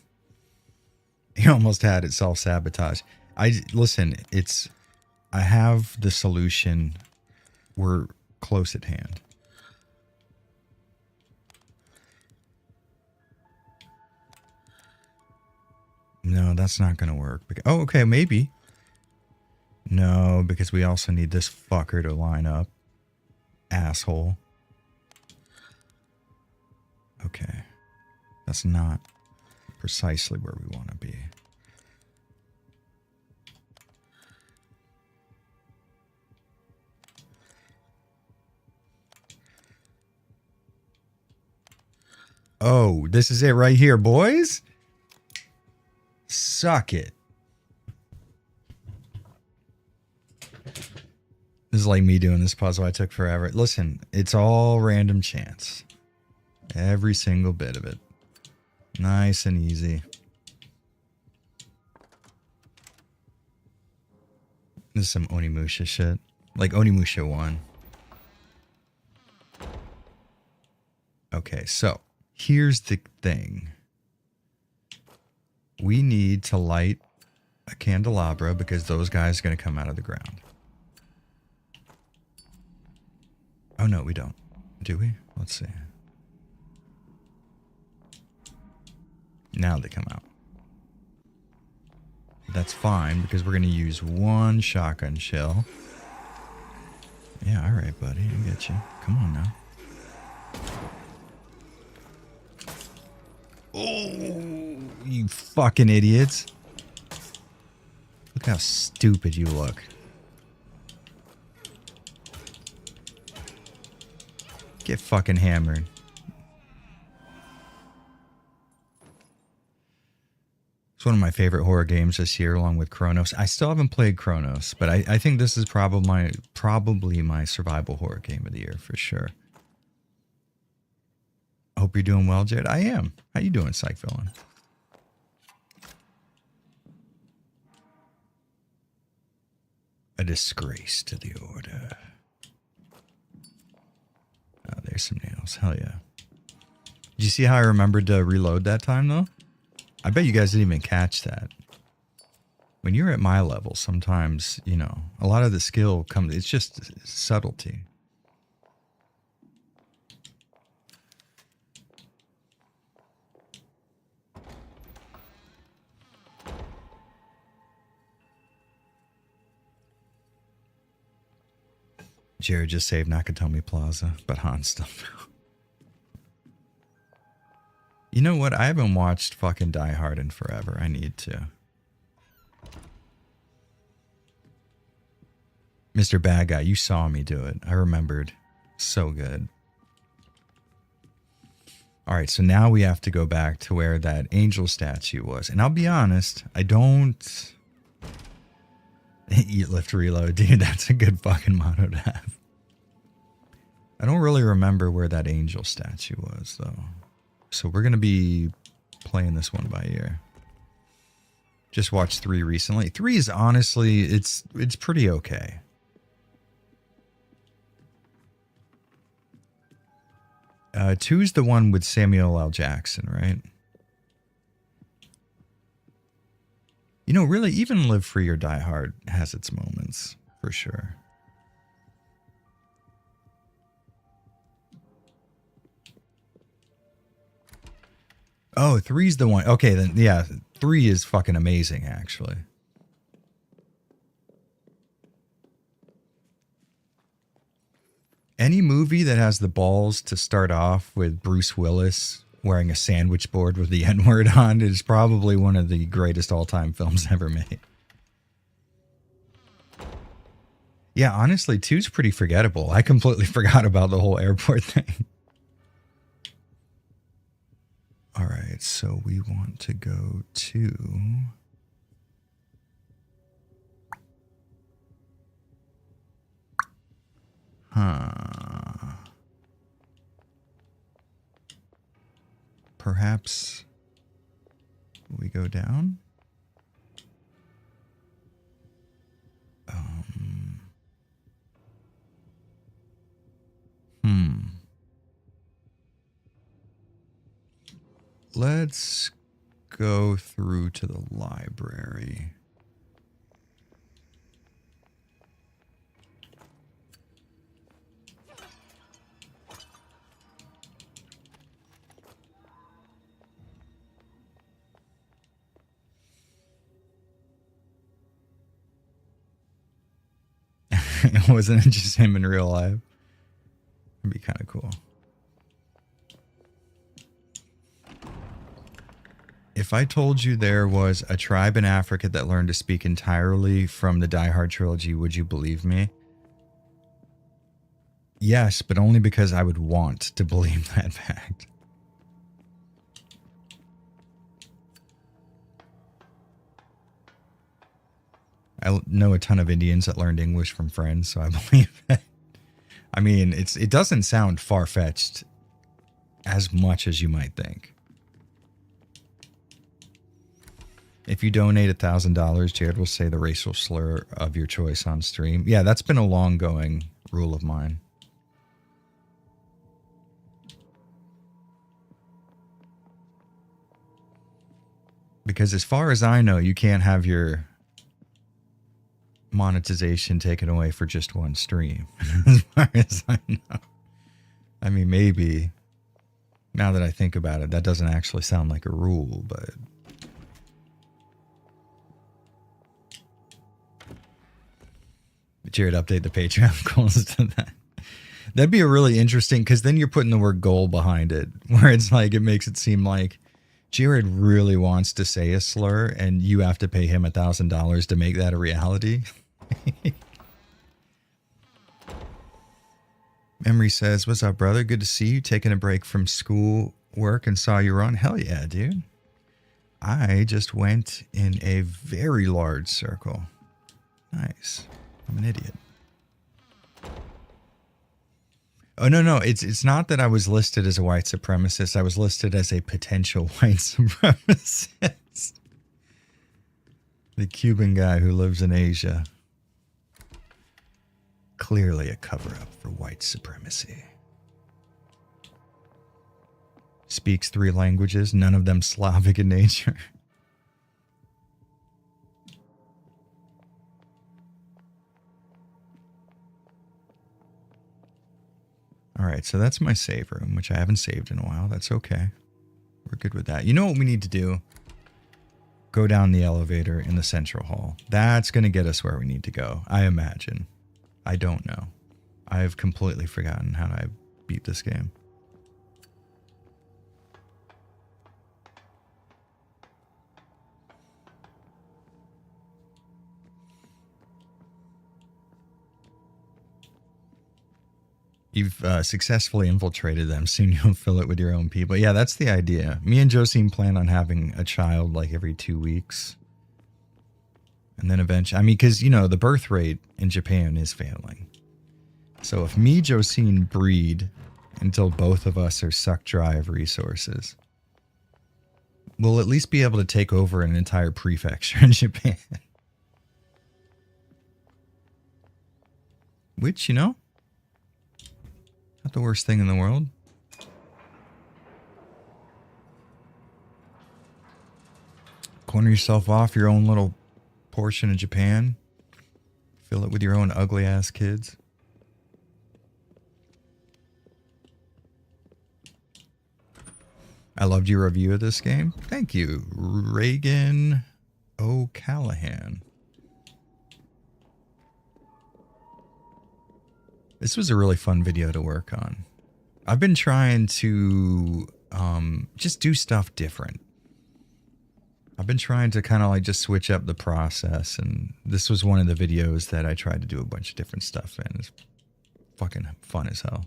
You almost had it self-sabotage. Listen, I have the solution. We're close at hand. No, that's not going to work. Oh, okay, maybe. No, because we also need this fucker to line up. Asshole. Okay. That's not precisely where we want to be. Oh, this is it right here, boys. Suck it. This is like me doing this puzzle. I took forever. Listen, it's all random chance. Every single bit of it. Nice and easy. This is some Onimusha shit. Like Onimusha 1. Okay, so here's the thing. We need to light a candelabra because those guys are going to come out of the ground. Oh, no, we don't. Do we? Let's see. Now they come out. That's fine because we're going to use one shotgun shell. Yeah, all right, buddy. I get you. Come on now. Oh, you fucking idiots. Look how stupid you look. Get fucking hammered. It's one of my favorite horror games this year, along with Chronos. I still haven't played Chronos, but I think this is probably my survival horror game of the year for sure. Hope you're doing well, Jed. I am. How you doing, Psych Villain? A disgrace to the order. Oh, there's some nails. Hell yeah. Did you see how I remembered to reload that time, though? I bet you guys didn't even catch that. When you're at my level, sometimes, you know, a lot of the skill comes, it's just subtlety. Jared just saved Nakatomi Plaza, but Han still no. You know what? I haven't watched fucking Die Hard in forever. I need to. Mr. Bad Guy, you saw me do it. I remembered. So good. Alright, so now we have to go back to where that angel statue was. And I'll be honest, I don't... Eat, lift, reload. Dude, that's a good fucking motto to have. I don't really remember where that angel statue was, though. So we're going to be playing this one by ear. Just watched 3 recently. 3 is honestly, it's pretty okay. Two's the one with Samuel L. Jackson, right? You know, really, even Live Free or Die Hard has its moments, for sure. Oh, 3's the one. Okay, then, yeah, 3 is fucking amazing, actually. Any movie that has the balls to start off with Bruce Willis wearing a sandwich board with the N-word on is probably one of the greatest all-time films ever made. Yeah, honestly, 2's pretty forgettable. I completely forgot about the whole airport thing. All right, so we want to go to... Perhaps we go down? Let's go through to the library. It wasn't just him in real life. It'd be kind of cool. If I told you there was a tribe in Africa that learned to speak entirely from the Die Hard trilogy, would you believe me? Yes, but only because I would want to believe that fact. I know a ton of Indians that learned English from friends, so I believe it. I mean, it doesn't sound far-fetched as much as you might think. If you donate $1,000, Jared will say the racial slur of your choice on stream. Yeah, that's been a long-going rule of mine. Because as far as I know, you can't have your monetization taken away for just one stream. As far as I know. I mean, maybe. Now that I think about it, that doesn't actually sound like a rule, but... Jared, update the Patreon goals to that. That'd be a really interesting, because then you're putting the word goal behind it, where it's like, it makes it seem like Jared really wants to say a slur, and you have to pay him $1,000 to make that a reality. Memory says, what's up, brother? Good to see you. Taking a break from school work and saw you run. Hell yeah, dude. I just went in a very large circle. Nice. I'm an idiot. Oh, no. It's not that I was listed as a white supremacist. I was listed as a potential white supremacist. The Cuban guy who lives in Asia. Clearly a cover-up for white supremacy. Speaks 3 languages, none of them Slavic in nature. Alright, so that's my save room, which I haven't saved in a while. That's okay. We're good with that. You know what we need to do? Go down the elevator in the central hall. That's going to get us where we need to go, I imagine. I don't know. I've completely forgotten how to beat this game. You've successfully infiltrated them. Soon you'll fill it with your own people. Yeah, that's the idea. Me and Josine plan on having a child like every 2 weeks. And then eventually, I mean, because, you know, the birth rate in Japan is failing. So if me, Josine breed until both of us are sucked dry of resources, we'll at least be able to take over an entire prefecture in Japan. Which, you know, not the worst thing in the world. Corner yourself off your own little portion of Japan. Fill it with your own ugly ass kids. I loved your review of this game. Thank you, Reagan O'Callahan. This was a really fun video to work on. I've been trying to just do stuff different. I've been trying to kind of like just switch up the process, and this was one of the videos that I tried to do a bunch of different stuff in. It's fucking fun as hell.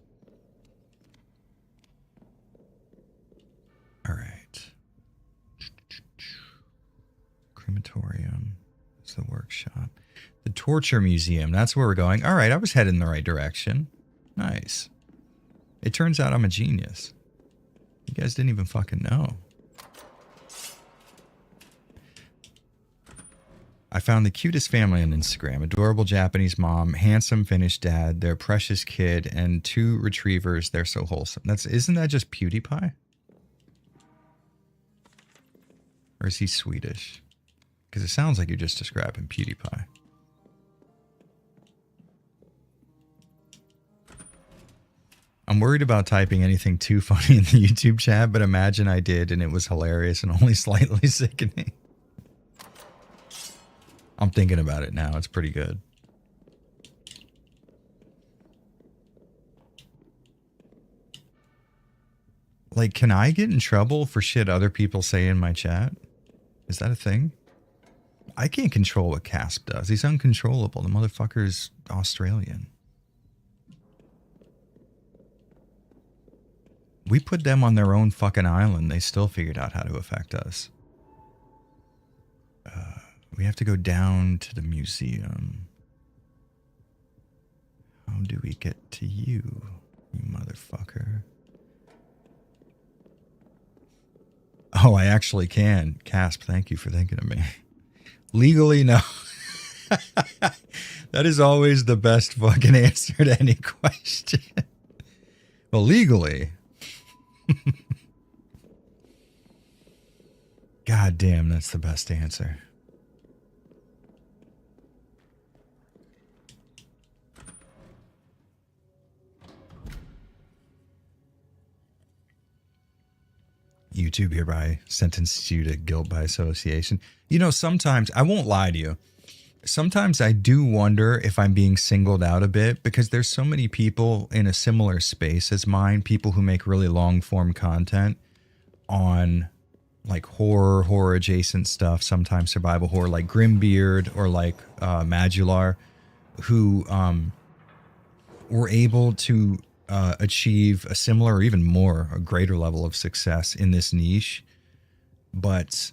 All right. Crematorium. It's the workshop. The Torture Museum. That's where we're going. All right, I was heading in the right direction. Nice. It turns out I'm a genius. You guys didn't even fucking know. I found the cutest family on Instagram. Adorable Japanese mom, handsome Finnish dad, their precious kid, and 2 retrievers. They're so wholesome. Isn't that just PewDiePie? Or is he Swedish? Because it sounds like you're just describing PewDiePie. I'm worried about typing anything too funny in the YouTube chat, but imagine I did and it was hilarious and only slightly sickening. I'm thinking about it now. It's pretty good. Like, can I get in trouble for shit other people say in my chat? Is that a thing? I can't control what Casp does. He's uncontrollable. The motherfucker's Australian. We put them on their own fucking island. They still figured out how to affect us. We have to go down to the museum. How do we get to you, you motherfucker? Oh, I actually can. Casp, thank you for thinking of me. Legally, no. That is always the best fucking answer to any question. Well, legally. God damn, that's the best answer. YouTube hereby sentenced you to guilt by association. You know, sometimes, I won't lie to you, sometimes I do wonder if I'm being singled out a bit because there's so many people in a similar space as mine, people who make really long form content on like horror adjacent stuff, sometimes survival horror, like Grimbeard or like Madular, who were able to achieve a similar or even more, a greater level of success in this niche, but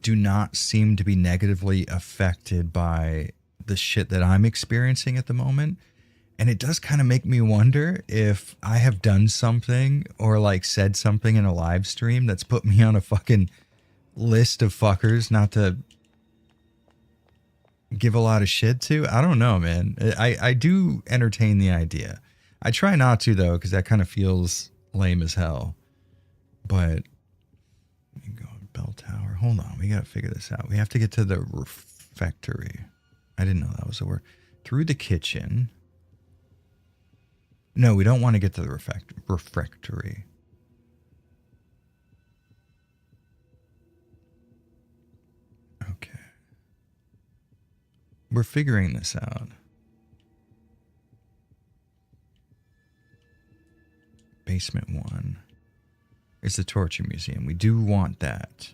do not seem to be negatively affected by the shit that I'm experiencing at the moment. And it does kind of make me wonder if I have done something or like said something in a live stream that's put me on a fucking list of fuckers not to give a lot of shit to. I don't know, man. I do entertain the idea. I try not to, though, because that kind of feels lame as hell. But let me go bell tower. Hold on. We got to figure this out. We have to get to the refectory. I didn't know that was a word. Through the kitchen. No, we don't want to get to the refectory. Okay. We're figuring this out. Basement 1 is the torture museum. We do want that.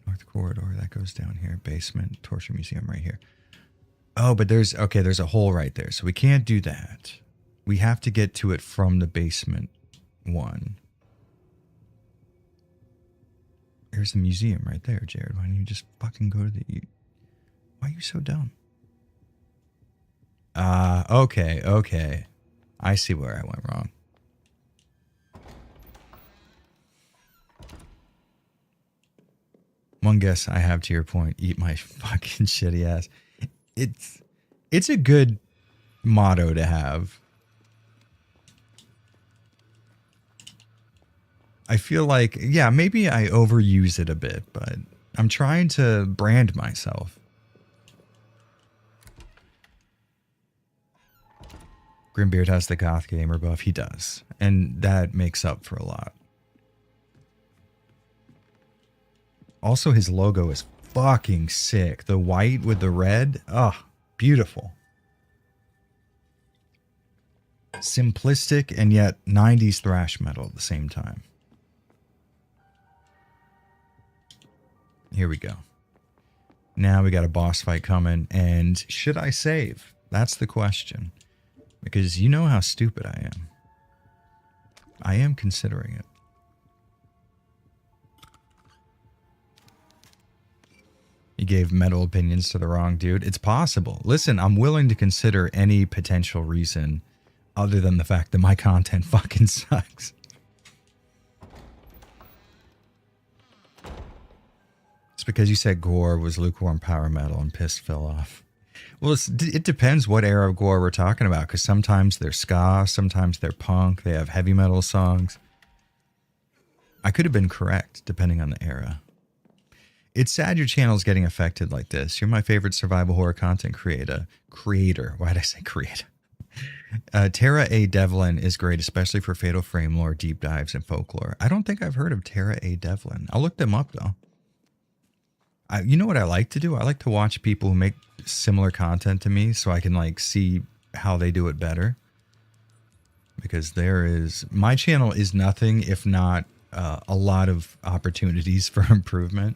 North corridor, that goes down here. Basement, torture museum right here. Oh, but there's a hole right there. So we can't do that. We have to get to it from the basement 1. There's the museum right there, Jared. Why don't you just fucking go to the... Why are you so dumb? Okay. I see where I went wrong. One guess I have to your point, eat my fucking shitty ass. It's a good motto to have. I feel like, yeah, maybe I overuse it a bit, but I'm trying to brand myself. Grimbeard has the goth gamer buff. He does. And that makes up for a lot. Also, his logo is fucking sick. The white with the red. Oh, beautiful. Simplistic and yet 90s thrash metal at the same time. Here we go. Now we got a boss fight coming. And should I save? That's the question. Because you know how stupid I am. I am considering it. You gave metal opinions to the wrong dude. It's possible. Listen, I'm willing to consider any potential reason other than the fact that my content fucking sucks. It's because you said gore was lukewarm power metal and pissed Phil off. Well, it depends what era of gore we're talking about, because sometimes they're ska, sometimes they're punk, they have heavy metal songs. I could have been correct, depending on the era. It's sad your channel's getting affected like this. You're my favorite survival horror content creator. Why did I say creator? Tara A. Devlin is great, especially for Fatal Frame lore, deep dives, and folklore. I don't think I've heard of Tara A. Devlin. I'll look them up, though. You know what I like to do? I like to watch people who make similar content to me so I can, like, see how they do it better. Because my channel is nothing if not a lot of opportunities for improvement.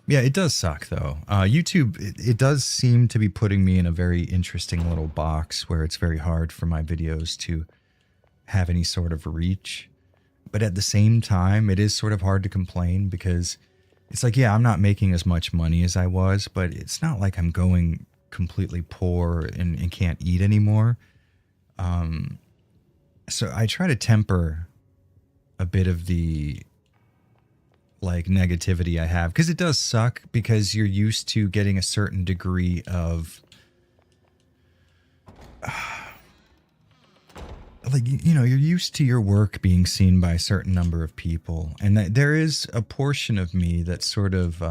Yeah, it does suck, though. YouTube, it does seem to be putting me in a very interesting little box where it's very hard for my videos to have any sort of reach. But at the same time, it is sort of hard to complain because it's like, yeah, I'm not making as much money as I was, but it's not like I'm going completely poor and can't eat anymore. So I try to temper a bit of the like negativity I have, because it does suck because you're used to getting a certain degree of like, you know, you're used to your work being seen by a certain number of people, and that there is a portion of me that sort of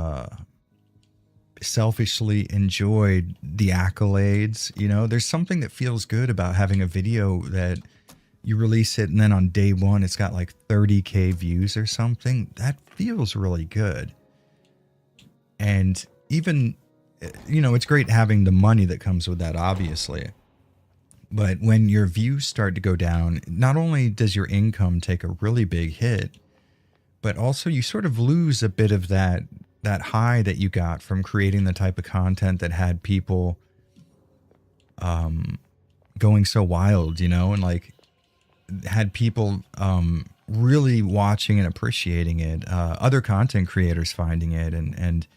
selfishly enjoyed the accolades. You know, there's something that feels good about having a video that you release it and then on day one it's got like 30K views or something. That feels really good. And even, you know, it's great having the money that comes with that, obviously. But when your views start to go down, not only does your income take a really big hit, but also you sort of lose a bit of that high that you got from creating the type of content that had people going so wild, you know, and like had people really watching and appreciating it, other content creators finding it and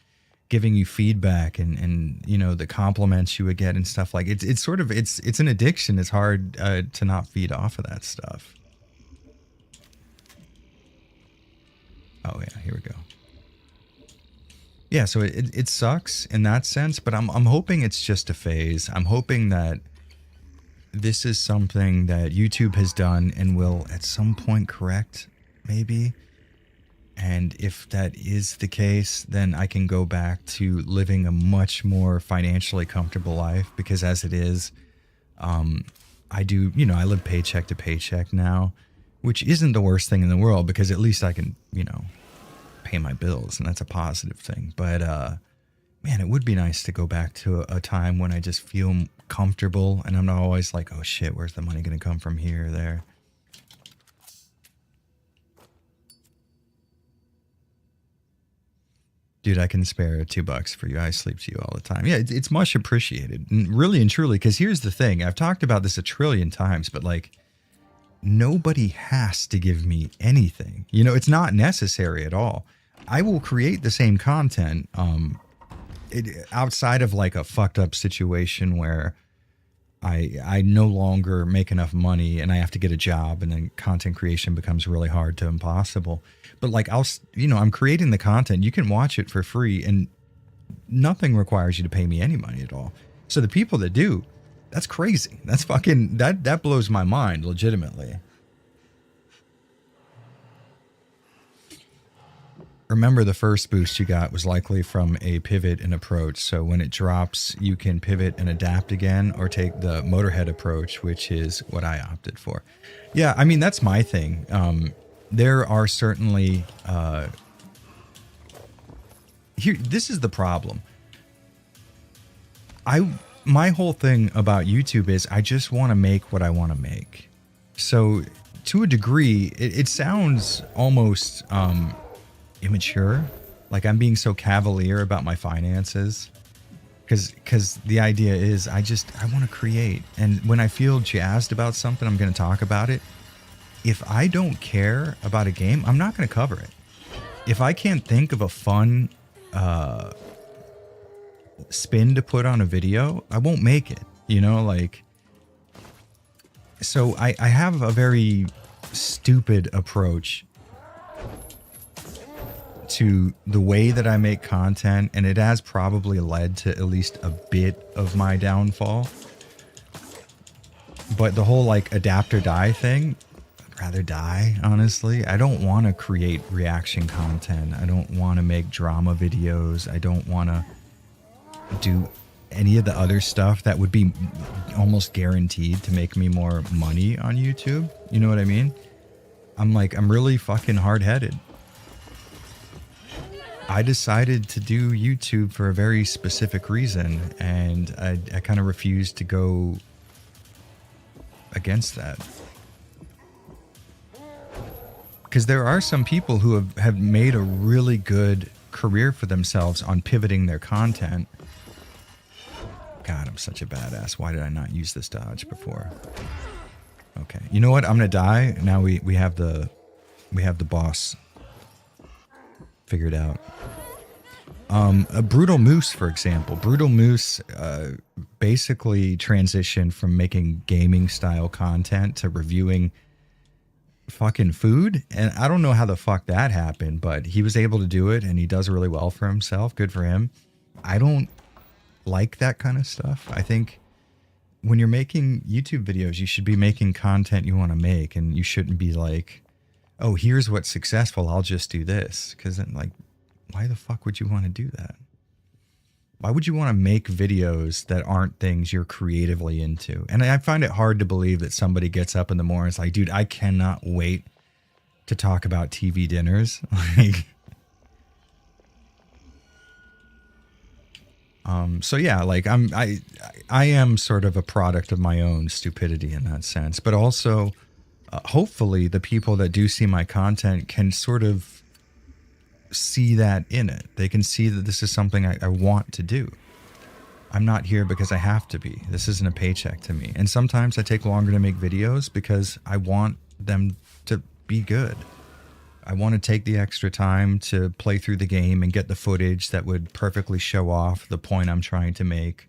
giving you feedback and you know, the compliments you would get and stuff. Like it's sort of it's an addiction. It's hard to not feed off of that stuff. Oh yeah, here we go. Yeah, so it sucks in that sense, but I'm hoping it's just a phase. I'm hoping that this is something that YouTube has done and will at some point correct, maybe. And if that is the case, then I can go back to living a much more financially comfortable life, because as it is, I do, you know, I live paycheck to paycheck now, which isn't the worst thing in the world because at least I can, you know, pay my bills, and that's a positive thing. But man, it would be nice to go back to a time when I just feel comfortable and I'm not always like, oh shit, where's the money going to come from here or there? Dude, I can spare $2 for you. I sleep to you all the time. Yeah, it's much appreciated, really and truly. Because here's the thing: I've talked about this a trillion times, but like, nobody has to give me anything. You know, it's not necessary at all. I will create the same content, outside of like a fucked up situation where I no longer make enough money and I have to get a job, and then content creation becomes really hard to impossible. But like, I'm creating the content. You can watch it for free and nothing requires you to pay me any money at all. So the people that do, that's crazy. That's fucking, that blows my mind legitimately. Remember, the first boost you got was likely from a pivot and approach. So when it drops, you can pivot and adapt again, or take the Motorhead approach, which is what I opted for. Yeah, I mean, that's my thing. There are certainly... this is the problem. My whole thing about YouTube is I just want to make what I want to make. So to a degree, it sounds almost... immature, like I'm being so cavalier about my finances, because the idea is I want to create, and when I feel jazzed about something, I'm going to talk about it. If I don't care about a game, I'm not going to cover it. If I can't think of a fun spin to put on a video, I won't make it, you know, like. So I have a very stupid approach to the way that I make content, and it has probably led to at least a bit of my downfall. But the whole like adapt or die thing, I'd rather die, honestly. I don't want to create reaction content. I don't want to make drama videos. I don't want to do any of the other stuff that would be almost guaranteed to make me more money on YouTube. You know what I mean? I'm really fucking hard-headed. I decided to do YouTube for a very specific reason, and I kind of refused to go against that. Because there are some people who have made a really good career for themselves on pivoting their content. God, I'm such a badass. Why did I not use this dodge before? Okay. You know what? I'm going to die. Now we have the we have the boss figured out. A Brutal Moose, for example. Brutal Moose basically transitioned from making gaming style content to reviewing fucking food. And I don't know how the fuck that happened, but he was able to do it and he does really well for himself. Good for him. I don't like that kind of stuff. I think when you're making YouTube videos, you should be making content you want to make, and you shouldn't be like, oh, here's what's successful, I'll just do this. Because then, like, why the fuck would you want to do that? Why would you want to make videos that aren't things you're creatively into? And I find it hard to believe that somebody gets up in the morning and is like, dude, I cannot wait to talk about TV dinners. Like, so yeah, like I am sort of a product of my own stupidity in that sense, but also hopefully the people that do see my content can sort of see that in it. They can see that this is something I want to do. I'm not here because I have to be. This isn't a paycheck to me. And sometimes I take longer to make videos because I want them to be good. I want to take the extra time to play through the game and get the footage that would perfectly show off the point I'm trying to make.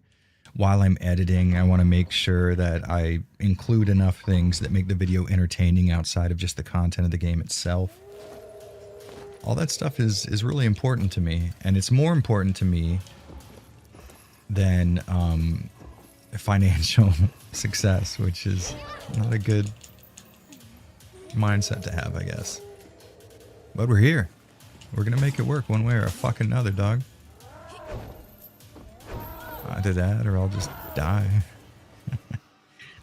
While I'm editing, I want to make sure that I include enough things that make the video entertaining outside of just the content of the game itself. All that stuff is really important to me, and it's more important to me than financial success, which is not a good mindset to have, I guess. But we're here. We're gonna make it work one way or a fucking another, dog. Either that or I'll just die.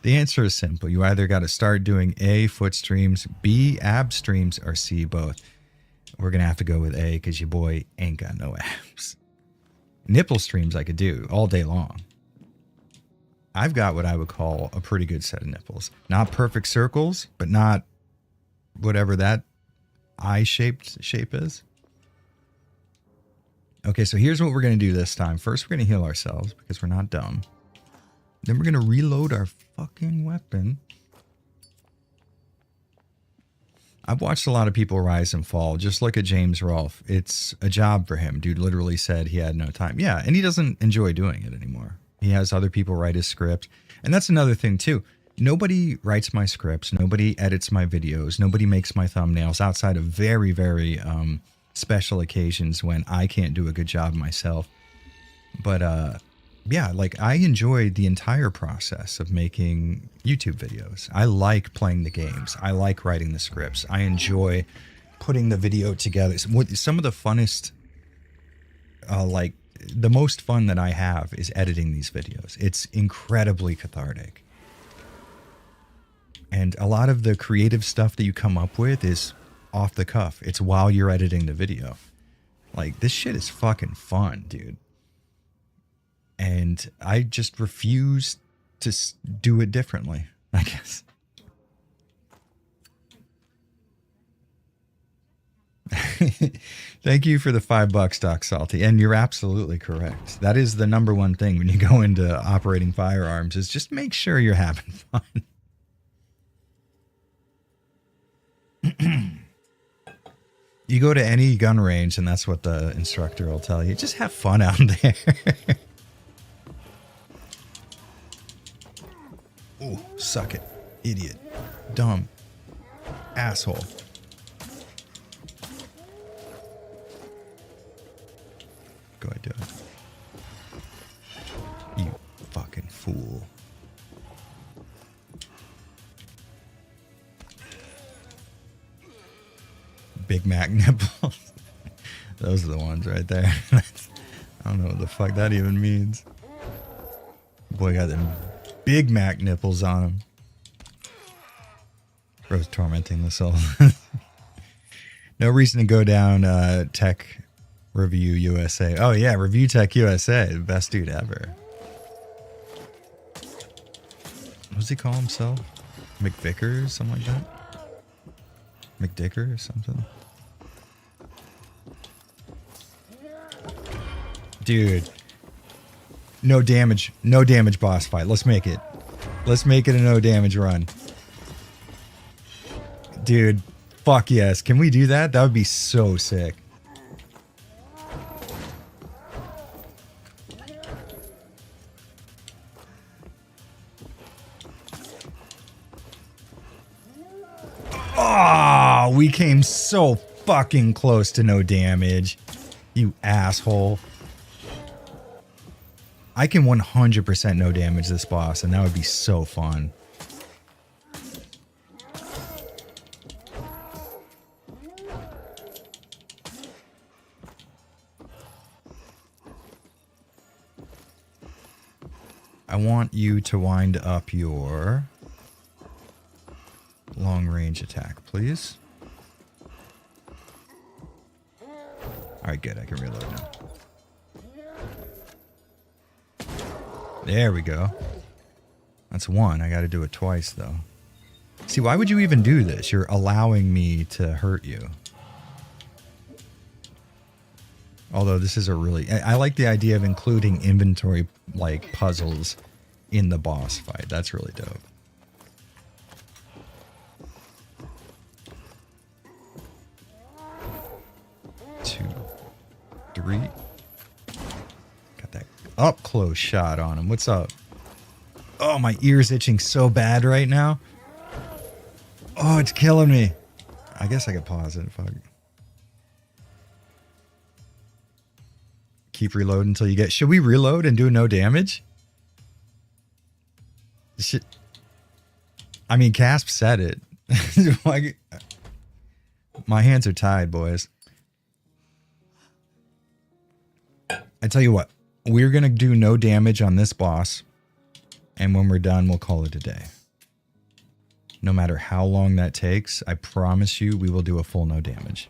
The answer is simple. You either got to start doing A, foot streams, B, ab streams, or C, both. We're going to have to go with A because your boy ain't got no abs. Nipple streams I could do all day long. I've got what I would call a pretty good set of nipples. Not perfect circles, but not whatever that eye-shaped shape is. Okay, so here's what we're going to do this time. First, we're going to heal ourselves because we're not dumb. Then we're going to reload our fucking weapon. I've watched a lot of people rise and fall. Just look at James Rolfe. It's a job for him. Dude literally said he had no time. Yeah, and he doesn't enjoy doing it anymore. He has other people write his script. And that's another thing, too. Nobody writes my scripts. Nobody edits my videos. Nobody makes my thumbnails outside of very, very special occasions when I can't do a good job myself. But yeah, like I enjoy the entire process of making YouTube videos. I like playing the games. I like writing the scripts. I enjoy putting the video together. Some of the funnest, like the most fun that I have is editing these videos. It's incredibly cathartic. And a lot of the creative stuff that you come up with is off the cuff. It's while you're editing the video. Like, this shit is fucking fun, dude. And I just refuse to do it differently, I guess. Thank you for the $5, Doc Salty. And you're absolutely correct. That is the number one thing when you go into operating firearms is just make sure you're having fun. You go to any gun range and that's what the instructor will tell you. Just have fun out there. Ooh, suck it. Idiot. Dumb. Asshole. Go ahead, do it. You fucking fool. Big Mac nipples. Those are the ones right there. I don't know what the fuck that even means. Boy got them Big Mac nipples on him. Bro's tormenting the soul. No reason to go down Tech Review USA. Oh yeah, Review Tech USA. The best dude ever. What does he call himself? McVicker? Something like that? McDicker or something? Dude. No damage. No damage boss fight. Let's make it. Let's make it a no damage run. Dude. Fuck yes. Can we do that? That would be so sick. Oh, we came so fucking close to no damage. You asshole. I can 100% no damage this boss, and that would be so fun. I want you to wind up your long range attack, please. Alright, good. I can reload now. There we go. That's one. I got to do it twice, though. See, why would you even do this? You're allowing me to hurt you. Although this is a really... I like the idea of including inventory, like, puzzles in the boss fight. That's really dope. Two, three. Got that up close shot on him. What's up? Oh, my ear's itching so bad right now. Oh, it's killing me. I guess I could pause it. Fuck. Keep reloading until you get... Should we reload and do no damage? I mean, Casp said it. My hands are tied, boys. I tell you what. We're going to do no damage on this boss. And when we're done, we'll call it a day. No matter how long that takes, I promise you we will do a full no damage.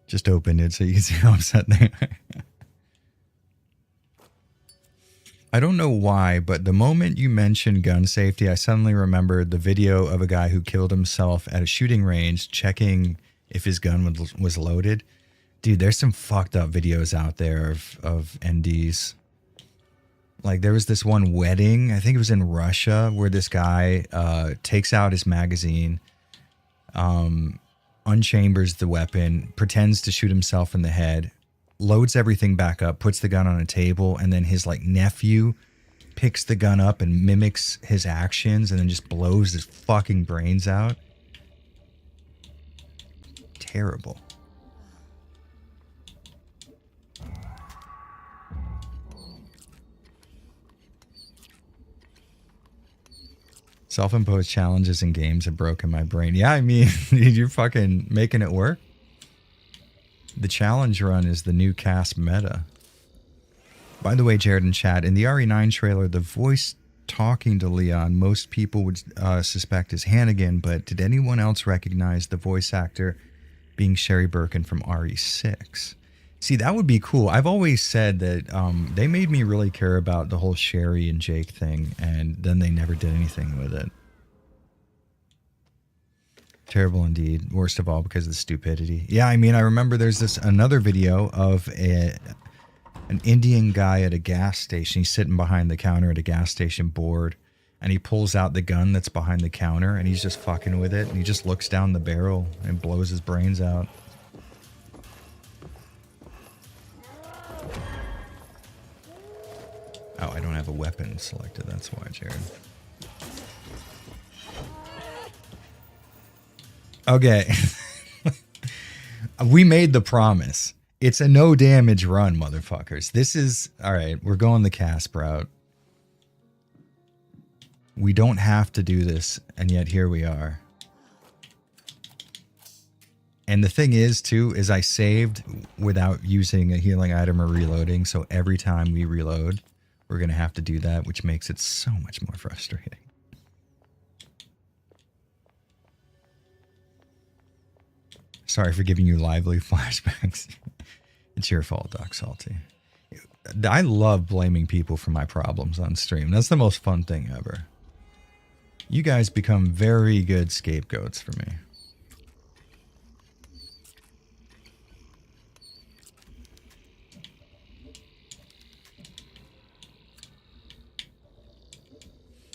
Just opened it so you can see how upset they are. I don't know why, but the moment you mentioned gun safety, I suddenly remembered the video of a guy who killed himself at a shooting range checking if his gun was loaded. Dude, there's some fucked up videos out there of NDs. Like, there was this one wedding, I think it was in Russia, where this guy takes out his magazine, unchambers the weapon, pretends to shoot himself in the head, loads everything back up, puts the gun on a table, and then his, like, nephew picks the gun up and mimics his actions and then just blows his fucking brains out. Terrible. Self-imposed challenges in games have broken my brain. Yeah, I mean, you're fucking making it work. The challenge run is the new cast meta. By the way, Jared and Chad, in the RE9 trailer, the voice talking to Leon, most people would suspect is Hannigan, but did anyone else recognize the voice actor being Sherry Birkin from RE6? See, that would be cool. I've always said that they made me really care about the whole Sherry and Jake thing, and then they never did anything with it. Terrible indeed. Worst of all, because of the stupidity. Yeah, I mean, I remember there's this another video of an Indian guy at a gas station. He's sitting behind the counter at a gas station bored, and he pulls out the gun that's behind the counter, and he's just fucking with it, and he just looks down the barrel and blows his brains out. Oh, I don't have a weapon selected. That's why, Jared. Okay. We made the promise. It's a no damage run, motherfuckers. This is... Alright, we're going the Casp route. We don't have to do this, and yet here we are. And the thing is, too, is I saved without using a healing item or reloading, so every time we reload, we're going to have to do that, which makes it so much more frustrating. Sorry for giving you lively flashbacks. It's your fault, Doc Salty. I love blaming people for my problems on stream. That's the most fun thing ever. You guys become very good scapegoats for me.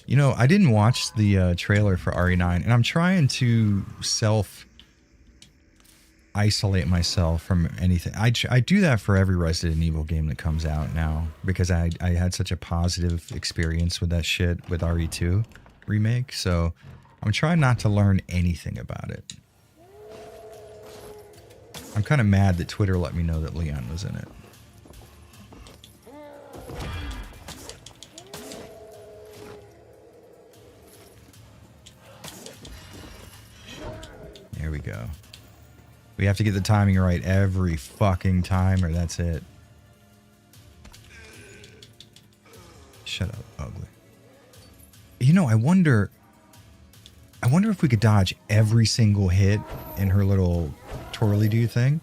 You know, I didn't watch the trailer for RE9, and I'm trying to isolate myself from anything. I do that for every Resident Evil game that comes out now because I had such a positive experience with that shit with RE2 remake. So I'm trying not to learn anything about it. I'm kind of mad that Twitter let me know that Leon was in it. There we go. We have to get the timing right every fucking time or that's it. Shut up, ugly. You know, I wonder if we could dodge every single hit in her little twirly-do thing.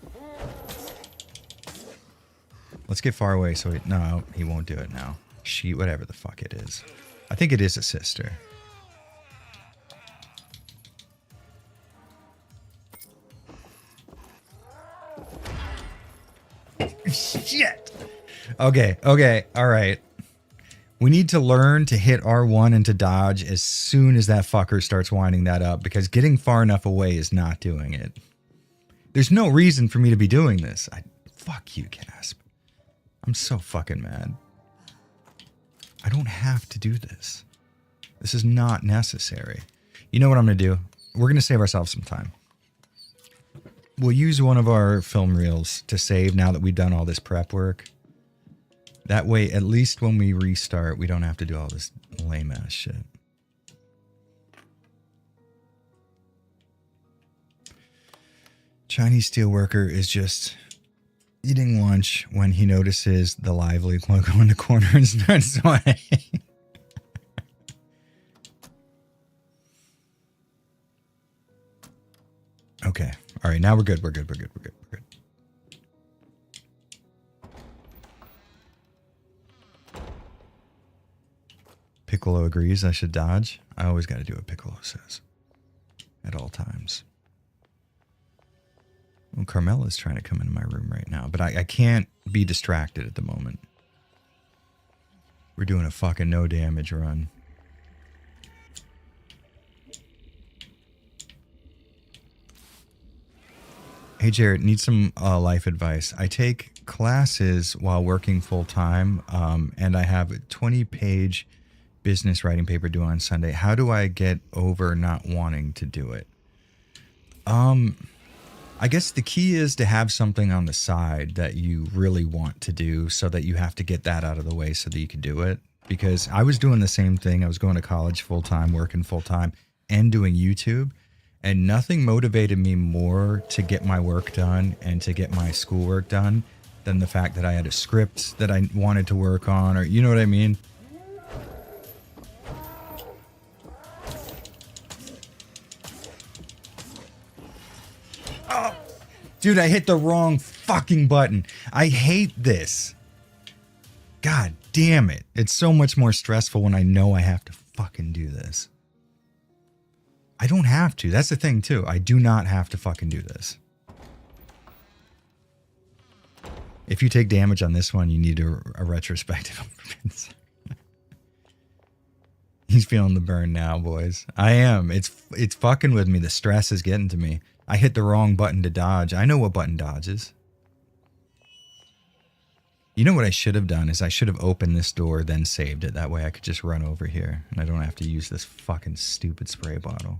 Let's get far away so no, he won't do it now. She, whatever the fuck it is. I think it is a sister. Shit. Okay, all right. We need to learn to hit R1 and to dodge as soon as that fucker starts winding that up because getting far enough away is not doing it. There's no reason for me to be doing this. Fuck you, Casp. I'm so fucking mad. I don't have to do this. This is not necessary. You know what I'm going to do? We're going to save ourselves some time. We'll use one of our film reels to save now that we've done all this prep work. That way, at least when we restart, we don't have to do all this lame-ass shit. Chinese steelworker is just eating lunch when he notices the Lively logo in the corner and starts sweating. Okay. All right, now we're good. We're good. Piccolo agrees I should dodge. I always got to do what Piccolo says. At all times. Well, Carmela's trying to come into my room right now, but I can't be distracted at the moment. We're doing a fucking no damage run. Hey Jared, need some life advice. I take classes while working full time, and I have a 20-page business writing paper due on Sunday. How do I get over not wanting to do it? I guess the key is to have something on the side that you really want to do so that you have to get that out of the way so that you can do it. Because I was doing the same thing. I was going to college full time, working full time, and doing YouTube. And nothing motivated me more to get my work done and to get my schoolwork done than the fact that I had a script that I wanted to work on, or you know what I mean? Oh, dude, I hit the wrong fucking button. I hate this. God damn it. It's so much more stressful when I know I have to fucking do this. I don't have to. That's the thing, too. I do not have to fucking do this. If you take damage on this one, you need a retrospective. He's feeling the burn now, boys. I am. It's fucking with me. The stress is getting to me. I hit the wrong button to dodge. I know what button dodges. You know what I should have done is I should have opened this door, then saved it. That way I could just run over here and I don't have to use this fucking stupid spray bottle.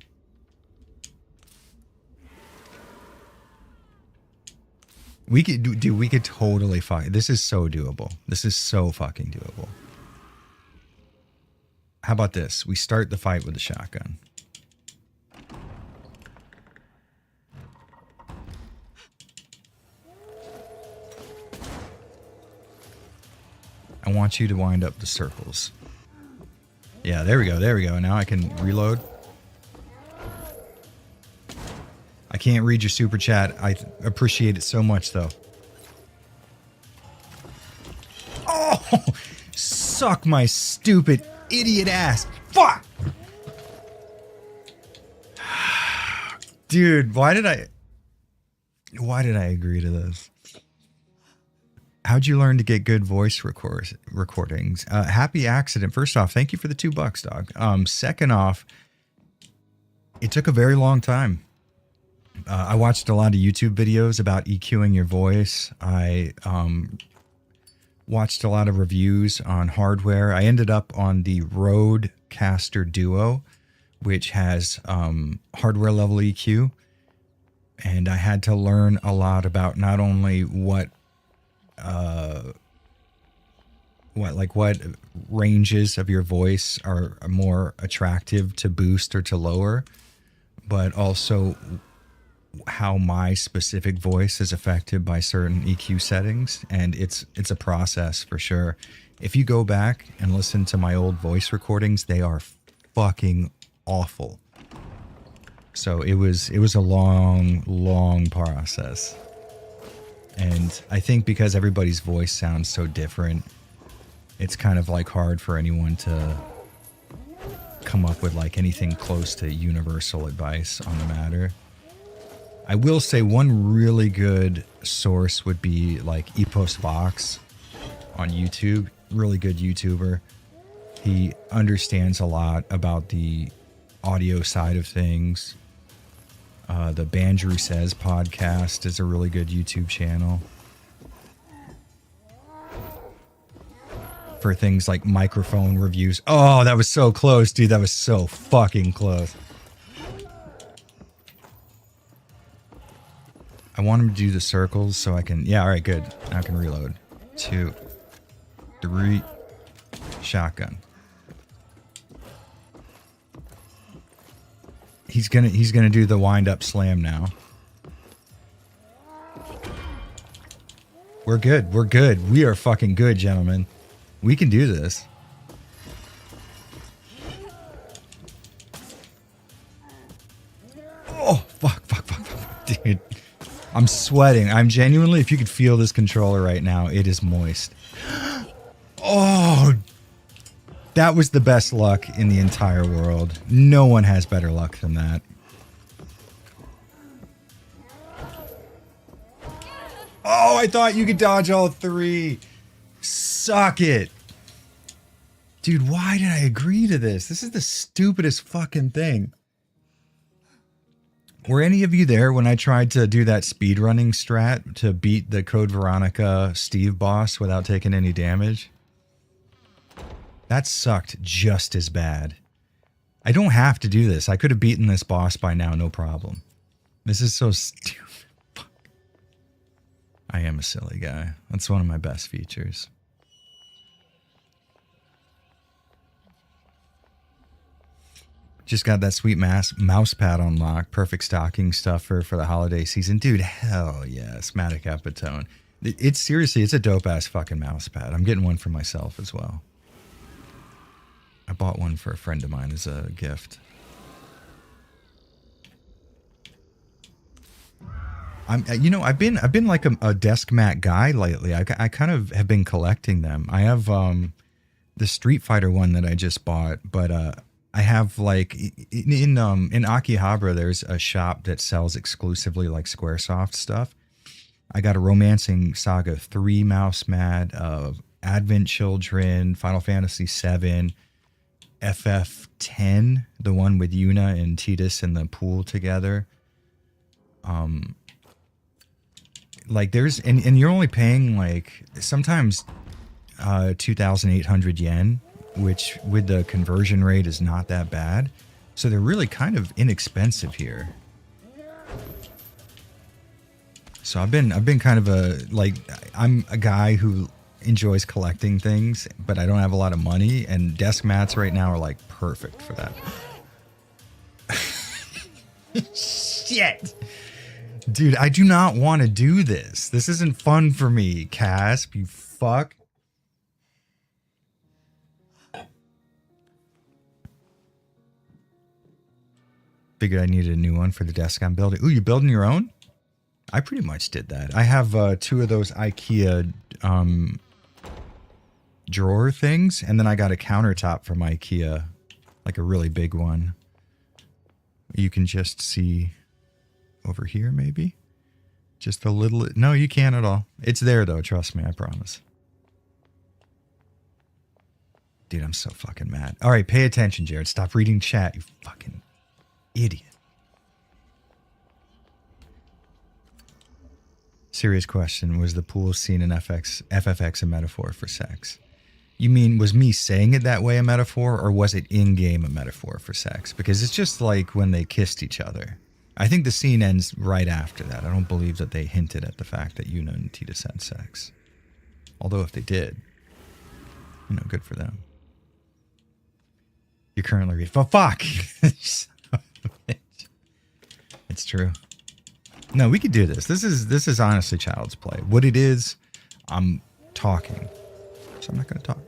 We could do, dude, we could totally fuck. This is so doable. This is so fucking doable. How about this? We start the fight with the shotgun. I want you to wind up the circles. Yeah, there we go. There we go. Now I can reload. I can't read your super chat. I appreciate it so much, though. Oh! Suck my stupid idiot ass. Fuck! Dude, why did I agree to this? how'd you learn to get good voice recordings? Happy accident. First off, thank you for the $2, dog. Second off, it took a very long time. I watched a lot of YouTube videos about EQing your voice. I watched a lot of reviews on hardware. I ended up on the Rodecaster Duo, which has hardware level EQ. And I had to learn a lot about not only what ranges of your voice are more attractive to boost or to lower, but also how my specific voice is affected by certain EQ settings. And it's a process for sure. If you go back and listen to my old voice recordings, they are fucking awful. So it was a long process. And I think because everybody's voice sounds so different, it's kind of like hard for anyone to come up with like anything close to universal advice on the matter. I will say one really good source would be like Epos Vox on YouTube. Really good YouTuber. He understands a lot about the audio side of things. The Bandrew Says podcast is a really good YouTube channel for things like microphone reviews. Oh, that was so close, dude. That was so fucking close. I want him to do the circles so I can... Yeah, all right, good. Now I can reload. 2, 3, shotgun. He's gonna do the wind up slam now. We're good. We're good. We are fucking good, gentlemen. We can do this. Oh, fuck, dude. I'm sweating. I'm genuinely, if you could feel this controller right now, it is moist. Oh, that was the best luck in the entire world. No one has better luck than that. Oh, I thought you could dodge all 3. Suck it. Dude, why did I agree to this? This is the stupidest fucking thing. Were any of you there when I tried to do that speedrunning strat to beat the Code Veronica Steve boss without taking any damage? That sucked just as bad. I don't have to do this. I could have beaten this boss by now, no problem. This is so stupid. Fuck. I am a silly guy. That's one of my best features. Just got that sweet mouse pad unlocked. Perfect stocking stuffer for the holiday season. Dude, hell yes. Matic Epitone. It's seriously, it's a dope ass fucking mouse pad. I'm getting one for myself as well. I bought one for a friend of mine as a gift. I've been like a desk mat guy lately. I kind of have been collecting them. I have the Street Fighter one that I just bought, but I have like in Akihabara, there's a shop that sells exclusively like Squaresoft stuff. I got a Romancing Saga 3 mouse mat, Advent Children, Final Fantasy 7, FF10, the one with Yuna and Tidus in the pool together. Like there's and you're only paying like sometimes 2,800 yen, which with the conversion rate is not that bad. So they're really kind of inexpensive here. So I've been kind of I'm a guy who enjoys collecting things, but I don't have a lot of money, and desk mats right now are like perfect for that. Shit. Dude, I do not want to do this. This isn't fun for me, Casp, you fuck. Figured I needed a new one for the desk I'm building. Ooh, you building your own? I pretty much did that. I have 2 of those IKEA drawer things, and then I got a countertop from IKEA, like a really big one. You can just see over here, maybe. Just a little. No, you can't at all. It's there, though. Trust me. I promise. Dude, I'm so fucking mad. All right, pay attention, Jared. Stop reading chat, you fucking idiot. Serious question. Was the pool scene in FFX a metaphor for sex? You mean, was me saying it that way a metaphor, or was it in-game a metaphor for sex? Because it's just like when they kissed each other. I think the scene ends right after that. I don't believe that they hinted at the fact that Yuna and Titus had sex. Although if they did, you know, good for them. You're currently reading. Fuck! It's true. No, we could do this. This is honestly child's play. What it is, I'm talking. So I'm not going to talk.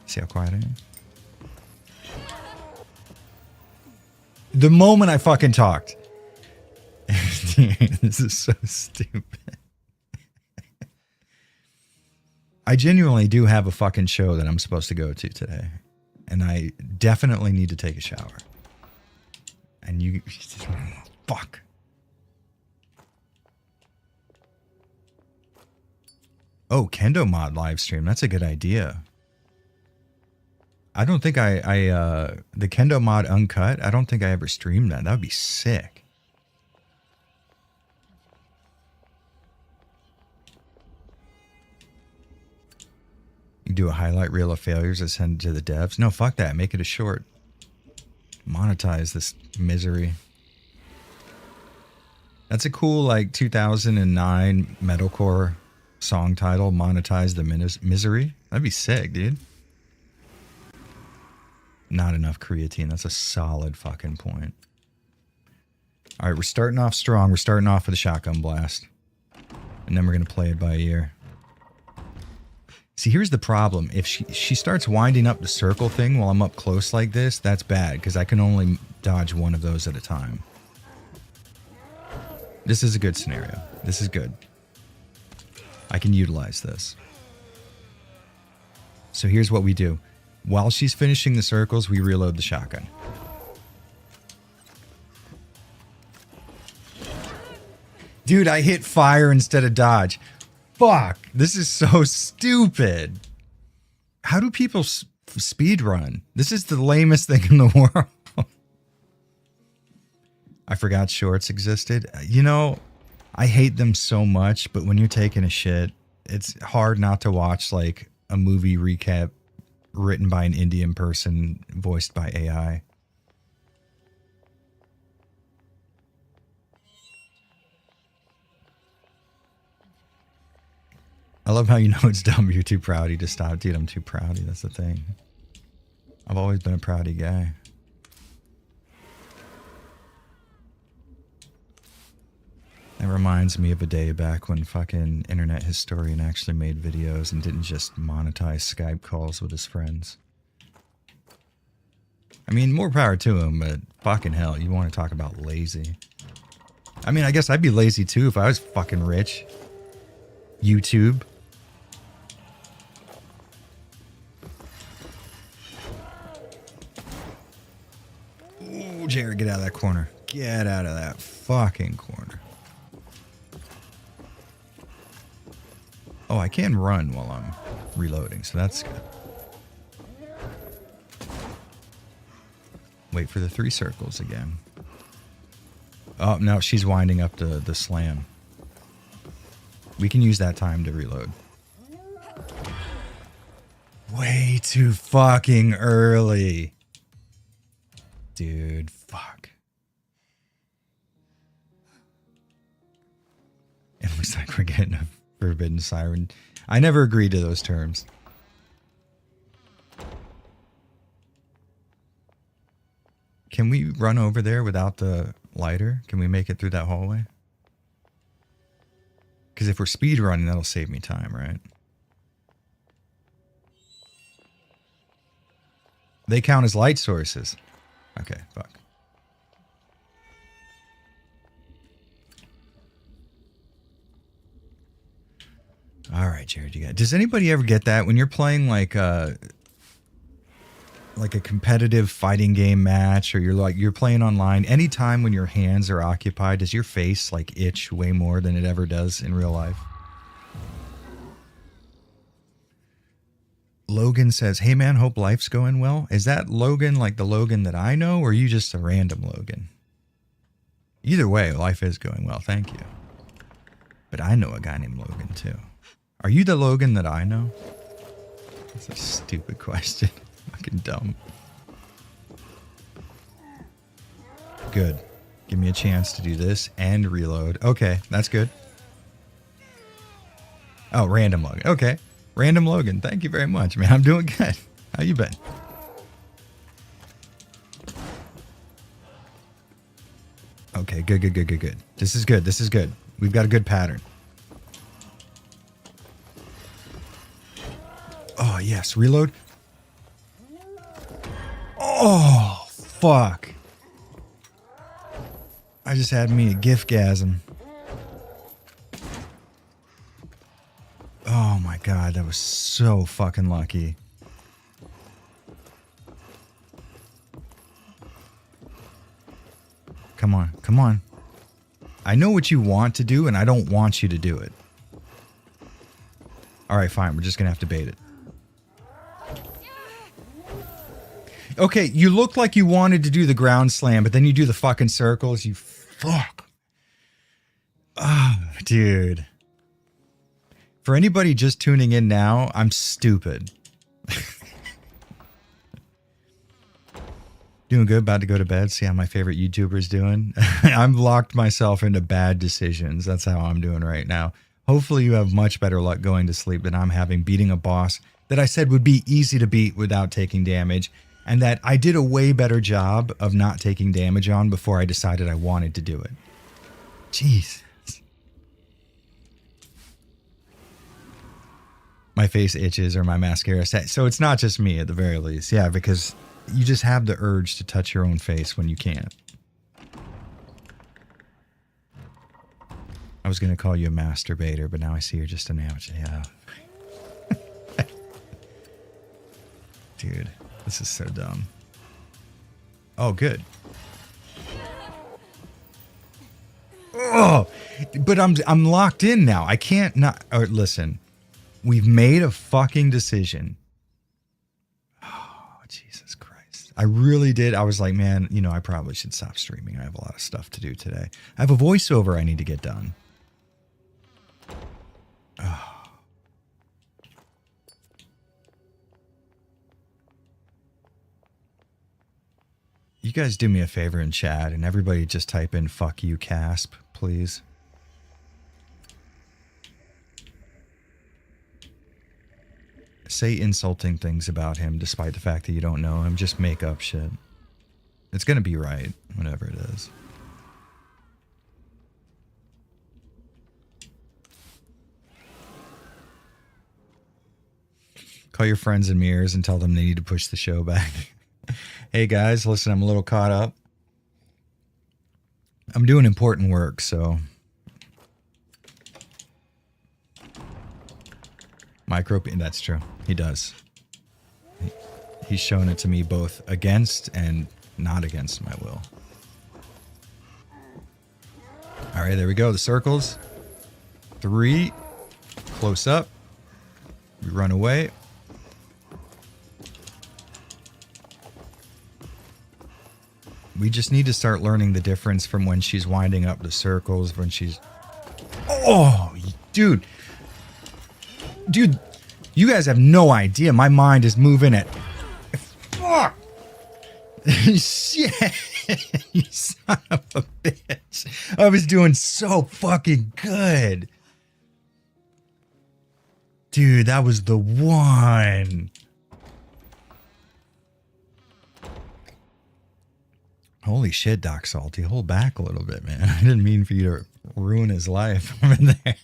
See how quiet I am? The moment I fucking talked. This is so stupid. I genuinely do have a fucking show that I'm supposed to go to today. And I definitely need to take a shower. And you... Fuck. Oh, Kendo Mod live stream. That's a good idea. I don't think the Kendo Mod Uncut, I don't think I ever streamed that. That would be sick. You do a highlight reel of failures and send it to the devs. No, fuck that. Make it a short. Monetize this misery. That's a cool, like, 2009 metalcore song title. Monetize the misery. That'd be sick, dude. Not enough creatine. That's a solid fucking point. All right, we're starting off strong. We're starting off with a shotgun blast. And then we're going to play it by ear. See, here's the problem. If she starts winding up the circle thing while I'm up close like this, that's bad, because I can only dodge one of those at a time. This is a good scenario. This is good. I can utilize this. So here's what we do. While she's finishing the circles, we reload the shotgun. Dude, I hit fire instead of dodge. Fuck, this is so stupid. How do people speed run? This is the lamest thing in the world. I forgot shorts existed. You know, I hate them so much, but when you're taking a shit, it's hard not to watch like a movie recap written by an Indian person voiced by AI. I love how you know it's dumb, but you're too proudy to stop. Dude, I'm too proudy. That's the thing. I've always been a proudy guy. That reminds me of a day back when fucking Internet Historian actually made videos and didn't just monetize Skype calls with his friends. I mean, more power to him, but fucking hell, you want to talk about lazy. I mean, I guess I'd be lazy too if I was fucking rich. YouTube. Ooh, Jared, get out of that corner. Get out of that fucking corner. Oh, I can run while I'm reloading, so that's good. Wait for the 3 circles again. Oh, no, she's winding up the slam. We can use that time to reload. Way too fucking early. Dude, fuck. It looks like we're getting a forbidden siren. I never agreed to those terms. Can we run over there without the lighter? Can we make it through that hallway? Because if we're speed running, that'll save me time, right? They count as light sources. Okay, fuck. All right, Jared, you got. Does anybody ever get that when you're playing like a competitive fighting game match, or you're playing online? Anytime when your hands are occupied, does your face like itch way more than it ever does in real life? Logan says, "Hey man, hope life's going well." Is that Logan like the Logan that I know, or are you just a random Logan? Either way, life is going well. Thank you. But I know a guy named Logan too. Are you the Logan that I know? That's a stupid question. Fucking dumb. Good. Give me a chance to do this and reload. Okay, that's good. Oh, random Logan. Okay. Random Logan. Thank you very much, man. I'm doing good. How you been? Okay, good. This is good. We've got a good pattern. Oh, yes. Reload. Oh, fuck. I just had me a gift-gasm. Oh, my God. That was so fucking lucky. Come on. I know what you want to do, and I don't want you to do it. All right, fine. We're just going to have to bait it. Okay, you looked like you wanted to do the ground slam, but then you do the fucking circles. You fuck. Oh, dude. For anybody just tuning in now, I'm stupid. Doing good, about to go to bed, see how my favorite YouTuber's doing. I've locked myself into bad decisions. That's how I'm doing right now. Hopefully you have much better luck going to sleep than I'm having beating a boss that I said would be easy to beat without taking damage, and that I did a way better job of not taking damage on before I decided I wanted to do it. Jeez. My face itches or my mascara set. So it's not just me at the very least. Yeah, because you just have the urge to touch your own face when you can't. I was going to call you a masturbator, but now I see you're just an amateur. Yeah. Dude, this is so dumb. Oh, good. Oh, but I'm locked in now. I can't not. Or listen, we've made a fucking decision. Oh, Jesus Christ. I really did. I was like, man, you know, I probably should stop streaming. I have a lot of stuff to do today. I have a voiceover I need to get done. Oh. You guys do me a favor in chat, and everybody just type in "fuck you, Casp," please. Say insulting things about him despite the fact that you don't know him. Just make up shit. It's gonna be right, whatever it is. Call your friends in mirrors and tell them they need to push the show back. Hey guys, listen, I'm a little caught up. I'm doing important work, so. That's true. He does. He's shown it to me both against and not against my will. All right, there we go. The circles. 3. Close up. We run away. We just need to start learning the difference from when she's winding up the circles, when she's... Oh, dude. Dude, you guys have no idea. My mind is moving at... Fuck! Shit! You son of a bitch. I was doing so fucking good. Dude, that was the one. Holy shit, Doc Salty. Hold back a little bit, man. I didn't mean for you to ruin his life over there.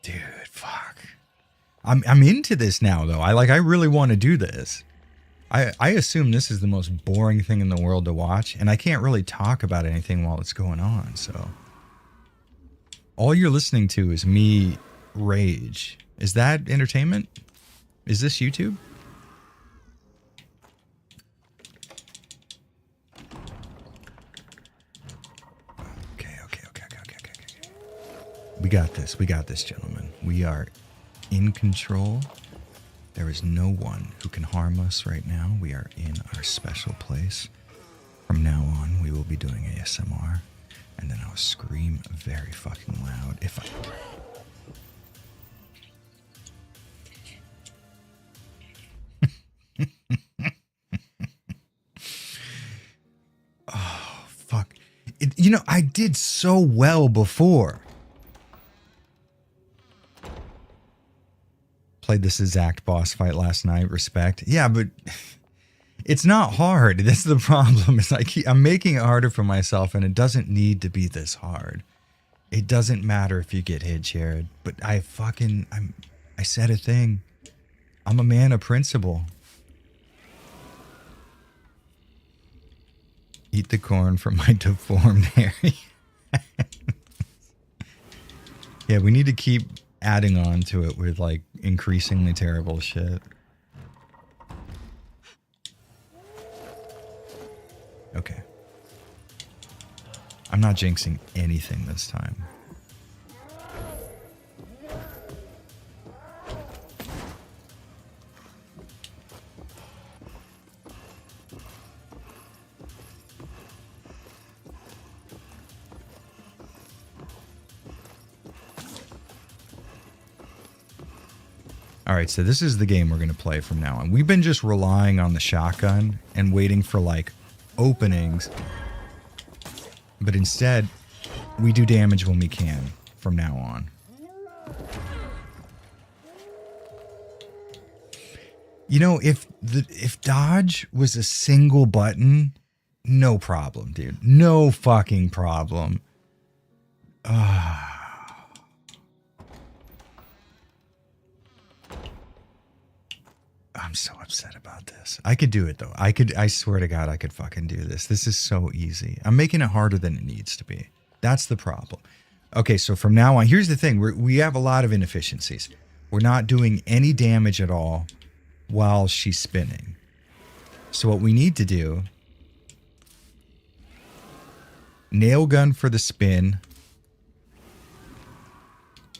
Dude, fuck. I'm into this now, though. I really want to do this. I assume this is the most boring thing in the world to watch, and I can't really talk about anything while it's going on, so. all you're listening to is me rage. Is that entertainment? Is this YouTube? Okay. We got this. We got this, gentlemen. We are in control. There is no one who can harm us right now. We are in our special place. From now on, we will be doing ASMR. And then I'll scream very fucking loud if I... Oh, fuck. You know, I did so well before. Played this exact boss fight last night. Respect. Yeah, but it's not hard. That's the problem. It's like I'm making it harder for myself, and it doesn't need to be this hard. It doesn't matter if you get hit, Jared. But I said a thing. I'm a man of principle. Eat the corn from my deformed hair. Yeah, we need to keep adding on to it with like increasingly terrible shit. Okay. I'm not jinxing anything this time. All right, so this is the game we're going to play from now on. We've been just relying on the shotgun and waiting for, like, openings. But instead, we do damage when we can from now on. You know, if dodge was a single button, no problem, dude. No fucking problem. I'm so upset about this. I could do it though. I swear to God, I could fucking do this. This is so easy. I'm making it harder than it needs to be. That's the problem. Okay, so from now on, here's the thing. We have a lot of inefficiencies. We're not doing any damage at all while she's spinning. So what we need to do, nail gun for the spin,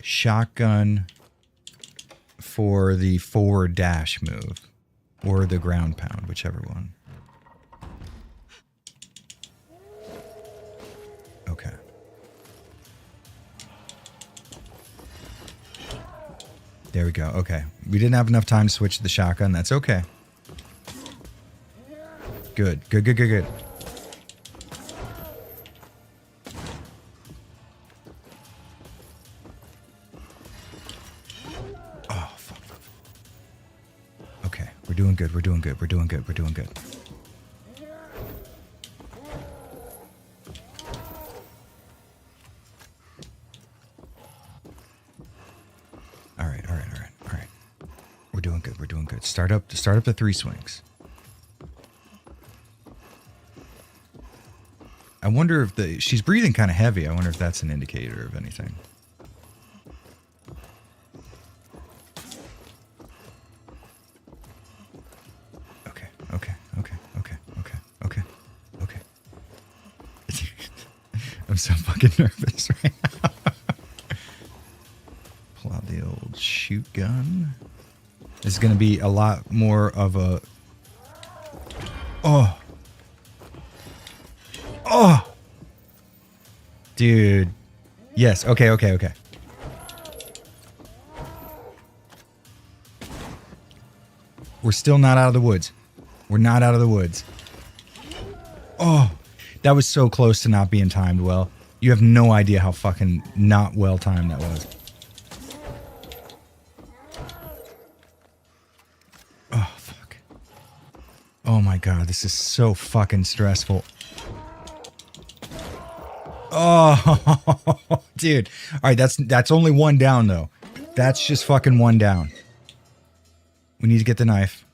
shotgun for the forward dash move, or the ground pound, whichever one. Okay. There we go. Okay. We didn't have enough time to switch to the shotgun. That's okay. Good. Good. We're doing good. We're doing good. We're doing good. We're doing good. All right. We're doing good. We're doing good. Start up the 3 swings. I wonder if she's breathing kind of heavy. I wonder if that's an indicator of anything. Okay. I'm so fucking nervous right now. Pull out the old shoot gun. This is going to be a lot more of a... Oh! Dude. Yes, okay. We're still not out of the woods. We're not out of the woods. Oh, that was so close to not being timed well. You have no idea how fucking not well timed that was. Oh, fuck. Oh my God, this is so fucking stressful. Oh, dude. All right, that's only one down, though. That's just fucking one down. We need to get the knife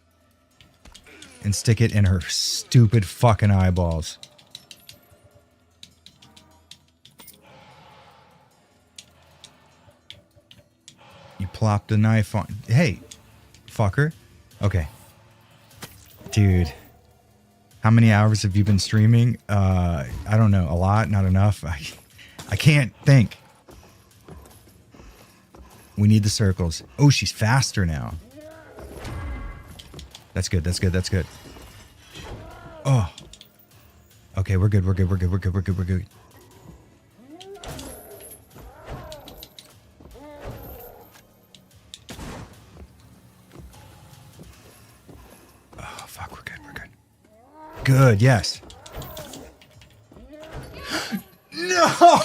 and stick it in her stupid fucking eyeballs. plop the knife on. Hey, fucker. Okay. Dude. How many hours have you been streaming? I don't know. A lot? Not enough? I can't think. We need the circles. Oh, she's faster now. That's good. That's good. That's good. Oh. Okay, we're good. We're good. We're good. We're good. We're good. We're good. Oh, fuck. We're good. We're good. Good. Yes. No!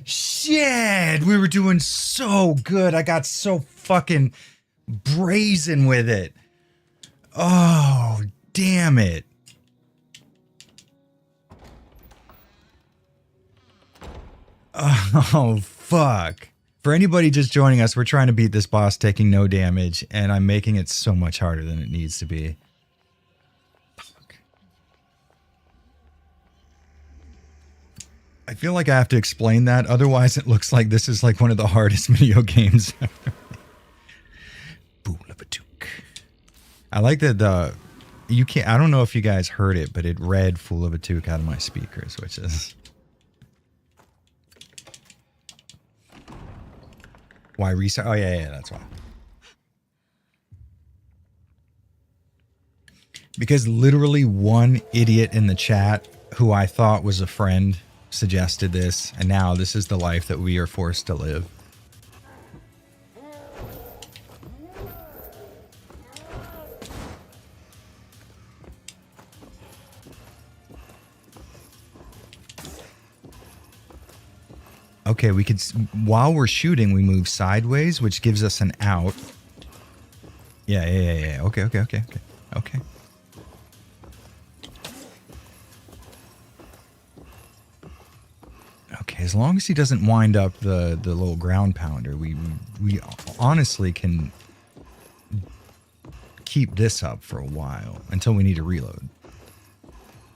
Shit! We were doing so good. I got so fucking brazen with it. Oh, damn it. Oh, fuck. For anybody just joining us, we're trying to beat this boss taking no damage, and I'm making it so much harder than it needs to be. Fuck. I feel like I have to explain that, otherwise it looks like this is like one of the hardest video games ever. I like that you can't, I don't know if you guys heard it, but it read Fool of a Toque out of my speakers, which is... Why restart? Oh, yeah, that's why. Because literally one idiot in the chat who I thought was a friend suggested this, and now this is the life that we are forced to live. Okay, we could, while we're shooting, we move sideways, which gives us an out. Yeah. Okay. Okay, as long as he doesn't wind up the little ground pounder, we honestly can keep this up for a while until we need to reload.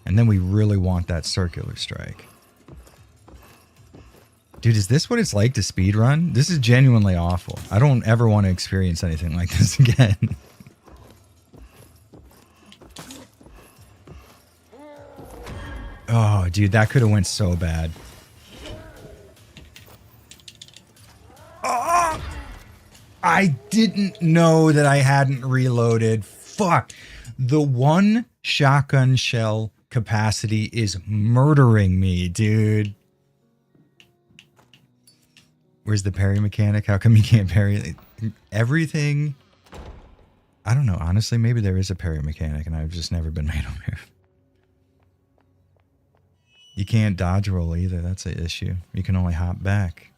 And then we really want that circular strike. Dude, is this what it's like to speedrun? This is genuinely awful. I don't ever want to experience anything like this again. Oh, dude, that could have went so bad. Oh, I didn't know that I hadn't reloaded. Fuck. The one shotgun shell capacity is murdering me, dude. Where's the parry mechanic? How come you can't parry everything? I don't know. Honestly, maybe there is a parry mechanic and I've just never been made aware. You can't dodge roll either. That's an issue. You can only hop back.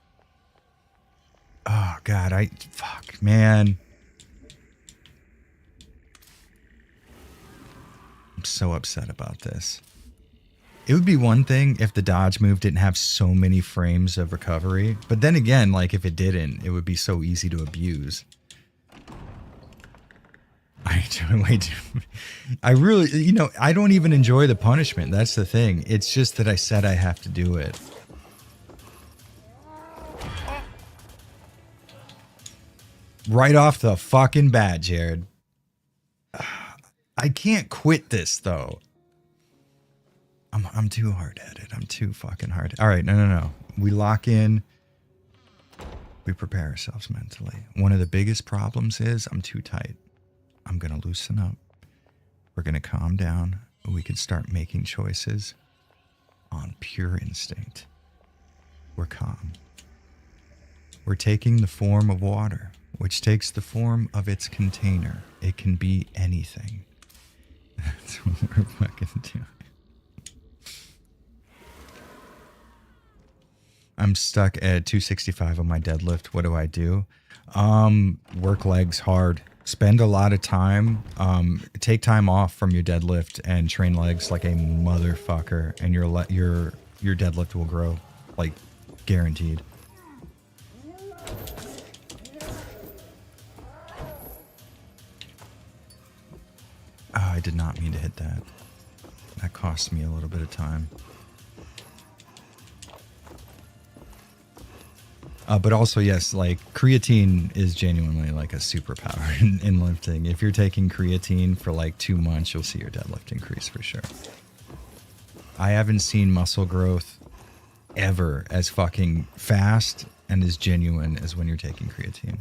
Oh, God. Fuck, man. I'm so upset about this. It would be one thing if the dodge move didn't have so many frames of recovery. But then again, like if it didn't, it would be so easy to abuse. I really, you know, I don't even enjoy the punishment. That's the thing. It's just that I said I have to do it. Right off the fucking bat, Jared. I can't quit this though. I'm too hard at it. I'm too fucking hard. All right, no. We lock in. We prepare ourselves mentally. One of the biggest problems is I'm too tight. I'm going to loosen up. We're going to calm down. We can start making choices on pure instinct. We're calm. We're taking the form of water, which takes the form of its container. It can be anything. That's what we're fucking doing. I'm stuck at 265 on my deadlift. What do? Work legs hard. Spend a lot of time. Take time off from your deadlift and train legs like a motherfucker, and your deadlift will grow, like guaranteed. Oh, I did not mean to hit that. That cost me a little bit of time. But also, yes, like creatine is genuinely like a superpower in lifting. If you're taking creatine for like 2 months, you'll see your deadlift increase for sure. I haven't seen muscle growth ever as fucking fast and as genuine as when you're taking creatine.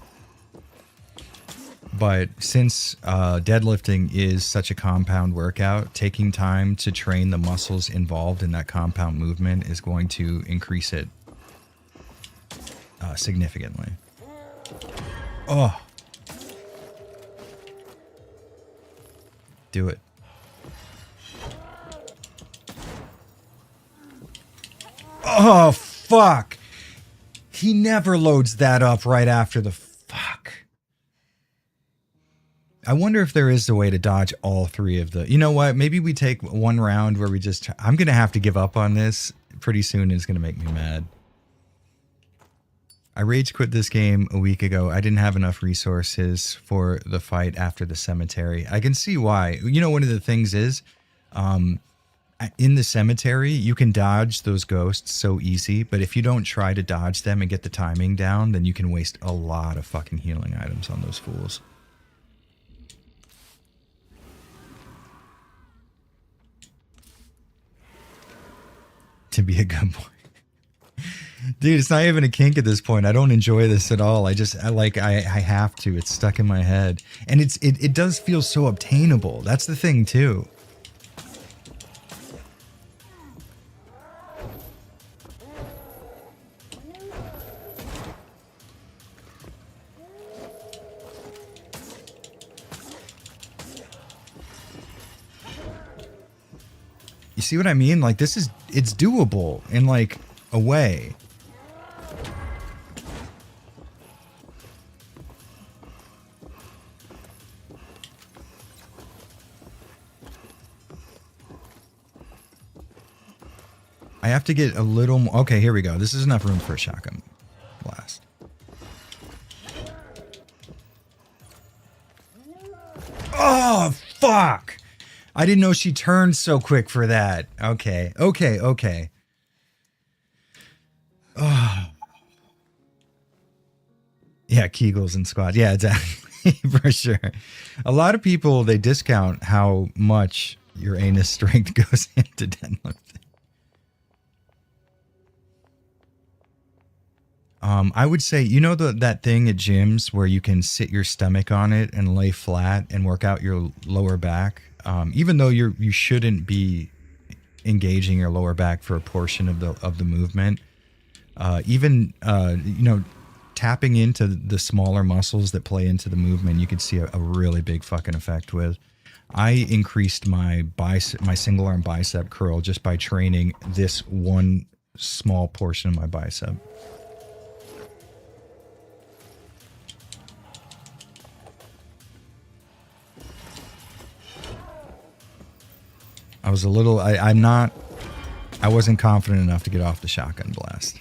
But since deadlifting is such a compound workout, taking time to train the muscles involved in that compound movement is going to increase it significantly. Oh. Do it. Oh, fuck. He never loads that up right after the fuck. I wonder if there is a way to dodge all 3 of the... You know what? Maybe we take one round where we just... I'm going to have to give up on this pretty soon. It's going to make me mad. I rage quit this game a week ago. I didn't have enough resources for the fight after the cemetery. I can see why. You know, one of the things is... in the cemetery, you can dodge those ghosts so easy, but if you don't try to dodge them and get the timing down, then you can waste a lot of fucking healing items on those fools. To be a good boy. Dude, it's not even a kink at this point. I don't enjoy this at all. I have to. It's stuck in my head. And it does feel so obtainable. That's the thing too. You see what I mean? Like it's doable in like a way. I have to get a little more. Okay, here we go. This is enough room for a shotgun blast. Oh, fuck. I didn't know she turned so quick for that. Okay. Oh. Yeah, Kegels and squats. Yeah, exactly. For sure. A lot of people, they discount how much your anus strength goes into deadlifting. I would say, you know that thing at gyms where you can sit your stomach on it and lay flat and work out your lower back? Even though you shouldn't be engaging your lower back for a portion of the movement, tapping into the smaller muscles that play into the movement, you could see a really big fucking effect with. I increased my single arm bicep curl just by training this one small portion of my bicep. I was a little, I wasn't confident enough to get off the shotgun blast.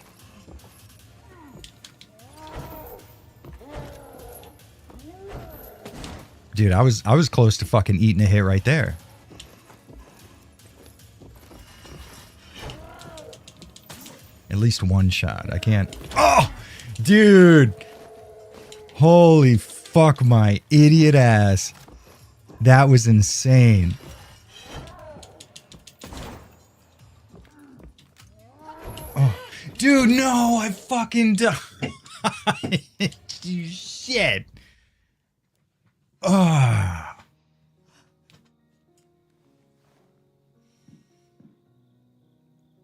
Dude, I was close to fucking eating a hit right there. At least one shot. I can't. Oh, dude. Holy fuck my idiot ass. That was insane. Dude, no, I fucking died. You shit. Oh.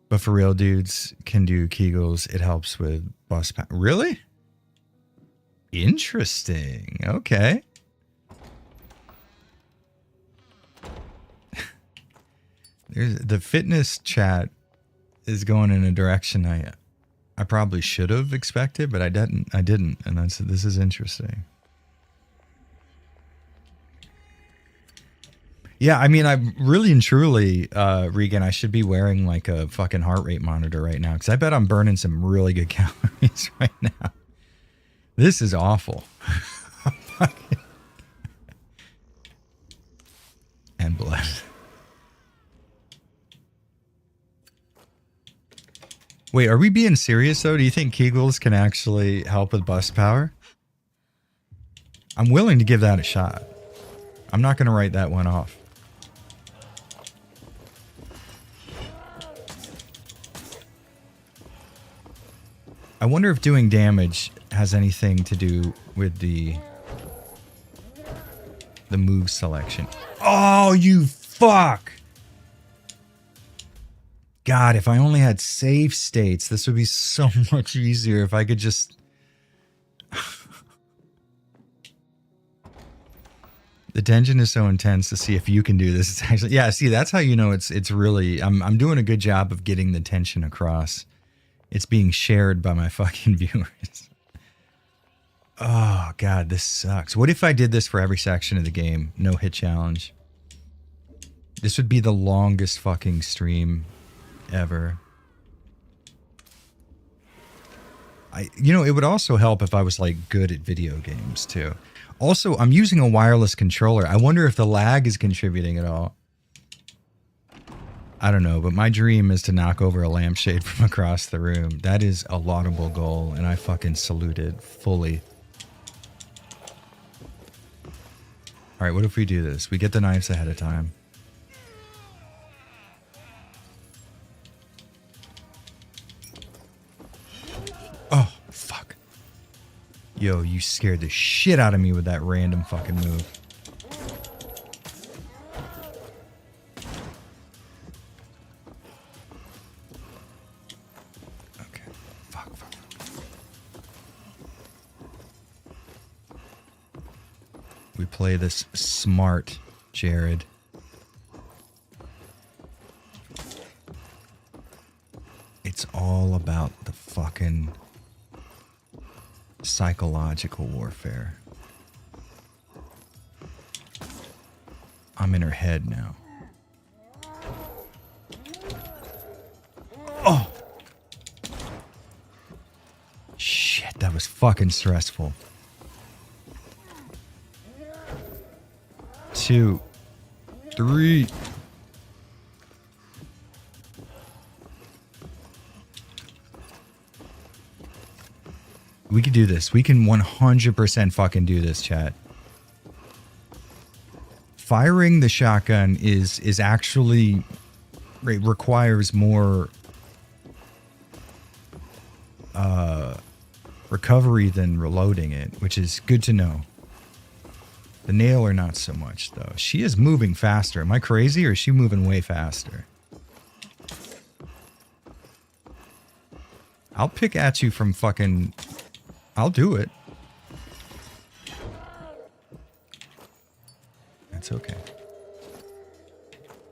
But for real, dudes can do Kegels. It helps with bust power. Really? Interesting. Okay. The fitness chat is going in a direction I probably should have expected, but I didn't, and I said, this is interesting. Yeah, I mean, I really and truly, Regan, I should be wearing like a fucking heart rate monitor right now, because I bet I'm burning some really good calories right now. This is awful. And blood. Wait, are we being serious though? Do you think Kegels can actually help with bust power? I'm willing to give that a shot. I'm not going to write that one off. I wonder if doing damage has anything to do with the move selection. Oh, you fuck! God, if I only had save states, this would be so much easier if I could just... The tension is so intense to see if you can do this. It's actually... Yeah, see, that's how you know it's really... I'm doing a good job of getting the tension across. It's being shared by my fucking viewers. Oh, God, this sucks. What if I did this for every section of the game? No hit challenge. This would be the longest fucking stream ever. You know, it would also help if I was, like, good at video games, too. Also, I'm using a wireless controller. I wonder if the lag is contributing at all. I don't know, but my dream is to knock over a lampshade from across the room. That is a laudable goal, and I fucking salute it fully. Alright, what if we do this? We get the knives ahead of time. Oh, fuck. Yo, you scared the shit out of me with that random fucking move. Okay. Fuck. We play this smart, Jared. It's all about the fucking psychological warfare. I'm in her head now. Oh! Shit, that was fucking stressful. 2, 3. We can do this. We can 100% fucking do this, chat. Firing the shotgun is actually... It requires more... recovery than reloading it, which is good to know. The nailer, not so much, though. She is moving faster. Am I crazy, or is she moving way faster? I'll pick at you from fucking... I'll do it. That's okay.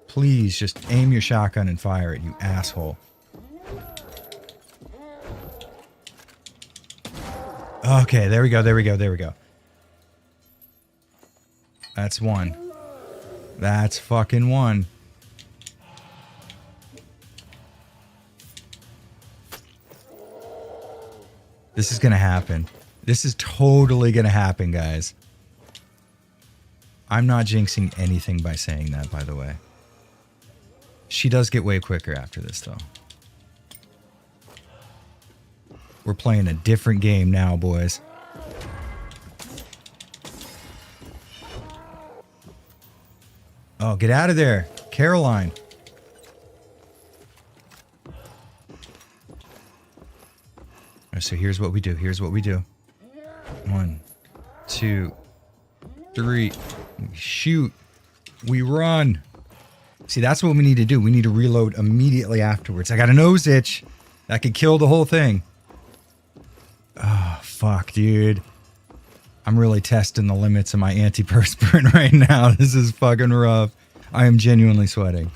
Please just aim your shotgun and fire it, you asshole. Okay, there we go, there we go, there we go. That's one. That's fucking one. This is gonna happen. This is totally gonna happen, guys. I'm not jinxing anything by saying that, by the way. She does get way quicker after this, though. We're playing a different game now, boys. Oh, get out of there, Caroline. So here's what we do. Here's what we do. 1, 2, 3. We shoot. We run. See, that's what we need to do. We need to reload immediately afterwards. I got a nose itch. That could kill the whole thing. Oh, fuck, dude. I'm really testing the limits of my antiperspirant right now. This is fucking rough. I am genuinely sweating.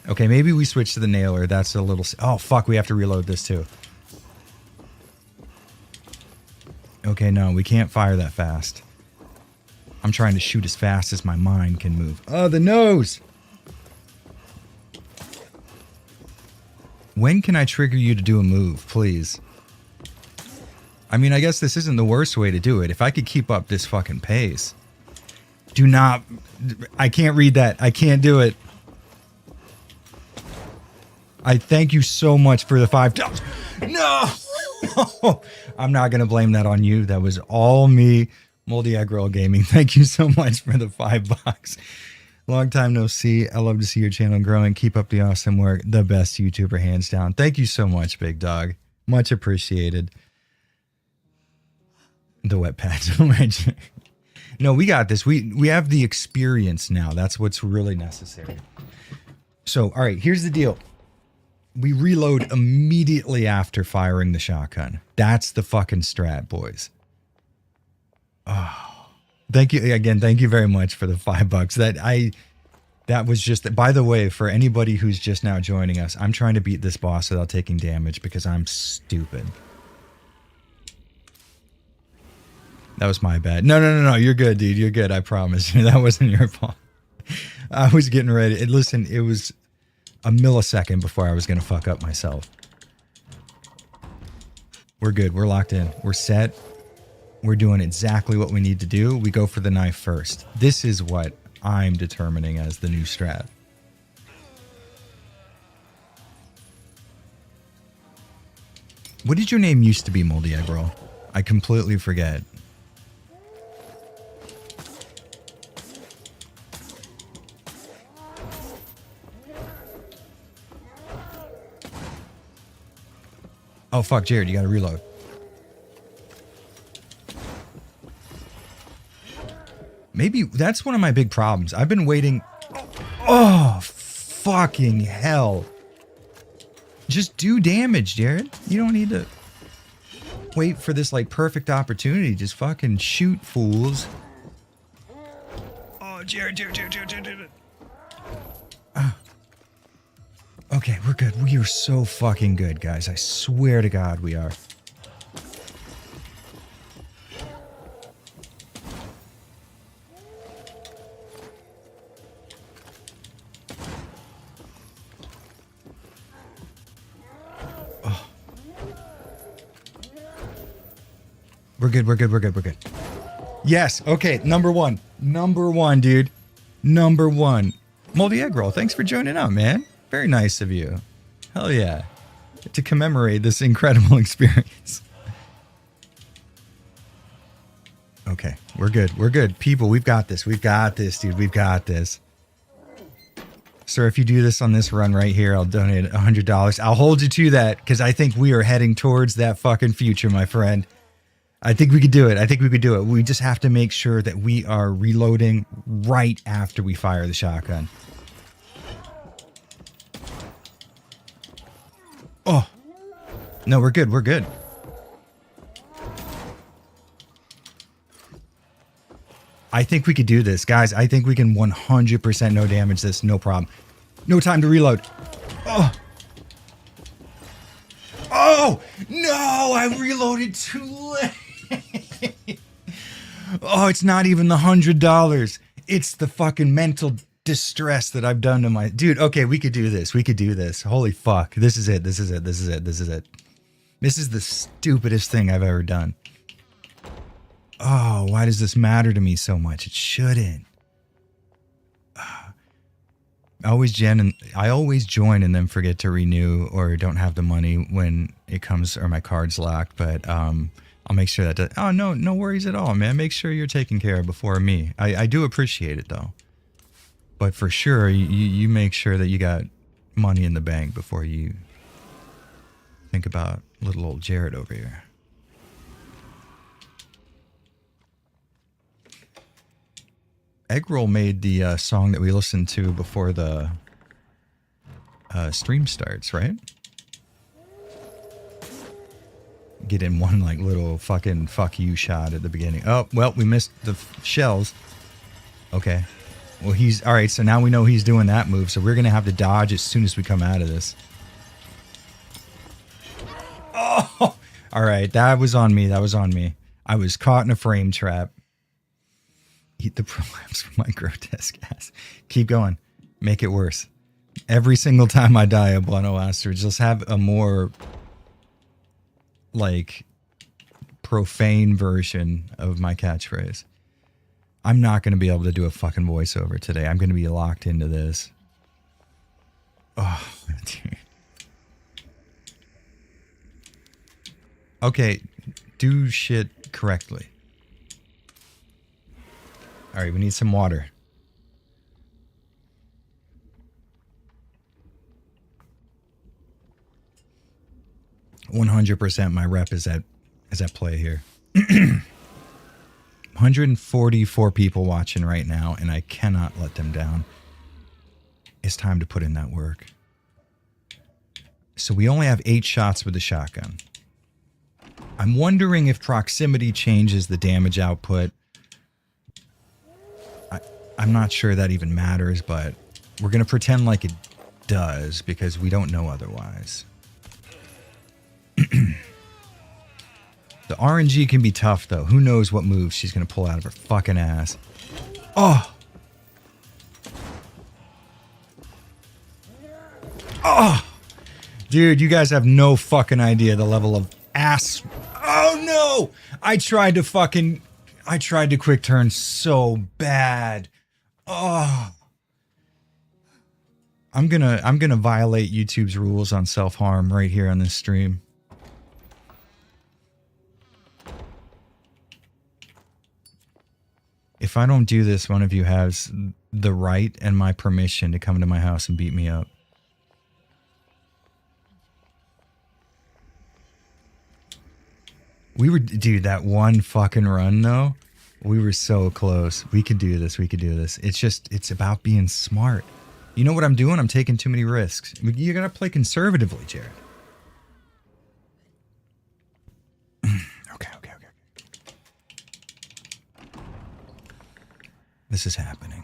Okay, maybe we switch to the nailer. That's a little... Oh, fuck, we have to reload this too. Okay, no, we can't fire that fast. I'm trying to shoot as fast as my mind can move. Oh, the nose! When can I trigger you to do a move, please? I mean, I guess this isn't the worst way to do it. If I could keep up this fucking pace. Do not... I can't read that. I can't do it. I thank you so much for the $5. No! I'm not going to blame that on you. That was all me. Moldy Egg Roll Gaming. Thank you so much for the $5. Long time no see. I love to see your channel growing. Keep up the awesome work. The best YouTuber, hands down. Thank you so much, big dog. Much appreciated. The wet pads. No, we got this. We have the experience now. That's what's really necessary. So, all right, here's the deal. We reload immediately after firing the shotgun. That's the fucking strat, boys. Oh, thank you again. Thank you very much for the $5. That was just, by the way, for anybody who's just now joining us, I'm trying to beat this boss without taking damage because I'm stupid. That was my bad. No. You're good, dude. You're good. I promise you. That wasn't your fault. I was getting ready. Listen, it was a millisecond before I was going to fuck up myself. We're good. We're locked in. We're set. We're doing exactly what we need to do. We go for the knife first. This is what I'm determining as the new strat. What did your name used to be, Moldy Egg Roll? I completely forget. Oh, fuck, Jared, you gotta reload. Maybe that's one of my big problems. I've been waiting. Oh, fucking hell. Just do damage, Jared. You don't need to wait for this, like, perfect opportunity. Just fucking shoot, fools. Oh, Jared. Okay, we're good. We are so fucking good, guys. I swear to God we are. Oh. We're good. Yes, okay, number one, dude. Number one. Moldy Egg Roll, thanks for joining up, man. Very nice of you. Hell yeah. To commemorate this incredible experience. Okay, we're good. People, we've got this, dude. We've got this. Sir, if you do this on this run right here, I'll donate $100. I'll hold you to that because I think we are heading towards that fucking future, my friend. I think we could do it. We just have to make sure that we are reloading right after we fire the shotgun. Oh, no, we're good. I think we could do this, guys. I think we can 100% no damage this, no problem. No time to reload. Oh, no, I reloaded too late. Oh, it's not even the $100. It's the fucking mental distress that I've done to my dude. Okay, we could do this. Holy fuck. This is it. This is the stupidest thing I've ever done. Oh, why does this matter to me so much? It shouldn't. I always join and then forget to renew or don't have the money when it comes or my card's locked, but I'll make sure that oh no worries at all, man. Make sure you're taken care of before me. I do appreciate it though. But for sure, you make sure that you got money in the bank before you think about little old Jared over here. Egg Roll made the song that we listened to before the stream starts, right? Get in one like little fucking fuck you shot at the beginning. Oh, well, we missed the shells. Okay. Well, he's... All right, so now we know he's doing that move, so we're going to have to dodge as soon as we come out of this. Oh! All right, that was on me. I was caught in a frame trap. Eat the prolapse from my grotesque ass. Keep going. Make it worse. Every single time I die of Blood Oaster, just have a more, like, profane version of my catchphrase. I'm not going to be able to do a fucking voiceover today. I'm going to be locked into this. Oh, dude. Okay, do shit correctly. All right, we need some water. %, my rep is at play here. 144 people watching right now, and I cannot let them down. It's time to put in that work. So we only have 8 shots with the shotgun. I'm wondering if proximity changes the damage output. I'm not sure that even matters, but we're going to pretend like it does because we don't know otherwise. The RNG can be tough, though. Who knows what moves she's going to pull out of her fucking ass. Oh! Oh! Dude, you guys have no fucking idea the level of ass. Oh, no! I tried to quick turn so bad. Oh. I'm gonna violate YouTube's rules on self-harm right here on this stream. If I don't do this, one of you has the right and my permission to come to my house and beat me up. We were, dude, that one fucking run though, we were so close. We could do this. We could do this. It's about being smart. You know what I'm doing? I'm taking too many risks. You gotta play conservatively, Jared. Okay. This is happening.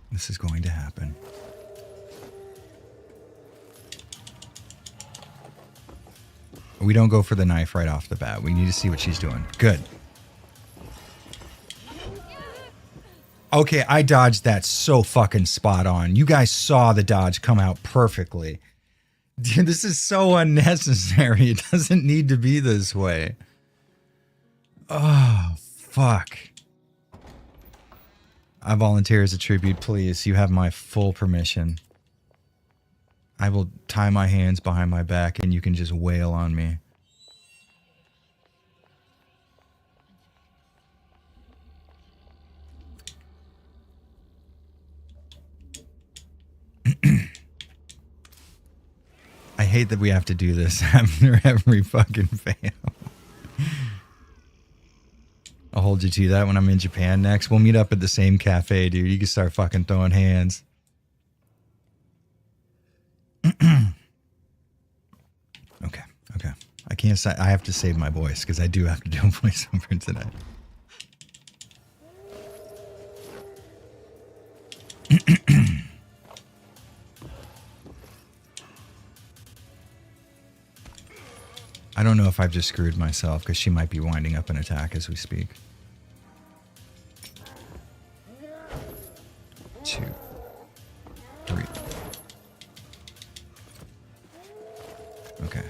This is going to happen. We don't go for the knife right off the bat. We need to see what she's doing. Good. Okay, I dodged that so fucking spot on. You guys saw the dodge come out perfectly. Dude, this is so unnecessary. It doesn't need to be this way. Oh, fuck. I volunteer as a tribute, please. You have my full permission. I will tie my hands behind my back and you can just wail on me. I hate that we have to do this after every fucking fail. I'll hold you to that when I'm in Japan next. We'll meet up at the same cafe, dude. You can start fucking throwing hands. Okay. I can't say, I have to save my voice because I do have to do a voiceover today. I don't know if I've just screwed myself because she might be winding up an attack as we speak. 2, 3. Okay.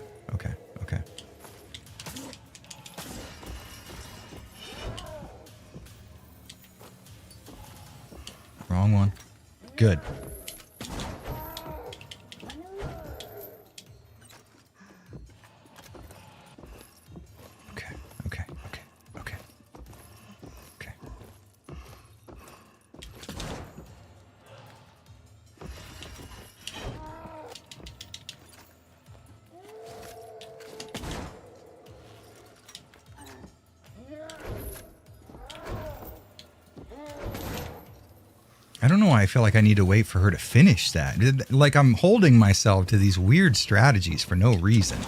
Wrong one. Good. Okay. I don't know why I feel like I need to wait for her to finish that. Like I'm holding myself to these weird strategies for no reason.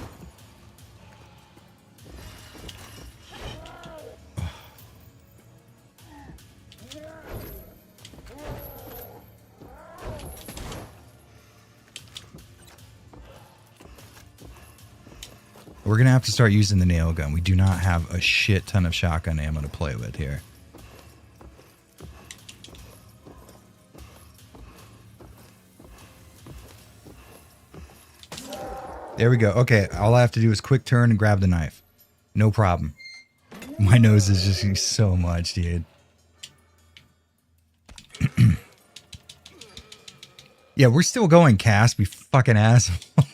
We're going to have to start using the nail gun. We do not have a shit ton of shotgun ammo to play with here. There we go. Okay, all I have to do is quick turn and grab the knife. No problem. My nose is just so much, dude. Yeah, we're still going, Cass, we fucking asshole.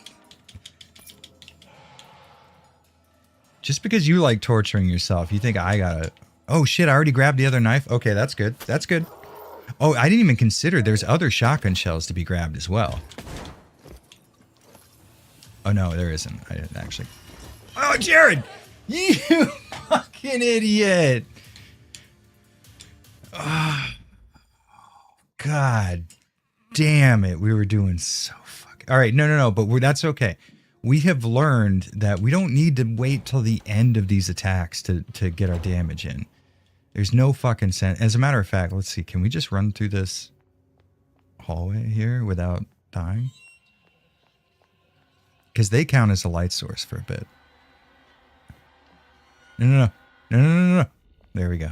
Just because you like torturing yourself, you think I gotta... Oh shit, I already grabbed the other knife. Okay, that's good. That's good. Oh, I didn't even consider there's other shotgun shells to be grabbed as well. Oh no, there isn't. I didn't actually... Oh, Jared! You fucking idiot! Oh, God damn it. We were doing so fucking... All right, no, but that's okay. We have learned that we don't need to wait till the end of these attacks to get our damage in. There's no fucking sense. As a matter of fact, let's see. Can we just run through this hallway here without dying? Because they count as a light source for a bit. No. There we go.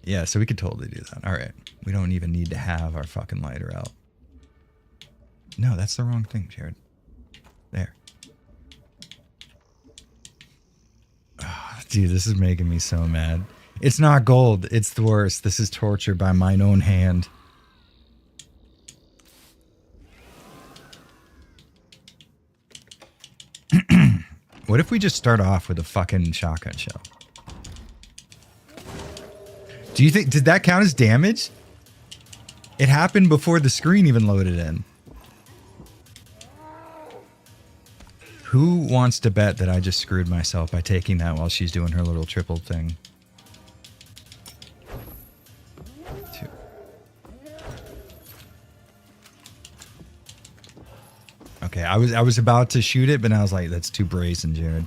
Yeah, so we could totally do that. All right. We don't even need to have our fucking lighter out. No, that's the wrong thing, Jared. There. Oh, dude, this is making me so mad. It's not gold. It's the worst. This is torture by mine own hand. What if we just start off with a fucking shotgun shell? Do you think... Did that count as damage? It happened before the screen even loaded in. Who wants to bet that I just screwed myself by taking that while she's doing her little triple thing? 2. Okay, I was about to shoot it, but I was like, that's too brazen, Jared.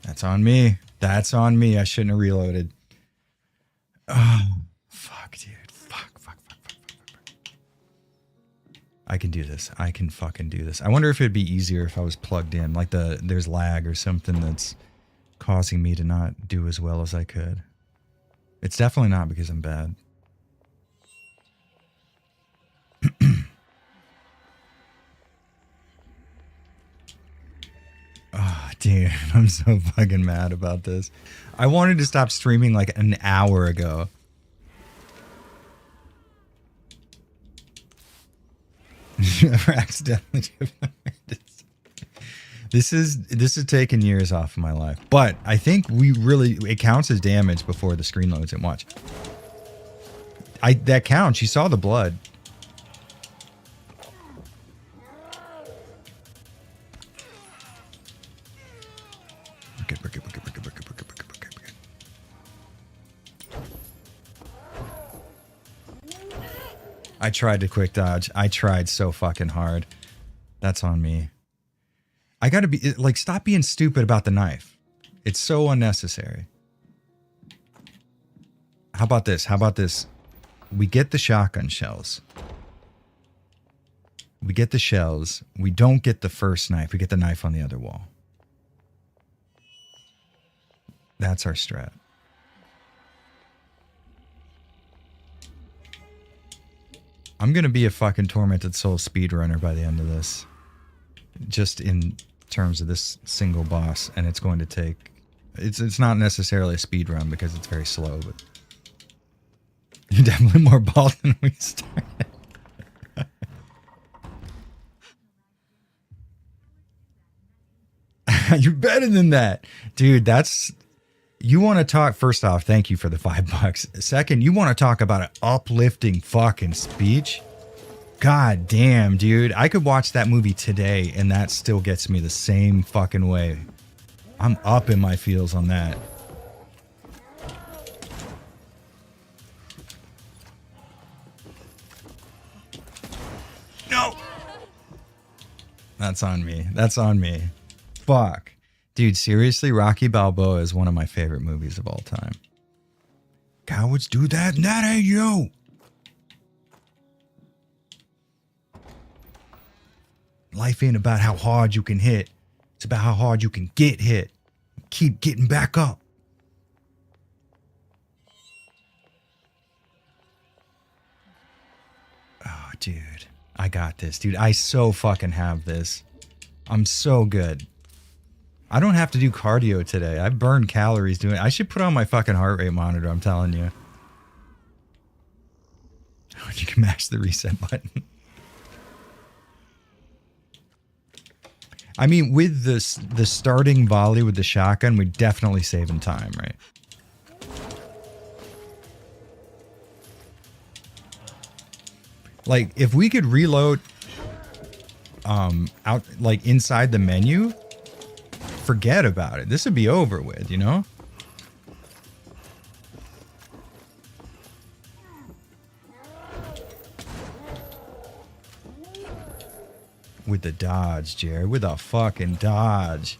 That's on me. That's on me. I shouldn't have reloaded. Oh, fuck, dude. Fuck. I can do this. I can fucking do this. I wonder if it'd be easier if I was plugged in. Like there's lag or something that's causing me to not do as well as I could. It's definitely not because I'm bad. Oh, dude, I'm so fucking mad about this. I wanted to stop streaming like an hour ago. Never accidentally. This is taking years off of my life, but I think it counts as damage before the screen loads. And watch, that counts. You saw the blood. I tried to quick dodge. I tried so fucking hard. That's on me. I gotta be like, stop being stupid about the knife. It's so unnecessary. How about this? We get the shotgun shells. We get the shells. We don't get the first knife. We get the knife on the other wall. That's our strat. I'm going to be a fucking Tormented Soul speedrunner by the end of this. Just in terms of this single boss. And it's going to take... It's not necessarily a speed run because it's very slow, but... You're definitely more bald than we started. You're better than that. Dude, that's... You want to talk... First off, thank you for the $5. Second, you want to talk about an uplifting fucking speech? God damn, dude. I could watch that movie today and that still gets me the same fucking way. I'm up in my feels on that. No! That's on me. That's on me. Fuck. Dude, seriously, Rocky Balboa is one of my favorite movies of all time. Cowards do that, and that ain't you. Life ain't about how hard you can hit. It's about how hard you can get hit. Keep getting back up. Oh, dude. I got this, dude. I so fucking have this. I'm so good. I don't have to do cardio today. I burned calories doing it. I should put on my fucking heart rate monitor, I'm telling you. You can mash the reset button. I mean, with this the starting volley with the shotgun, we're definitely saving time, right? Like, if we could reload out like inside the menu, forget about it. This would be over with, you know? With the dodge, Jared. With a fucking dodge.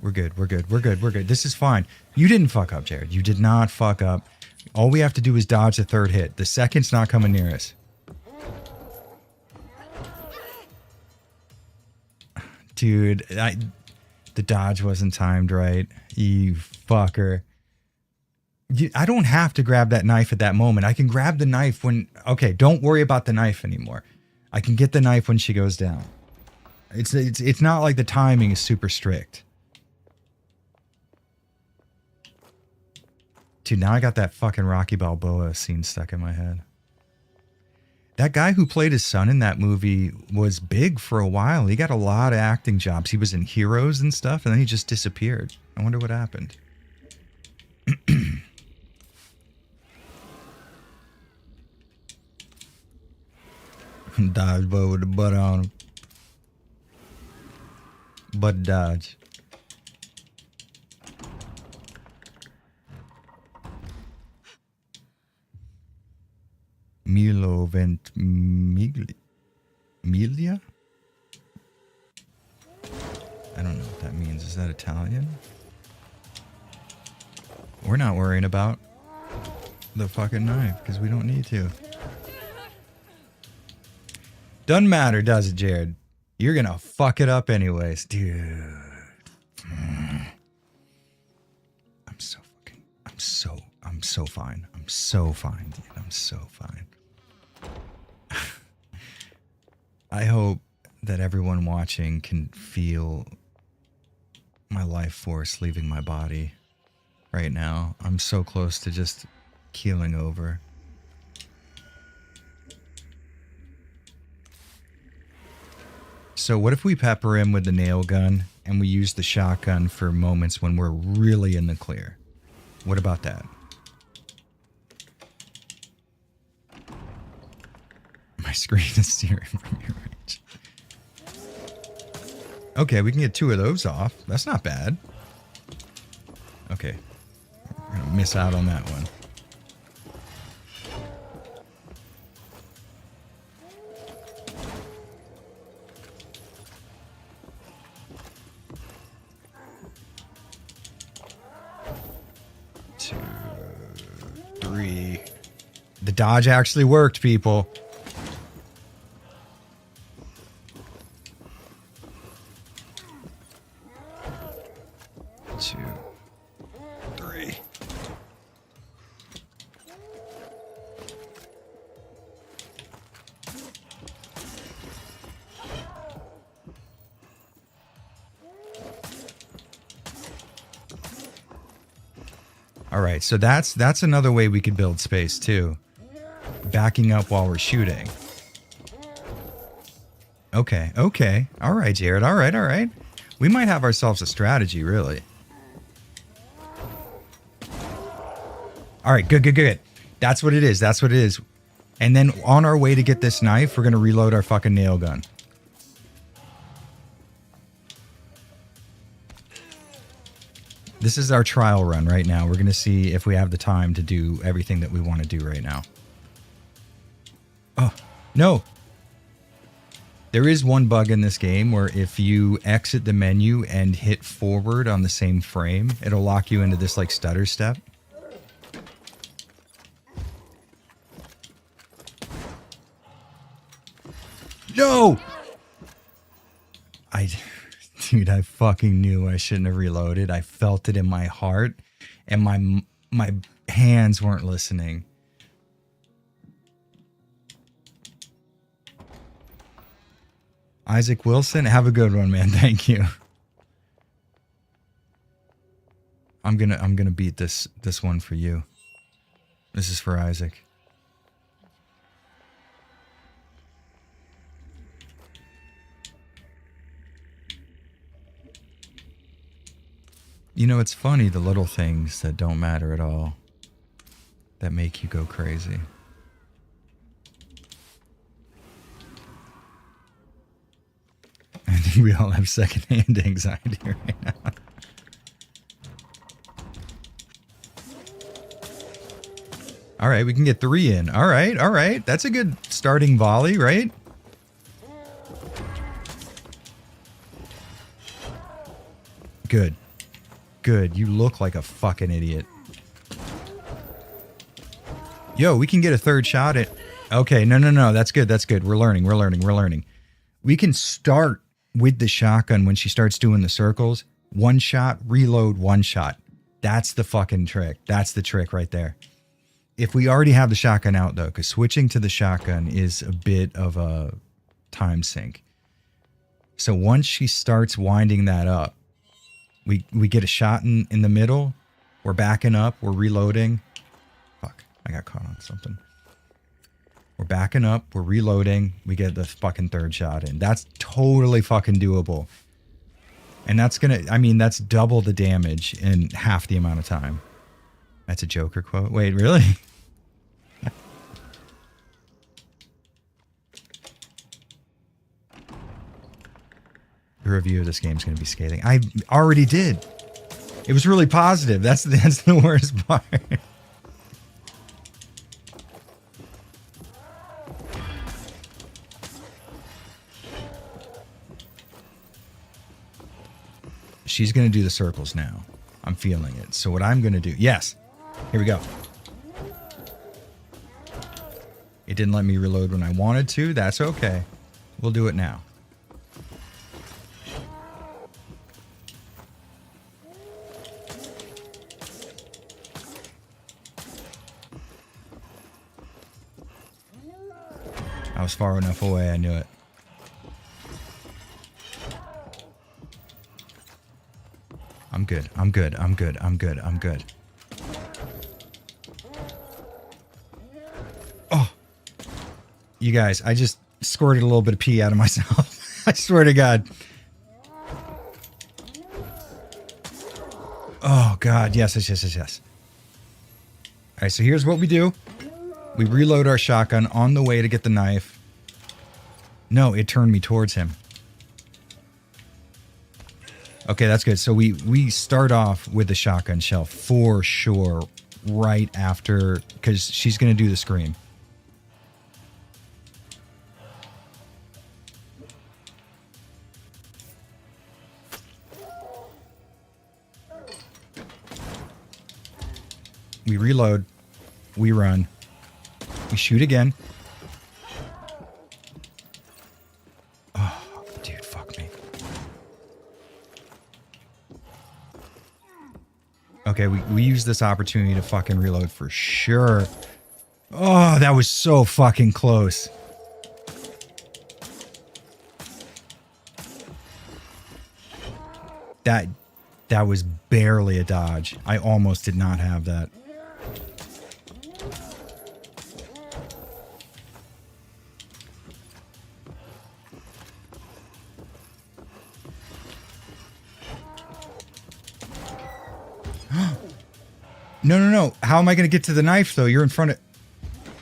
We're good. We're good. We're good. We're good. This is fine. You didn't fuck up, Jared. You did not fuck up. All we have to do is dodge the third hit. The second's not coming near us. Dude, the dodge wasn't timed right. You fucker. I don't have to grab that knife at that moment. I can grab the knife when... Okay, don't worry about the knife anymore. I can get the knife when she goes down. It's not like the timing is super strict. Dude, now I got that fucking Rocky Balboa scene stuck in my head. That guy who played his son in that movie was big for a while. He got a lot of acting jobs. He was in Heroes and stuff, and then he just disappeared. I wonder what happened. Dodge boy with the butt on him. Butt dodge. Milo Ventimiglia? I don't know what that means. Is that Italian? We're not worrying about the fucking knife because we don't need to. Doesn't matter, does it, Jared? You're gonna fuck it up anyways, dude. I'm so fine. I'm so fine, dude. I'm so fine. I hope that everyone watching can feel my life force leaving my body right now. I'm so close to just keeling over. So what if we pepper him with the nail gun and we use the shotgun for moments when we're really in the clear? What about that? My screen is steering from your range. Okay, we can get 2 of those off. That's not bad. Okay. We're gonna miss out on that one. Two, 3. The dodge actually worked, people. All right, so that's another way we could build space too. Backing up while we're shooting. Okay. All right, Jared. All right. We might have ourselves a strategy, really. All right, good. That's what it is. And then on our way to get this knife, we're going to reload our fucking nail gun. This is our trial run right now. We're going to see if we have the time to do everything that we want to do right now. Oh, no. There is one bug in this game where if you exit the menu and hit forward on the same frame, it'll lock you into this like stutter step. No! Dude, I fucking knew I shouldn't have reloaded. I felt it in my heart, and my hands weren't listening. Isaac Wilson, have a good one, man. Thank you. I'm gonna beat this one for you. This is for Isaac. You know, it's funny, the little things that don't matter at all that make you go crazy. I think we all have secondhand anxiety right now. All right, we can get 3 in. All right, all right. That's a good starting volley, right? Good. Good. You look like a fucking idiot. Yo, we can get a 3rd shot at... Okay, no. That's good. That's good. We're learning. We're learning. We're learning. We can start with the shotgun when she starts doing the circles. 1 shot, reload, 1 shot. That's the fucking trick. That's the trick right there. If we already have the shotgun out, though, because switching to the shotgun is a bit of a time sink. So once she starts winding that up, we get a shot in the middle. We're backing up. We're reloading. Fuck, I got caught on something. We're backing up. We're reloading. We get the fucking 3rd shot in. That's totally fucking doable. And that's gonna, I mean, that's double the damage in half the amount of time. That's a Joker quote. Wait, really? The review of this game is going to be scathing. I already did. It was really positive. That's the worst part. She's going to do the circles now. I'm feeling it. So what I'm going to do... Yes. Here we go. It didn't let me reload when I wanted to. That's okay. We'll do it now. I was far enough away, I knew it. I'm good. I'm good. I'm good. I'm good. I'm good. Oh. You guys, I just squirted a little bit of pee out of myself. I swear to God. Oh, God. Yes. All right, so here's what we do. We reload our shotgun on the way to get the knife. No, it turned me towards him. Okay, that's good. So we start off with the shotgun shell for sure right after, because she's going to do the scream. We reload. We run. We shoot again. Oh, dude, fuck me. Okay, we use this opportunity to fucking reload for sure. Oh, that was so fucking close. That was barely a dodge. I almost did not have that. No. How am I going to get to the knife, though? You're in front of...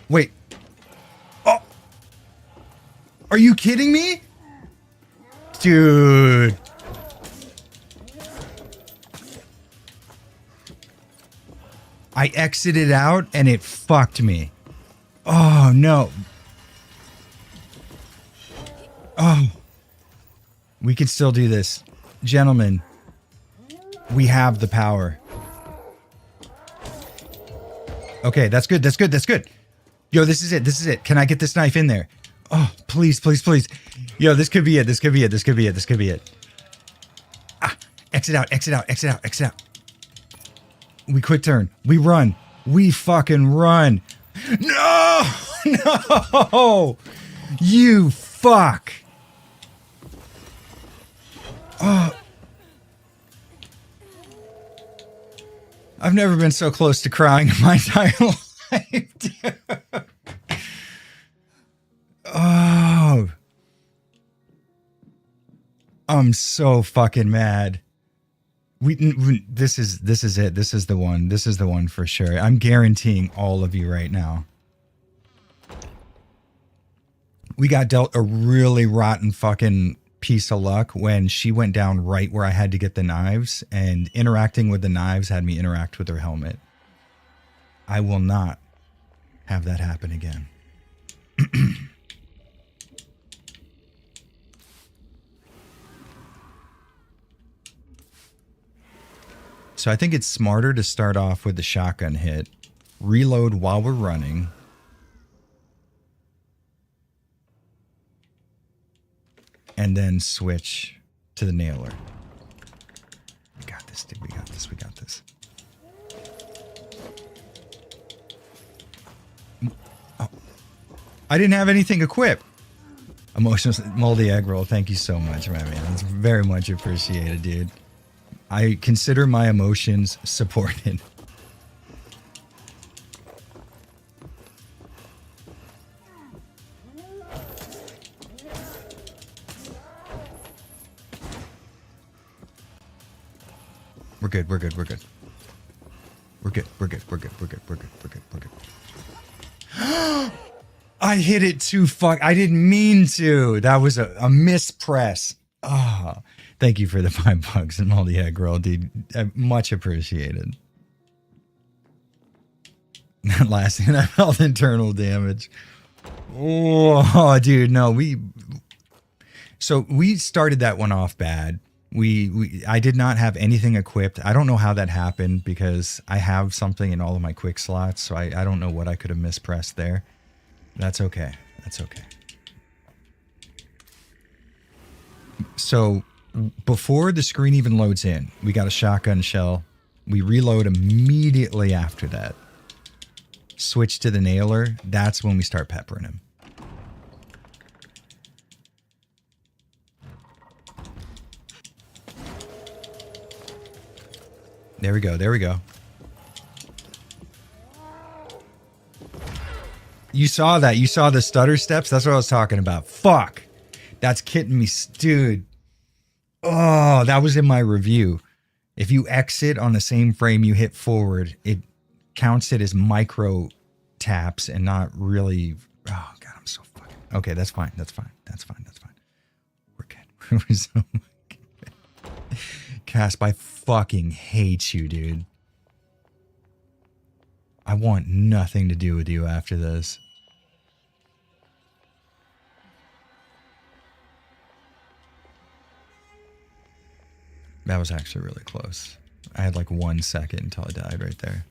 Wait. Oh! Are you kidding me? Dude. I exited out, and it fucked me. Oh, no. Oh. We can still do this. Gentlemen, we have the power. Okay, that's good. Yo, this is it. Can I get this knife in there? Oh, please. Yo, this could be it. Ah, exit out. We quick turn. We run. We fucking run. No! You fuck! Oh. I've never been so close to crying in my entire life, dude. Oh. I'm so fucking mad. This is it. This is the one. This is the one for sure. I'm guaranteeing all of you right now. We got dealt a really rotten fucking piece of luck when she went down right where I had to get the knives, and interacting with the knives had me interact with her helmet. I will not have that happen again. So I think it's smarter to start off with the shotgun hit, reload while we're running, and then switch to the nailer. We got this, dude. We got this. We got this. Oh. I didn't have anything equipped. Emotional moldy egg roll. Thank you so much, my man. It's very much appreciated, dude. I consider my emotions supported. We're good, we're good, we're good. We're good, we're good, we're good, we're good, we're good, we're good, we're good. I hit it too I didn't mean to. That was a mispress. Oh, thank you for the $5 and all the egg roll, dude. Much appreciated. That last thing, I felt internal damage. Oh, dude, no, so we started that one off bad. I did not have anything equipped. I don't know how that happened because I have something in all of my quick slots, so I don't know what I could have mispressed there. That's okay. That's okay. So before the screen even loads in, we got a shotgun shell. We reload immediately after that. Switch to the nailer. That's when we start peppering him. There we go. There we go. You saw that. You saw the stutter steps. That's what I was talking about. Fuck. That's kidding me. Dude. Oh, that was in my review. If you exit on the same frame you hit forward, it counts it as micro taps and not really. Oh, God, I'm so fucking. Okay, that's fine. That's fine. That's fine. That's fine. We're good. We're so good. Casp, I fucking hate you, dude. I want nothing to do with you after this. That was actually really close. I had like 1 second until I died right there.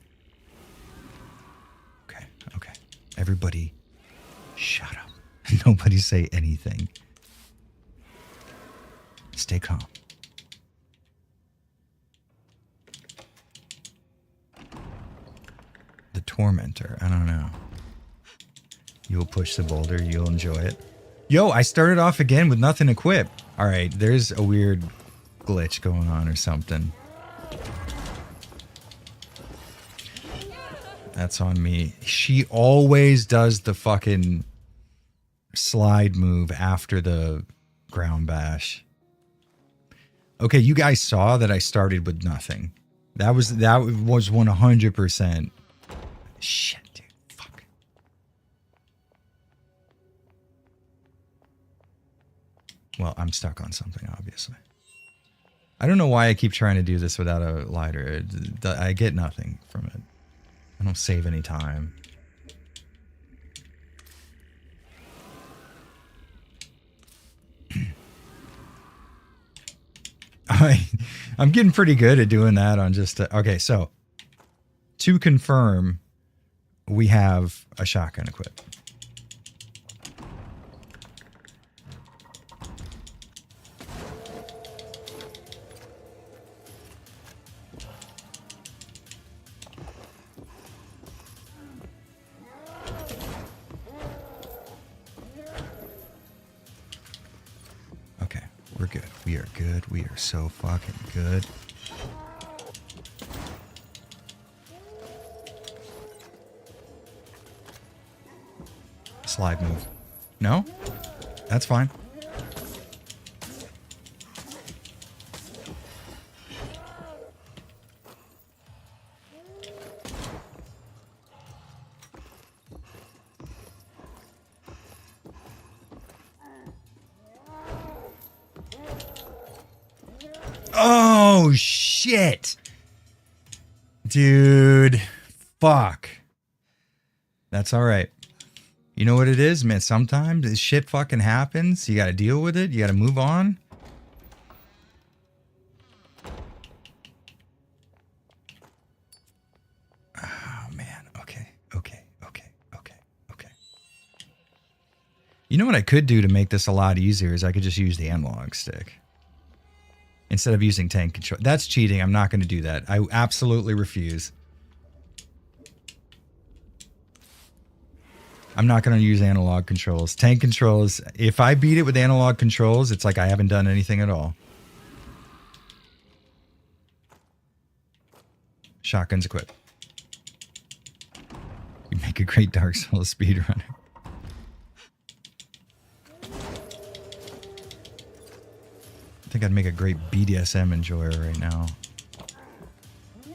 Okay, okay. Everybody, shut up. Nobody say anything. Stay calm. The Tormented. I don't know. You'll push the boulder. You'll enjoy it. Yo, I started off again with nothing equipped. All right, there's a weird glitch going on or something. That's on me. She always does the fucking slide move after the ground bash. Okay, you guys saw that I started with nothing. That was 100%. Shit, dude. Fuck. Well, I'm stuck on something, obviously. I don't know why I keep trying to do this without a lighter. I get nothing from it. I don't save any time. I'm getting pretty good at doing that on just... okay, so to confirm, we have a shotgun equipped. Okay, we're good. We are good. We are so fucking good. Slide move. No? That's fine. Oh, shit. Dude. Fuck. That's all right. You know what it is, man? Sometimes this shit fucking happens. You got to deal with it. You got to move on. Oh, man. Okay. You know what I could do to make this a lot easier is I could just use the analog stick instead of using tank control. That's cheating. I'm not going to do that. I absolutely refuse. I'm not going to use analog controls. Tank controls, if I beat it with analog controls, it's like I haven't done anything at all. Shotguns equipped. You make a great Dark Souls speedrunner. I think I'd make a great BDSM enjoyer right now.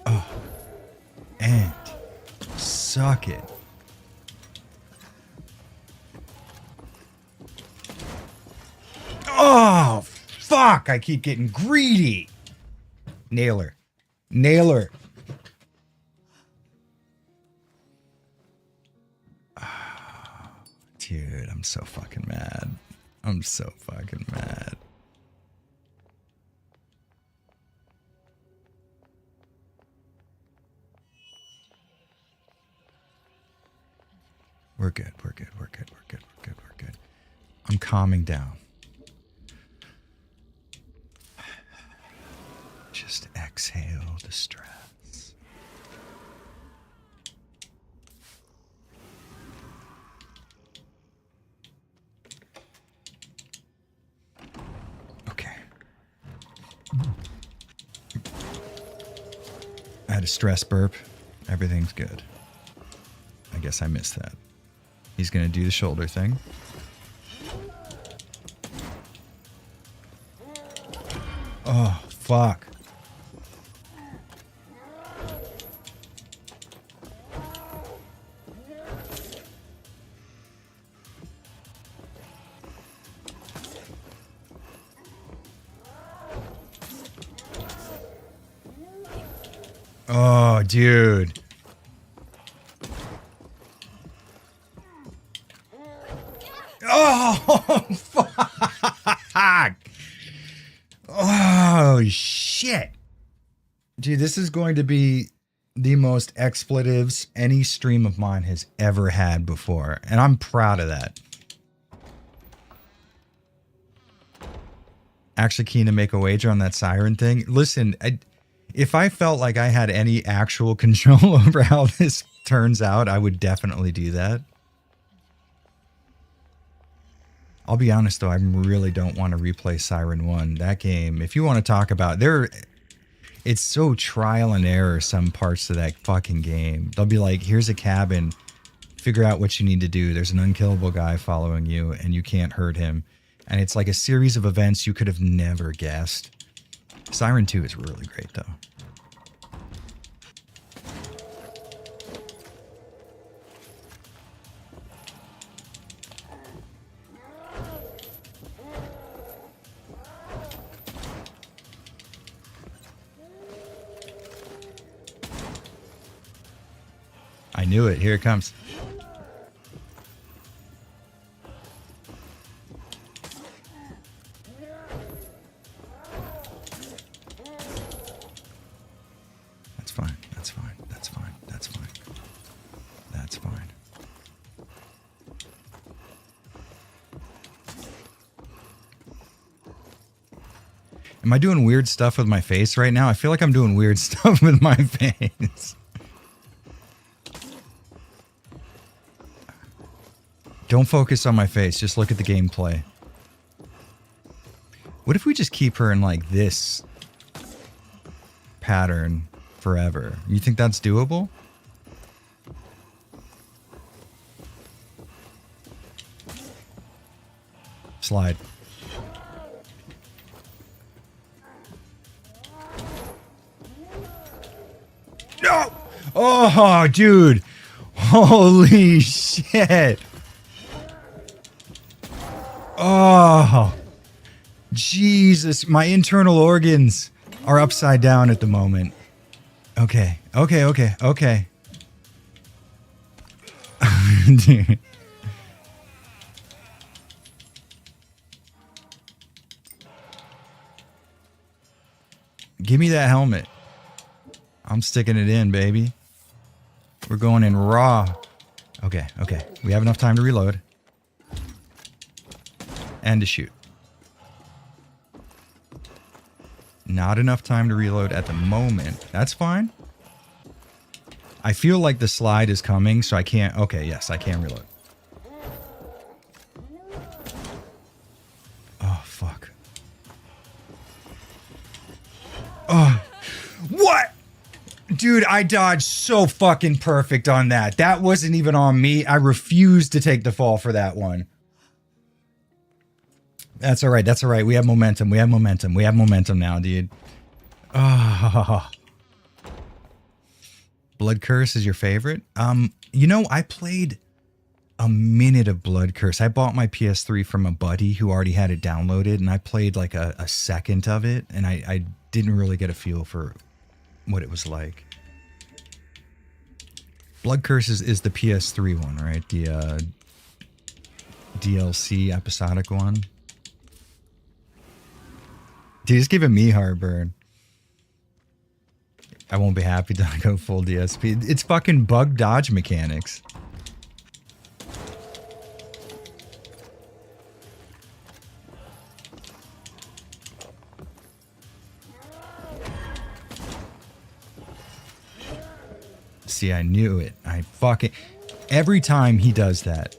Oh. And suck it. Oh, fuck. I keep getting greedy. Nail her. Nail her. Oh, dude, I'm so fucking mad. I'm so fucking mad. We're good. We're good. We're good. We're good. We're good. We're good. I'm calming down. Just exhale the stress. Okay. I had a stress burp. Everything's good. I guess I missed that. He's going to do the shoulder thing. Oh, fuck. Oh, dude. Oh, fuck. Oh, shit. Dude, this is going to be the most expletives any stream of mine has ever had before. And I'm proud of that. Actually keen to make a wager on that siren thing. Listen, if I felt like I had any actual control over how this turns out, I would definitely do that. I'll be honest though, I really don't want to replay Siren 1. That game, if you want to talk about it's so trial and error some parts of that fucking game. They'll be like, here's a cabin, figure out what you need to do. There's an unkillable guy following you and you can't hurt him. And it's like a series of events you could have never guessed. Siren 2 is really great though. I knew it. Here it comes. That's fine. That's fine. That's fine. That's fine. That's fine. Am I doing weird stuff with my face right now? I feel like I'm doing weird stuff with my face. Don't focus on my face. Just look at the gameplay. What if we just keep her in like this pattern forever? You think that's doable? Slide. No! Oh, dude. Holy shit. Oh, Jesus, my internal organs. are upside down at the moment. Okay. Dude. Give me that helmet. I'm sticking it in, baby. We're going in raw. Okay. We have enough time to reload. And to shoot. Not enough time to reload at the moment. That's fine. I feel like the slide is coming, so I can't... Okay, yes, I can reload. Oh, fuck. Oh. What? Dude, I dodged so fucking perfect on that. That wasn't even on me. I refused to take the fall for that one. That's all right. We have momentum. We have momentum now, dude. Oh. Blood Curse is your favorite? You know, I played a minute of Blood Curse. I bought my PS3 from a buddy who already had it downloaded, and I played like a second of it, and I didn't really get a feel for what it was like. Blood Curse is the PS3 one, right? The DLC episodic one. Dude, it's giving me heartburn. I won't be happy to go full DSP. It's fucking bug dodge mechanics. See, I knew it. I fucking... Every time he does that.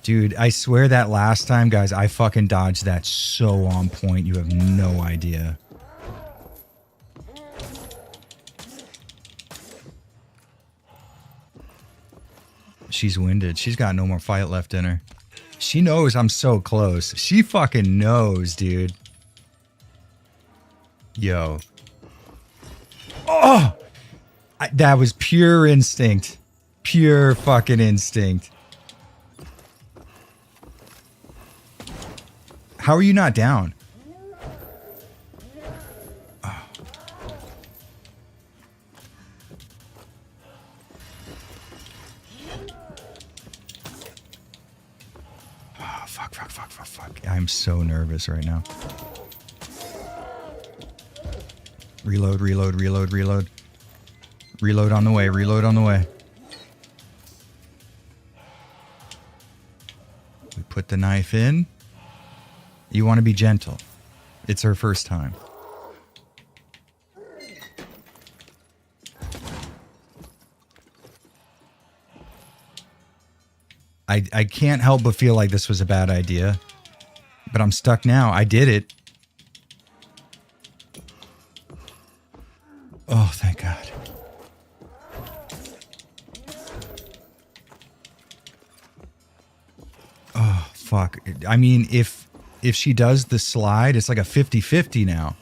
Dude, I swear that last time, guys, I fucking dodged that so on point. You have no idea. She's winded. She's got no more fight left in her. She knows I'm so close. She fucking knows, dude. Yo. Oh! That was pure instinct. Pure fucking instinct. How are you not down? Oh. Oh, fuck. I'm so nervous right now. Reload. Reload on the way. We put the knife in. You want to be gentle. It's her first time. I can't help but feel like this was a bad idea. But I'm stuck now. I did it. Oh, thank God. Oh, fuck. I mean, if she does the slide, it's like a 50-50 now.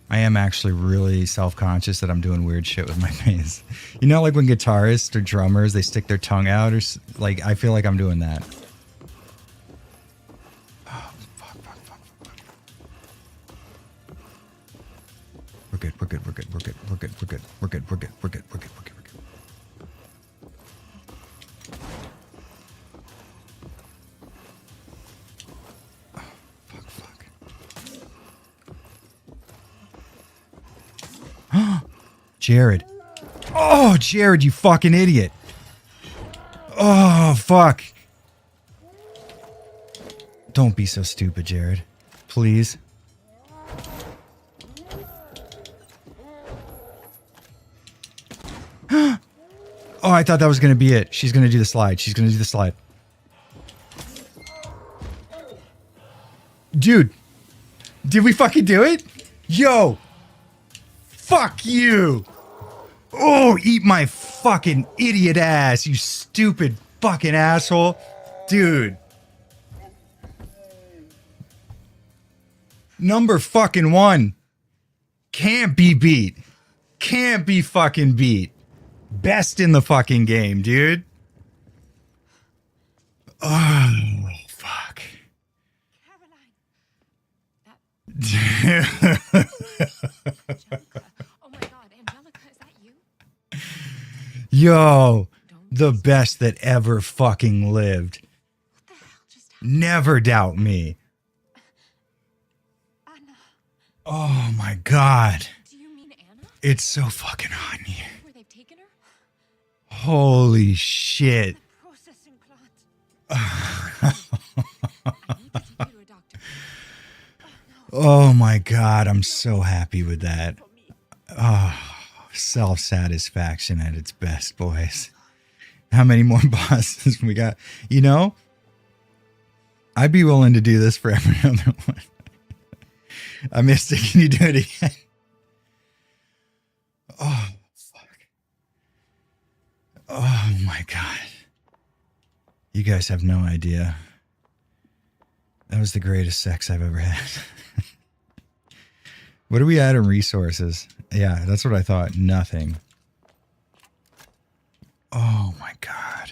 I am actually really self-conscious that I'm doing weird shit with my face. You know, like when guitarists or drummers, they stick their tongue out, or like, I feel like I'm doing that. Oh, fuck. We're good. Jared. Oh, Jared, you fucking idiot. Oh, fuck. Don't be so stupid, Jared. Please. Oh, I thought that was going to be it. She's going to do the slide. Dude. Did we fucking do it? Yo. Fuck you. Oh, eat my fucking idiot ass, you stupid fucking asshole. Dude. Number fucking 1. Can't be beat. Can't be fucking beat. Best in the fucking game, dude. Oh, fuck. Caroline. Oh my god, Angelica, is that you? Yo, the best that ever fucking lived. What the hell just happened? Never doubt me. Anna. Oh my god. Do you mean Anna? It's so fucking hot in here. Where they've taken her? Holy shit. Processing plant. I need to take you to a doctor. Oh my god, I'm so happy with that. Oh, self-satisfaction at its best, boys. How many more bosses we got? You know, I'd be willing to do this for every other one. I missed it. Can you do it again? Oh, fuck. Oh my god. You guys have no idea. That was the greatest sex I've ever had. What are we at in resources? Yeah, that's what I thought. Nothing. Oh my god.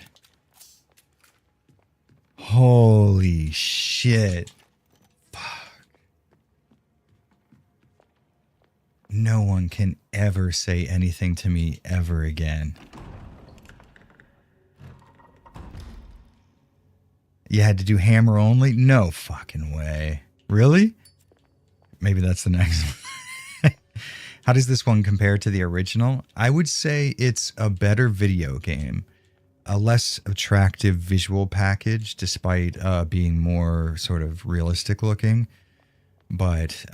Holy shit. Fuck. No one can ever say anything to me ever again. You had to do hammer only? No fucking way. Really? Maybe that's the next one. How does this one compare to the original? I would say it's a better video game. A less attractive visual package, despite being more sort of realistic looking. But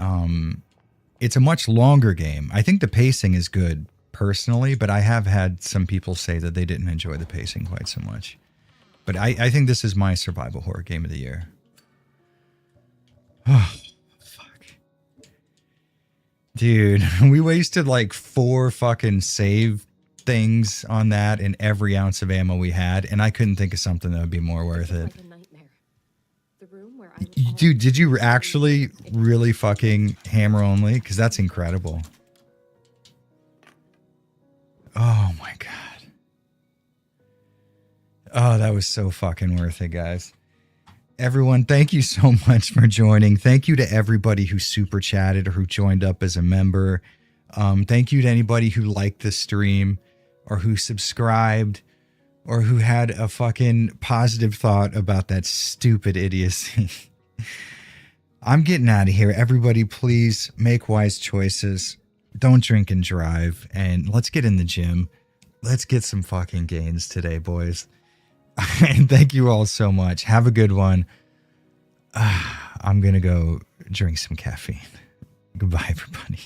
it's a much longer game. I think the pacing is good, personally, but I have had some people say that they didn't enjoy the pacing quite so much. But I think this is my survival horror game of the year. Oh, fuck. Dude, we wasted like 4 fucking save things on that and every ounce of ammo we had, and I couldn't think of something that would be more worth it. Like a nightmare. The room where I was Dude, did you actually really fucking hammer only? Because that's incredible. Oh my god. Oh, that was so fucking worth it, guys. Everyone, thank you so much for joining. Thank you to everybody who super chatted or who joined up as a member. Thank you to anybody who liked the stream or who subscribed or who had a fucking positive thought about that stupid idiocy. I'm getting out of here. Everybody, please make wise choices. Don't drink and drive. And let's get in the gym. Let's get some fucking gains today, boys. And thank you all so much. Have a good one. I'm going to go drink some caffeine. Goodbye, everybody.